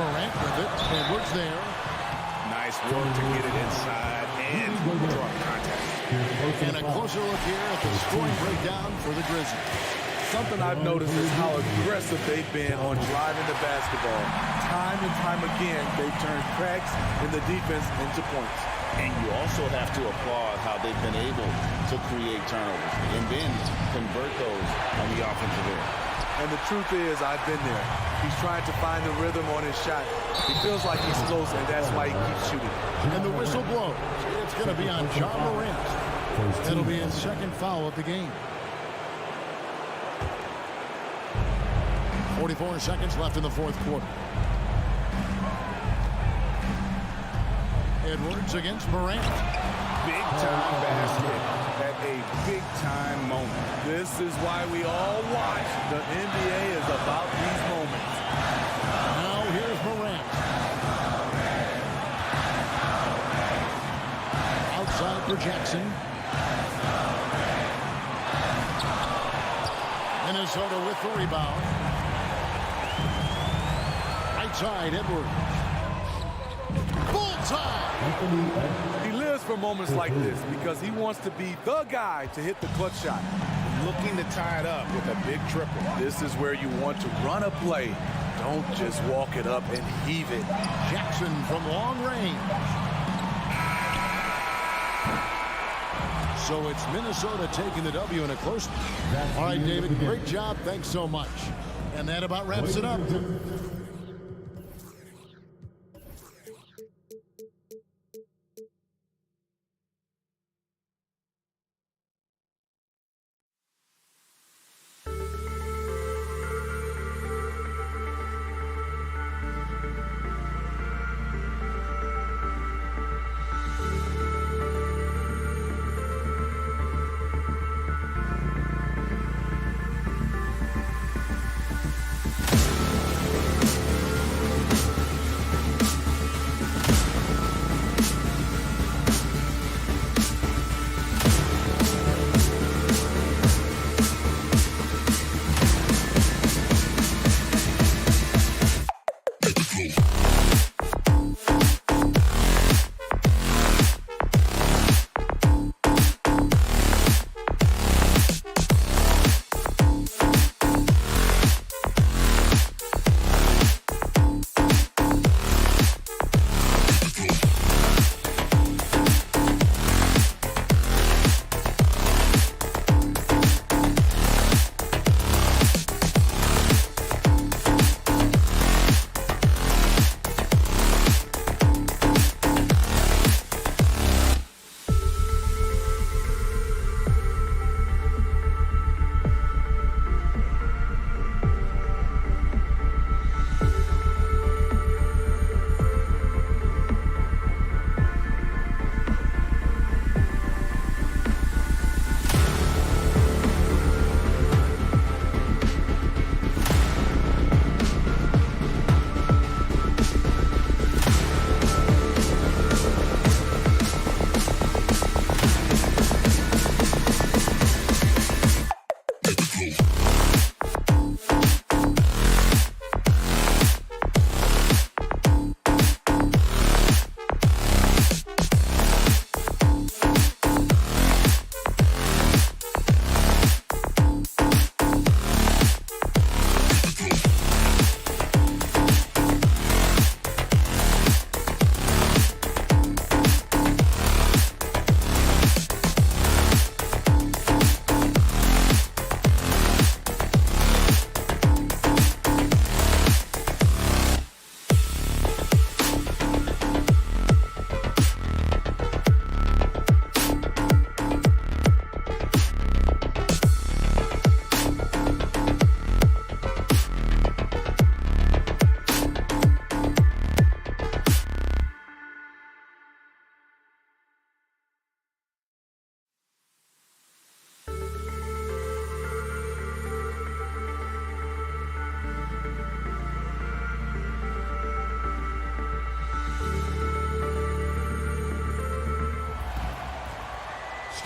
Morant with it. Edwards there. Nice work to get it inside and draw contact. And a closer look here at the scoring breakdown for the Grizzlies. Something I've noticed is how aggressive they've been on driving the basketball. Time and time again, they've turned cracks in the defense into points. And you also have to applaud how they've been able to create turnovers and then convert those on the offensive end. And the truth is, I've been there. He's trying to find the rhythm on his shot. He feels like he's close, and that's why he keeps shooting. And the whistle blows. It's going to be on Ja Morant. That'll be his second foul of the game. 44 seconds left in the fourth quarter. Edwards against Morant. Big-time basket at a big-time moment. This is why we all watch. The NBA is about these moments. Now here's Morant. Outside for Jackson. Minnesota with the rebound. Right side, Edwards. Bullseye! He lives for moments like this because he wants to be the guy to hit the clutch shot. Looking to tie it up with a big triple. This is where you want to run a play. Don't just walk it up and heave it. Jackson from long range. So it's Minnesota taking the W in a close. All right, David, great job. Thanks so much. And that about wraps it up.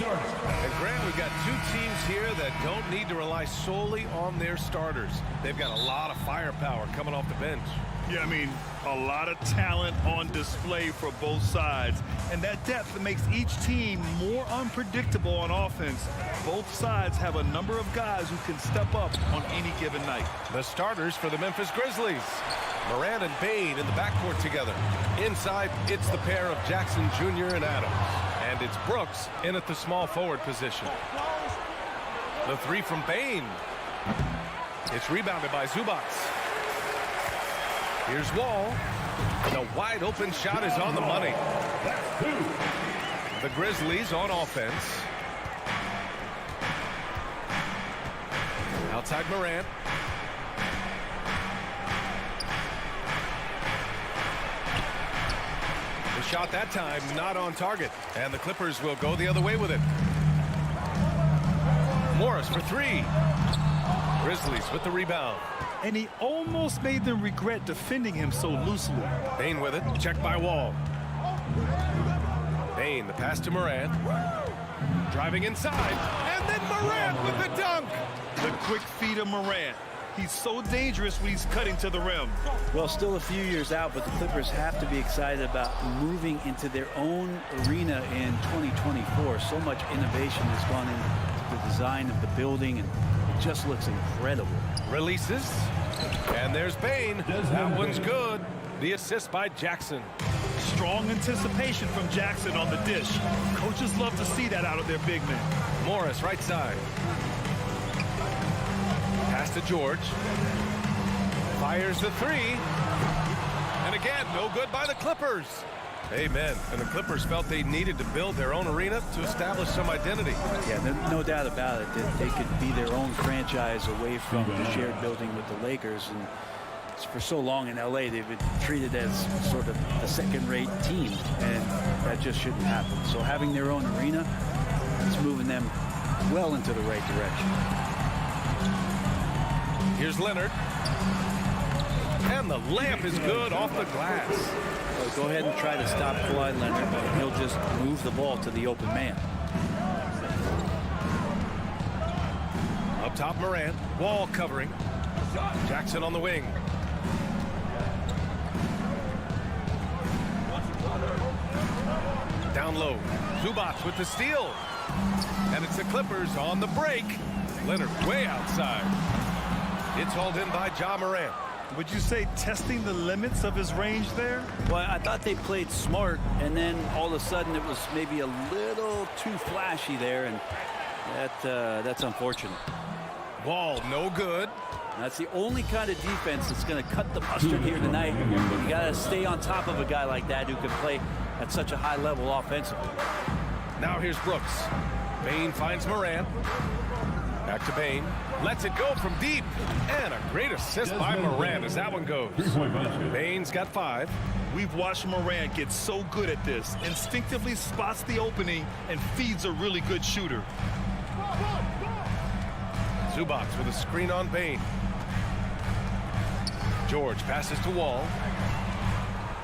And Grant, we've got two teams here that don't need to rely solely on their starters. They've got a lot of firepower coming off the bench. Yeah, I mean, a lot of talent on display for both sides. And that depth makes each team more unpredictable on offense. Both sides have a number of guys who can step up on any given night. The starters for the Memphis Grizzlies. Moran and Bain in the backcourt together. Inside, it's the pair of Jackson Jr. and Adams. And it's Brooks in at the small forward position. The three from Bain. It's rebounded by Zubac. Here's Wall. The wide open shot is on the money. The Grizzlies on offense. Outside Morant. The shot that time not on target. And the Clippers will go the other way with it. Morris for three. Grizzlies with the rebound. And he almost made them regret defending him so loosely. Bain with it, checked by Wall. Bain, the pass to Morant. Driving inside, and then Morant with the dunk. The quick feed of Morant. He's so dangerous when he's cutting to the rim. Well, still a few years out, but the Clippers have to be excited about moving into their own arena in 2024. So much innovation has gone into the design of the building, and it just looks incredible. Releases, and there's Bain. That one's good. The assist by Jackson. Strong anticipation from Jackson on the dish. Coaches love to see that out of their big men. Morris, right side. Pass to George. Fires the three. And again, no good by the Clippers. Amen. And the Clippers felt they needed to build their own arena to establish some identity. Yeah, no doubt about it that they could be their own franchise away from the shared building with the Lakers. And for so long in LA, they've been treated as sort of a second-rate team, and that just shouldn't happen. So having their own arena is moving them well into the right direction. Here's Leonard. And the layup is good off the glass. So go ahead and try to stop Kawhi Leonard, and he'll just move the ball to the open man. Up top, Morant. Wall covering. Jackson on the wing. Down low. Zubac with the steal. And it's the Clippers on the break. Leonard way outside. It's hauled in by Ja Morant. Would you say testing the limits of his range there? Well, I thought they played smart, and then all of a sudden it was maybe a little too flashy there, and that's unfortunate. Wall, no good. That's the only kind of defense that's going to cut the mustard here tonight. You got to stay on top of a guy like that who can play at such a high level offensively. Now here's Brooks. Bain finds Morant. Back to Bain. Lets it go from deep. And a great assist by Morant as that one goes. Bain's got 5. We've watched Morant get so good at this. Instinctively spots the opening and feeds a really good shooter. Zubac with a screen on Bain. George passes to Wall.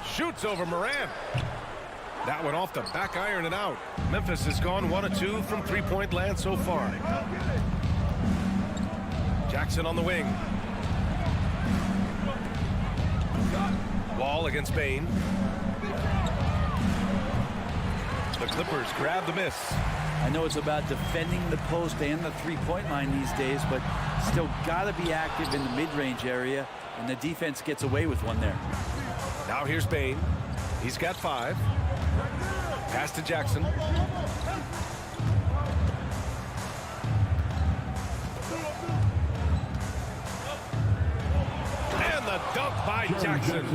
Shoots over Morant. That one off the back iron and out. Memphis has gone 1 of 2 from three-point land so far. Jackson on the wing. Wall against Bain. The Clippers grab the miss. I know it's about defending the post and the three-point line these days, but still got to be active in the mid-range area, and the defense gets away with one there. Now here's Bain. He's got 5. Pass to Jackson. And the dunk by Jackson.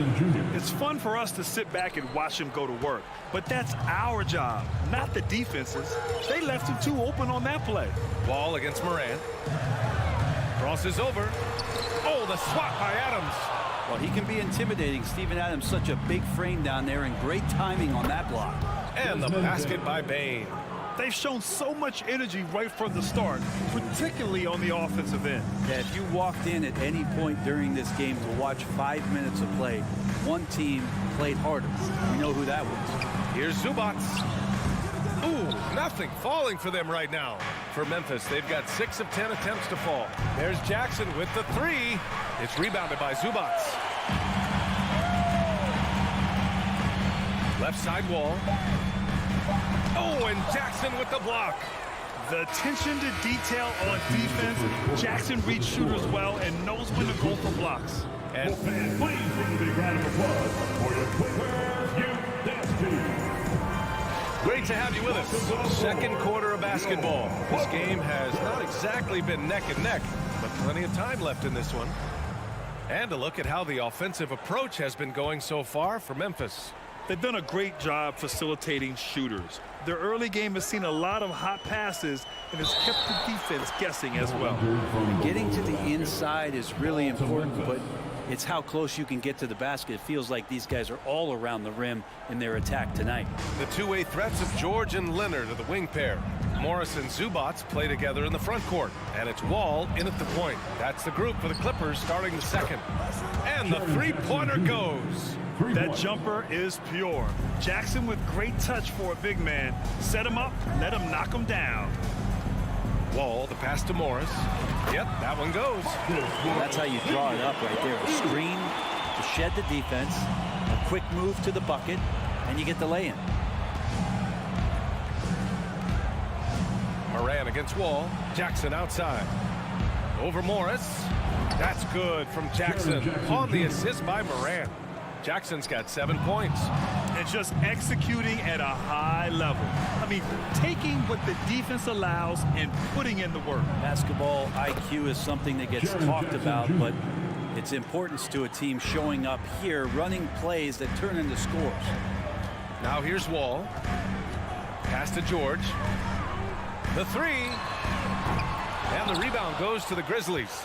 It's fun for us to sit back and watch him go to work, but that's our job, not the defense's. They left him too open on that play. Wall against Morant. Crosses over. Oh, the swat by Adams. Well, he can be intimidating. Steven Adams, such a big frame down there, and great timing on that block. And the basket by Bain. They've shown so much energy right from the start, particularly on the offensive end. Yeah, if you walked in at any point during this game to watch 5 minutes of play, one team played harder. We know who that was. Here's Zubac. Ooh, nothing falling for them right now. For Memphis, they've got 6 of 10 attempts to fall. There's Jackson with the 3. It's rebounded by Zubac. Left side wall. Oh, and Jackson with the block. The attention to detail on defense. Jackson reads shooters well and knows when to go for blocks. And please bring a big round of applause for your Clippers youth dance team. Great to have you with us. Second quarter of basketball. This game has not exactly been neck and neck, but plenty of time left in this one. And a look at how the offensive approach has been going so far for Memphis. They've done a great job facilitating shooters. Their early game has seen a lot of hot passes and has kept the defense guessing as well. Getting to the inside is really important, but it's how close you can get to the basket. It feels like these guys are all around the rim in their attack tonight. The two-way threats of George and Leonard are the wing pair. Morris and Zubac play together in the front court, and it's Wall in at the point. That's the group for the Clippers starting the second. And the three-pointer goes. That jumper is pure. Jackson with great touch for a big man. Set him up, let him knock him down. Wall, the pass to Morris. Yep, that one goes. That's how you draw it up right there. A screen to shed the defense, a quick move to the bucket, and you get the lay-in. Moran against Wall. Jackson outside. Over Morris. That's good from Jackson. On the assist by Moran. Jackson's got 7 points. And just executing at a high level. I mean, taking what the defense allows and putting in the work. Basketball IQ is something that gets talked about, but its importance to a team showing up here, running plays that turn into scores. Now here's Wall. Pass to George. The 3. And the rebound goes to the Grizzlies.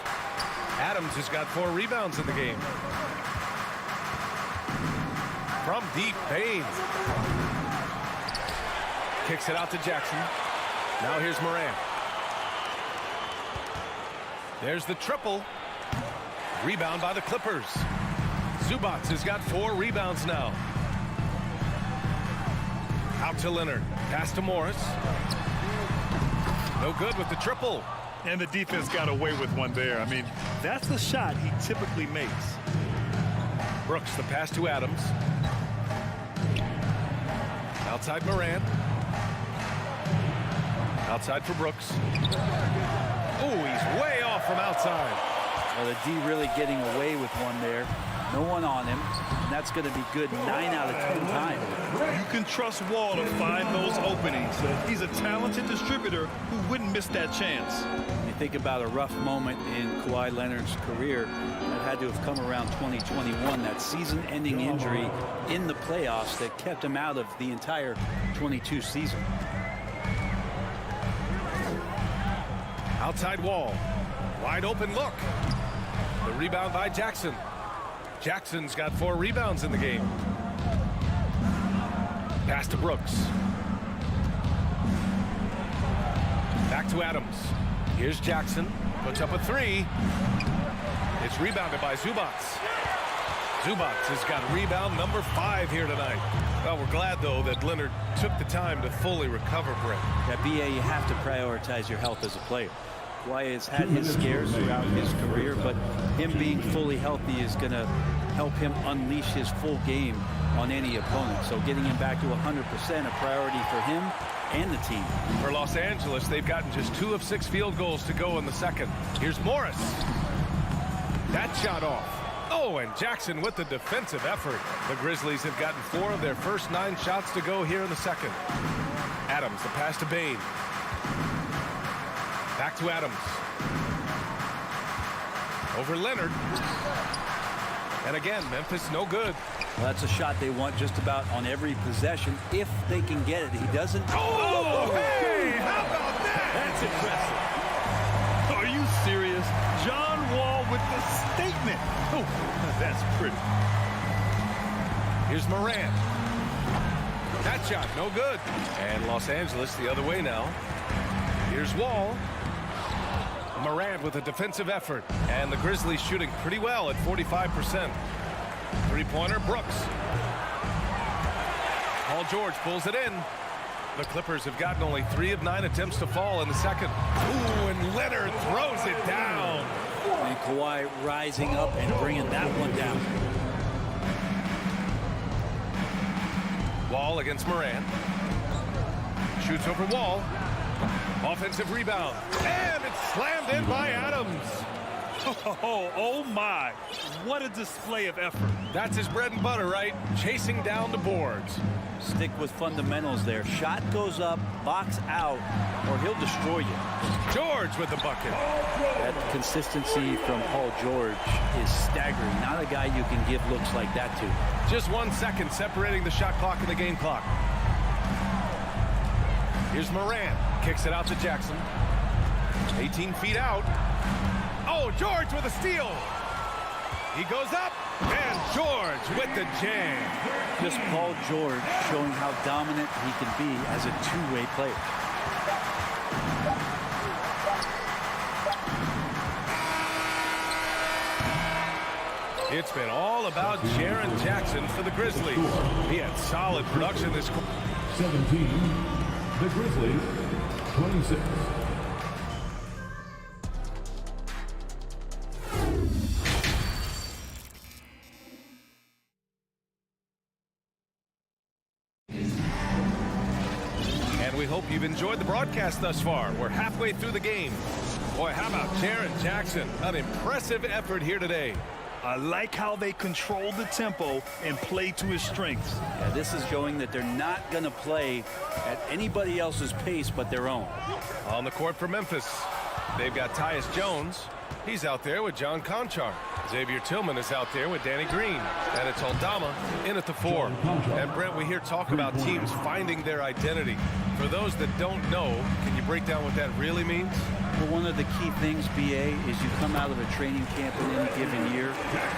Adams has got 4 rebounds in the game. From deep, Payne. Kicks it out to Jackson. Now here's Moran. There's the triple. Rebound by the Clippers. Zubac has got 4 rebounds now. Out to Leonard. Pass to Morris. No good with the triple. And the defense got away with one there. I mean, that's the shot he typically makes. Brooks, the pass to Adams. Outside Moran. Outside for Brooks. Oh, he's way off from outside. Well, the D really getting away with one there. No one on him, and that's going to be good 9 out of 10 times. You can trust Wall to find those openings. He's a talented distributor who wouldn't miss that chance. You think about a rough moment in Kawhi Leonard's career that had to have come around 2021, that season-ending injury in the playoffs that kept him out of the entire 22 season. Outside Wall. Wide open look. The rebound by Jackson. Jackson's got 4 rebounds in the game. Pass to Brooks. Back to Adams. Here's Jackson. Puts up a 3. It's rebounded by Zubac. Zubac has got rebound number 5 here tonight. Well, we're glad, though, that Leonard took the time to fully recover, Brent. At BA, you have to prioritize your health as a player. Kawhi has had his scares throughout his career, but him being fully healthy is going to help him unleash his full game on any opponent. So getting him back to 100% a priority for him and the team. For Los Angeles, they've gotten just 2 of 6 field goals to go in the second. Here's Morris. That shot off. Oh, and Jackson with the defensive effort. The Grizzlies have gotten 4 of their first 9 shots to go here in the second. Adams, the pass to Bane. Back to Adams. Over Leonard. And again, Memphis no good. Well, that's a shot they want just about on every possession if they can get it. He doesn't. Oh, hey, how about that? That's impressive. Are you serious? John Wall with the statement. Oh, that's pretty. Here's Moran. That shot, no good. And Los Angeles the other way now. Here's Wall. Morant with a defensive effort. And the Grizzlies shooting pretty well at 45%. Three-pointer, Brooks. Paul George pulls it in. The Clippers have gotten only 3 of 9 attempts to fall in the second. Ooh, and Leonard throws it down. And Kawhi rising up and bringing that one down. Wall against Morant. Shoots over Wall. Offensive rebound. And it's slammed in by Adams. Oh my. What a display of effort. That's his bread and butter, right? Chasing down the boards. Stick with fundamentals there. Shot goes up, box out, or he'll destroy you. George with the bucket. That consistency from Paul George is staggering. Not a guy you can give looks like that to. Just 1 second separating the shot clock and the game clock. Here's Morant. Kicks it out to Jackson. 18 feet out. Oh, George with a steal. He goes up, and George with the jam. Just Paul George showing how dominant he can be as a two-way player. It's been all about Jaren Jackson for the Grizzlies. He had solid production this quarter. 17, the Grizzlies, 26. And we hope you've enjoyed the broadcast thus far. We're halfway through the game. Boy, how about Jaren Jackson? An impressive effort here today. I like how they control the tempo and play to his strengths. Yeah, this is showing that they're not going to play at anybody else's pace but their own. On the court for Memphis, they've got Tyus Jones. He's out there with John Conchar. Xavier Tillman is out there with Danny Green. And it's Aldama in at the 4. And Brent, we hear talk about teams finding their identity. For those that don't know, can you break down what that really means? Well, one of the key things, BA, is you come out of a training camp in any given year.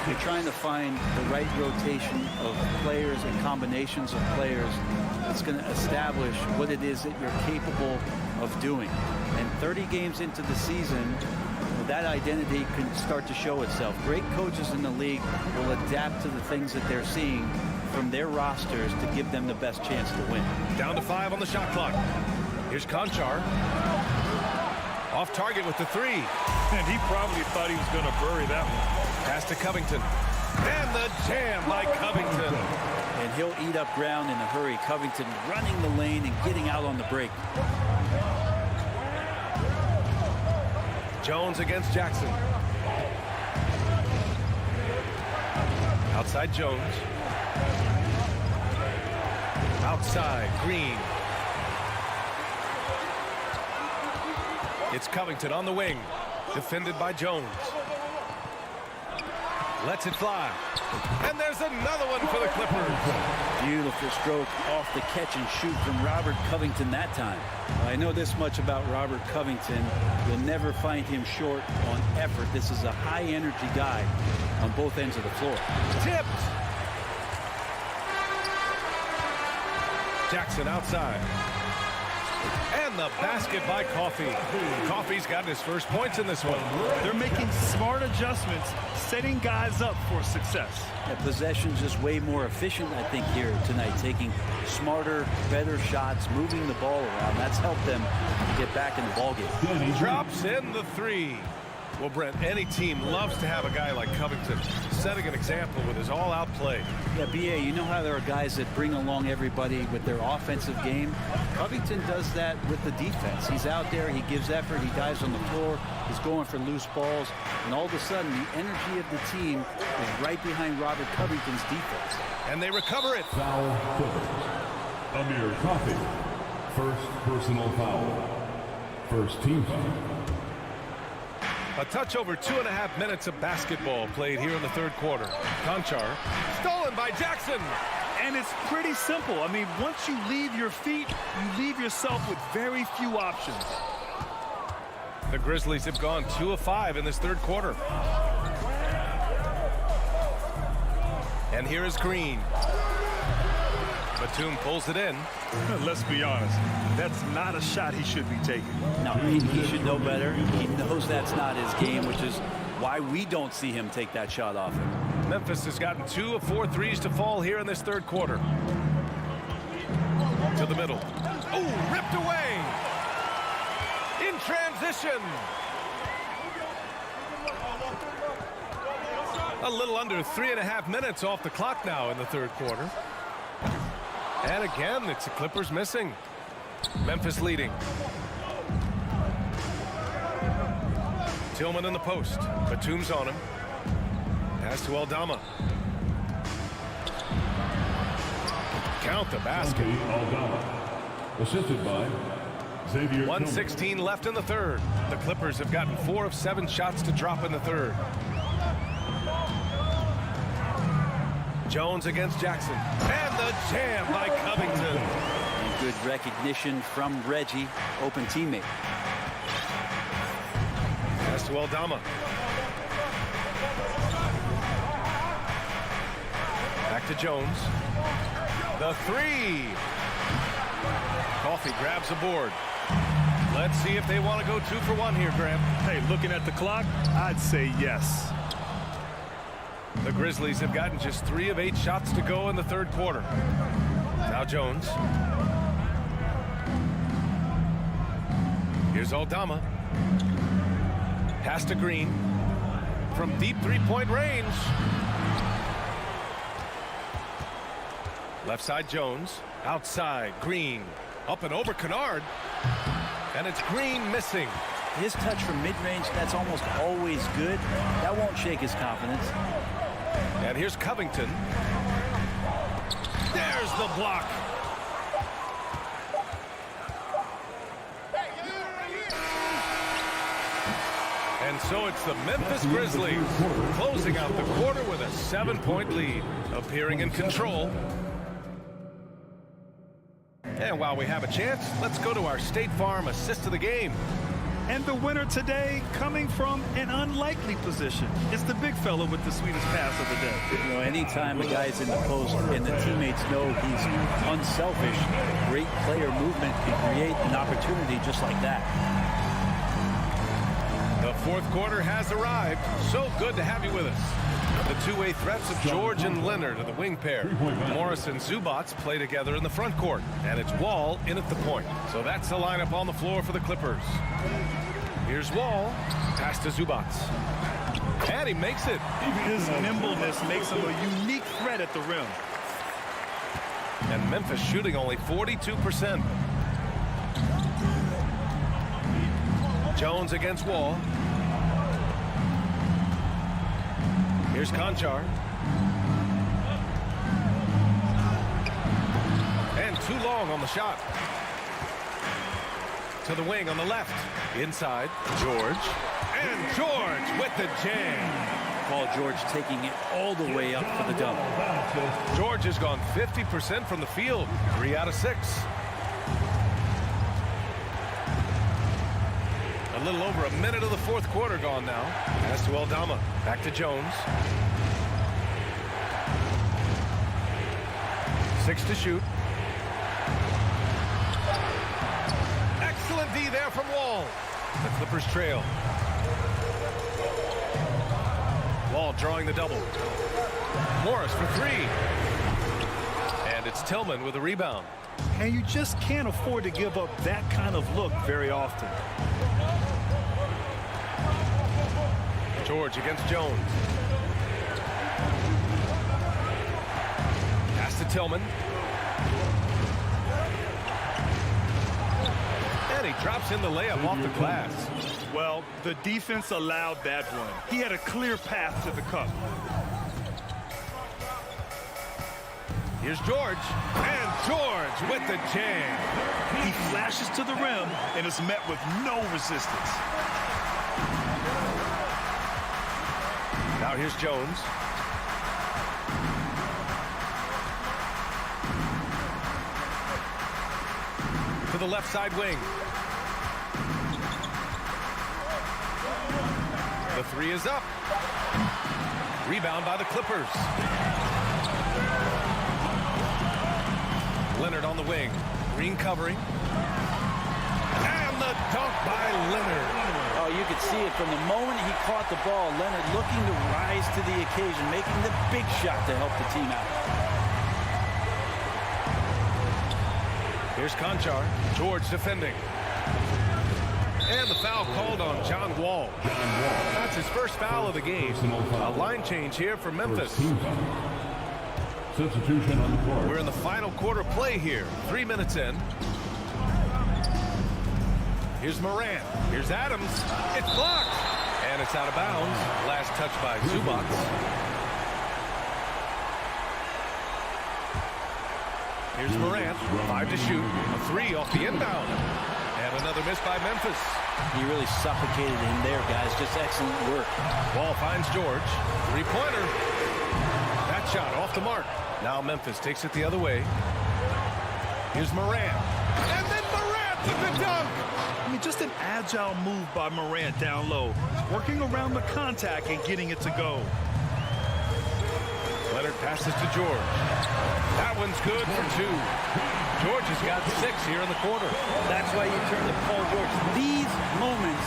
You're trying to find the right rotation of players and combinations of players that's going to establish what it is that you're capable of doing. And 30 games into the season, that identity can start to show itself. Great coaches in the league will adapt to the things that they're seeing from their rosters to give them the best chance to win. Down to 5 on the shot clock. Here's Conchar. Off target with the 3. And he probably thought he was going to bury that one. Pass to Covington. And the jam by Covington. And he'll eat up ground in a hurry. Covington running the lane and getting out on the break. Jones against Jackson. Outside Jones. Outside Green. It's Covington on the wing. Defended by Jones. Lets it fly. And there's another one for the Clippers. Beautiful stroke off the catch and shoot from Robert Covington that time. I know this much about Robert Covington. You'll never find him short on effort. This is a high-energy guy on both ends of the floor. Tipped. Jackson outside. And the basket by Coffey. Coffey's gotten his first points in this one. They're making smart adjustments, setting guys up for success. That possession's just way more efficient, I think, here tonight. Taking smarter, better shots, moving the ball around. That's helped them get back in the ballgame. Drops in the 3. Well, Brent, any team loves to have a guy like Covington setting an example with his all-out play. Yeah, BA, you know how there are guys that bring along everybody with their offensive game? Covington does that with the defense. He's out there, he gives effort, he dives on the floor, he's going for loose balls, and all of a sudden the energy of the team is right behind Robert Covington's defense. And they recover it. Foul Clippers. Amir Coffey. First personal foul. First team foul. A touch over 2.5 minutes of basketball played here in the third quarter. Conchar stolen by Jackson. And it's pretty simple. I mean, once you leave your feet, you leave yourself with very few options. The Grizzlies have gone 2 of 5 in this third quarter. And here is Green. Batum pulls it in. Let's be honest, that's not a shot he should be taking. No, he should know better. He knows that's not his game, which is why we don't see him take that shot off him. Memphis has gotten 2 of 4 threes to fall here in this third quarter. To the middle. Oh, ripped away. In transition. A little under 3.5 minutes off the clock now in the third quarter. And again, it's the Clippers missing. Memphis leading. Tillman in the post. Batum's on him. Pass to Aldama. Count the basket. Aldama, assisted by Xavier. 1:16 left in the third. The Clippers have gotten 4 of 7 shots to drop in the third. Jones against Jackson. And the jam by Covington. And good recognition from Reggie, open teammate. Pass to Aldama. Back to Jones. The three. Coffey grabs the board. Let's see if they want to go 2 for 1 here, Graham. Hey, looking at the clock, I'd say yes. The Grizzlies have gotten just 3 of 8 shots to go in the third quarter. Now Jones. Here's Aldama. Pass to Green. From deep three-point range. Left side Jones. Outside Green. Up and over Kennard. And it's Green missing. His touch from mid-range, that's almost always good. That won't shake his confidence. And here's Covington. There's the block. And so it's the Memphis Grizzlies closing out the quarter with a 7-point lead, appearing in control. And while we have a chance, let's go to our State Farm assist of the game. And the winner today coming from an unlikely position. It's the big fella with the sweetest pass of the day. You know, anytime a guy's in the post and the teammates know he's unselfish, great player movement can create an opportunity just like that. The fourth quarter has arrived. So good to have you with us. The two-way threats of George and Leonard are the wing pair. Morris and Zubats play together in the front court. And it's Wall in at the point. So that's the lineup on the floor for the Clippers. Here's Wall. Pass to Zubats. And he makes it. His nimbleness makes him a unique threat at the rim. And Memphis shooting only 42%. Jones against Wall. Here's Conchar. And too long on the shot. To the wing on the left. Inside, George. And George with the jam. Paul George taking it all the way up for the dunk. George has gone 50% from the field. 3 out of 6. A little over a minute of the fourth quarter gone now. Pass to Aldama. Back to Jones. 6 to shoot. Excellent D there from Wall. The Clippers trail. Wall drawing the double. Morris for 3. And it's Tillman with a rebound. And you just can't afford to give up that kind of look very often. George against Jones. Pass to Tillman. And he drops in the layup off the glass. Well, the defense allowed that one. He had a clear path to the cup. Here's George. And George with the jam. He flashes to the rim and is met with no resistance. Now here's Jones. To the left side wing. The 3 is up. Rebound by the Clippers. Leonard on the wing. Green covering. And the dunk by Leonard. Oh, you could see it from the moment he caught the ball. Leonard looking to rise to the occasion, making the big shot to help the team out. Here's Conchar. George defending. And the foul called on John Wall. That's his first foul of the game. A line change here for Memphis. Substitution on the court. We're in the final quarter play here. 3 minutes in. Here's Morant. Here's Adams. It's blocked. And it's out of bounds. Last touch by Zubac. Here's Morant. 5 to shoot. A 3 off the inbound. And another miss by Memphis. He really suffocated him there, guys. Just excellent work. Wall finds George. 3-pointer. That shot off the mark. Now Memphis takes it the other way. Here's Morant. And then Morant with the dunk. I mean, just an agile move by Morant down low. Working around the contact and getting it to go. Leonard passes to George. That one's good for 2. George has got 6 here in the quarter. That's why you turn to Paul George. These moments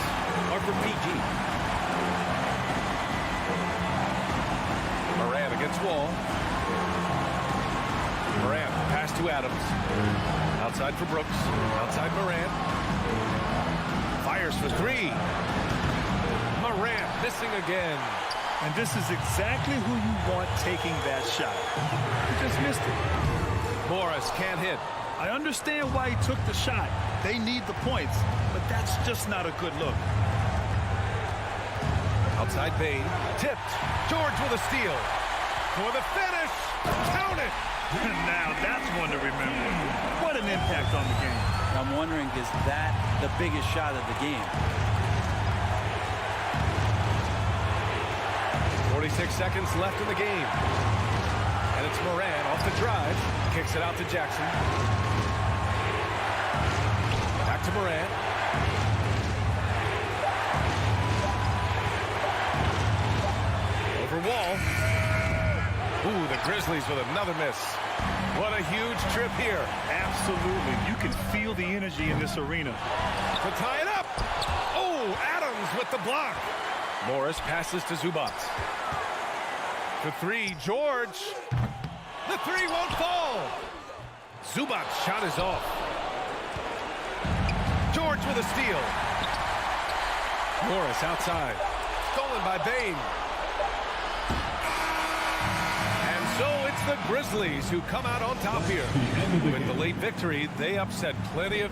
are for PG. Morant against Wall. Morant pass to Adams. Outside for Brooks. Outside Morant. Fires for 3. Morant missing again. And this is exactly who you want taking that shot. He just missed it. Morris can't hit. I understand why he took the shot. They need the points, but that's just not a good look. Outside Bain. Tipped. George with a steal. For the finish. Count it. Now that's one to remember. What an impact on the game. I'm wondering, is that the biggest shot of the game? 46 seconds left in the game. And it's Morant off the drive. Kicks it out to Jackson. Back to Morant. Over Wall. Ooh, the Grizzlies with another miss. What a huge trip here. Absolutely. You can feel the energy in this arena. To tie it up. Oh, Adams with the block. Morris passes to Zubac. For 3, George. The 3 won't fall. Zubac's shot is off. George with a steal. Morris outside. Stolen by Bain. And so it's the Grizzlies who come out on top here. With the late victory, they upset plenty of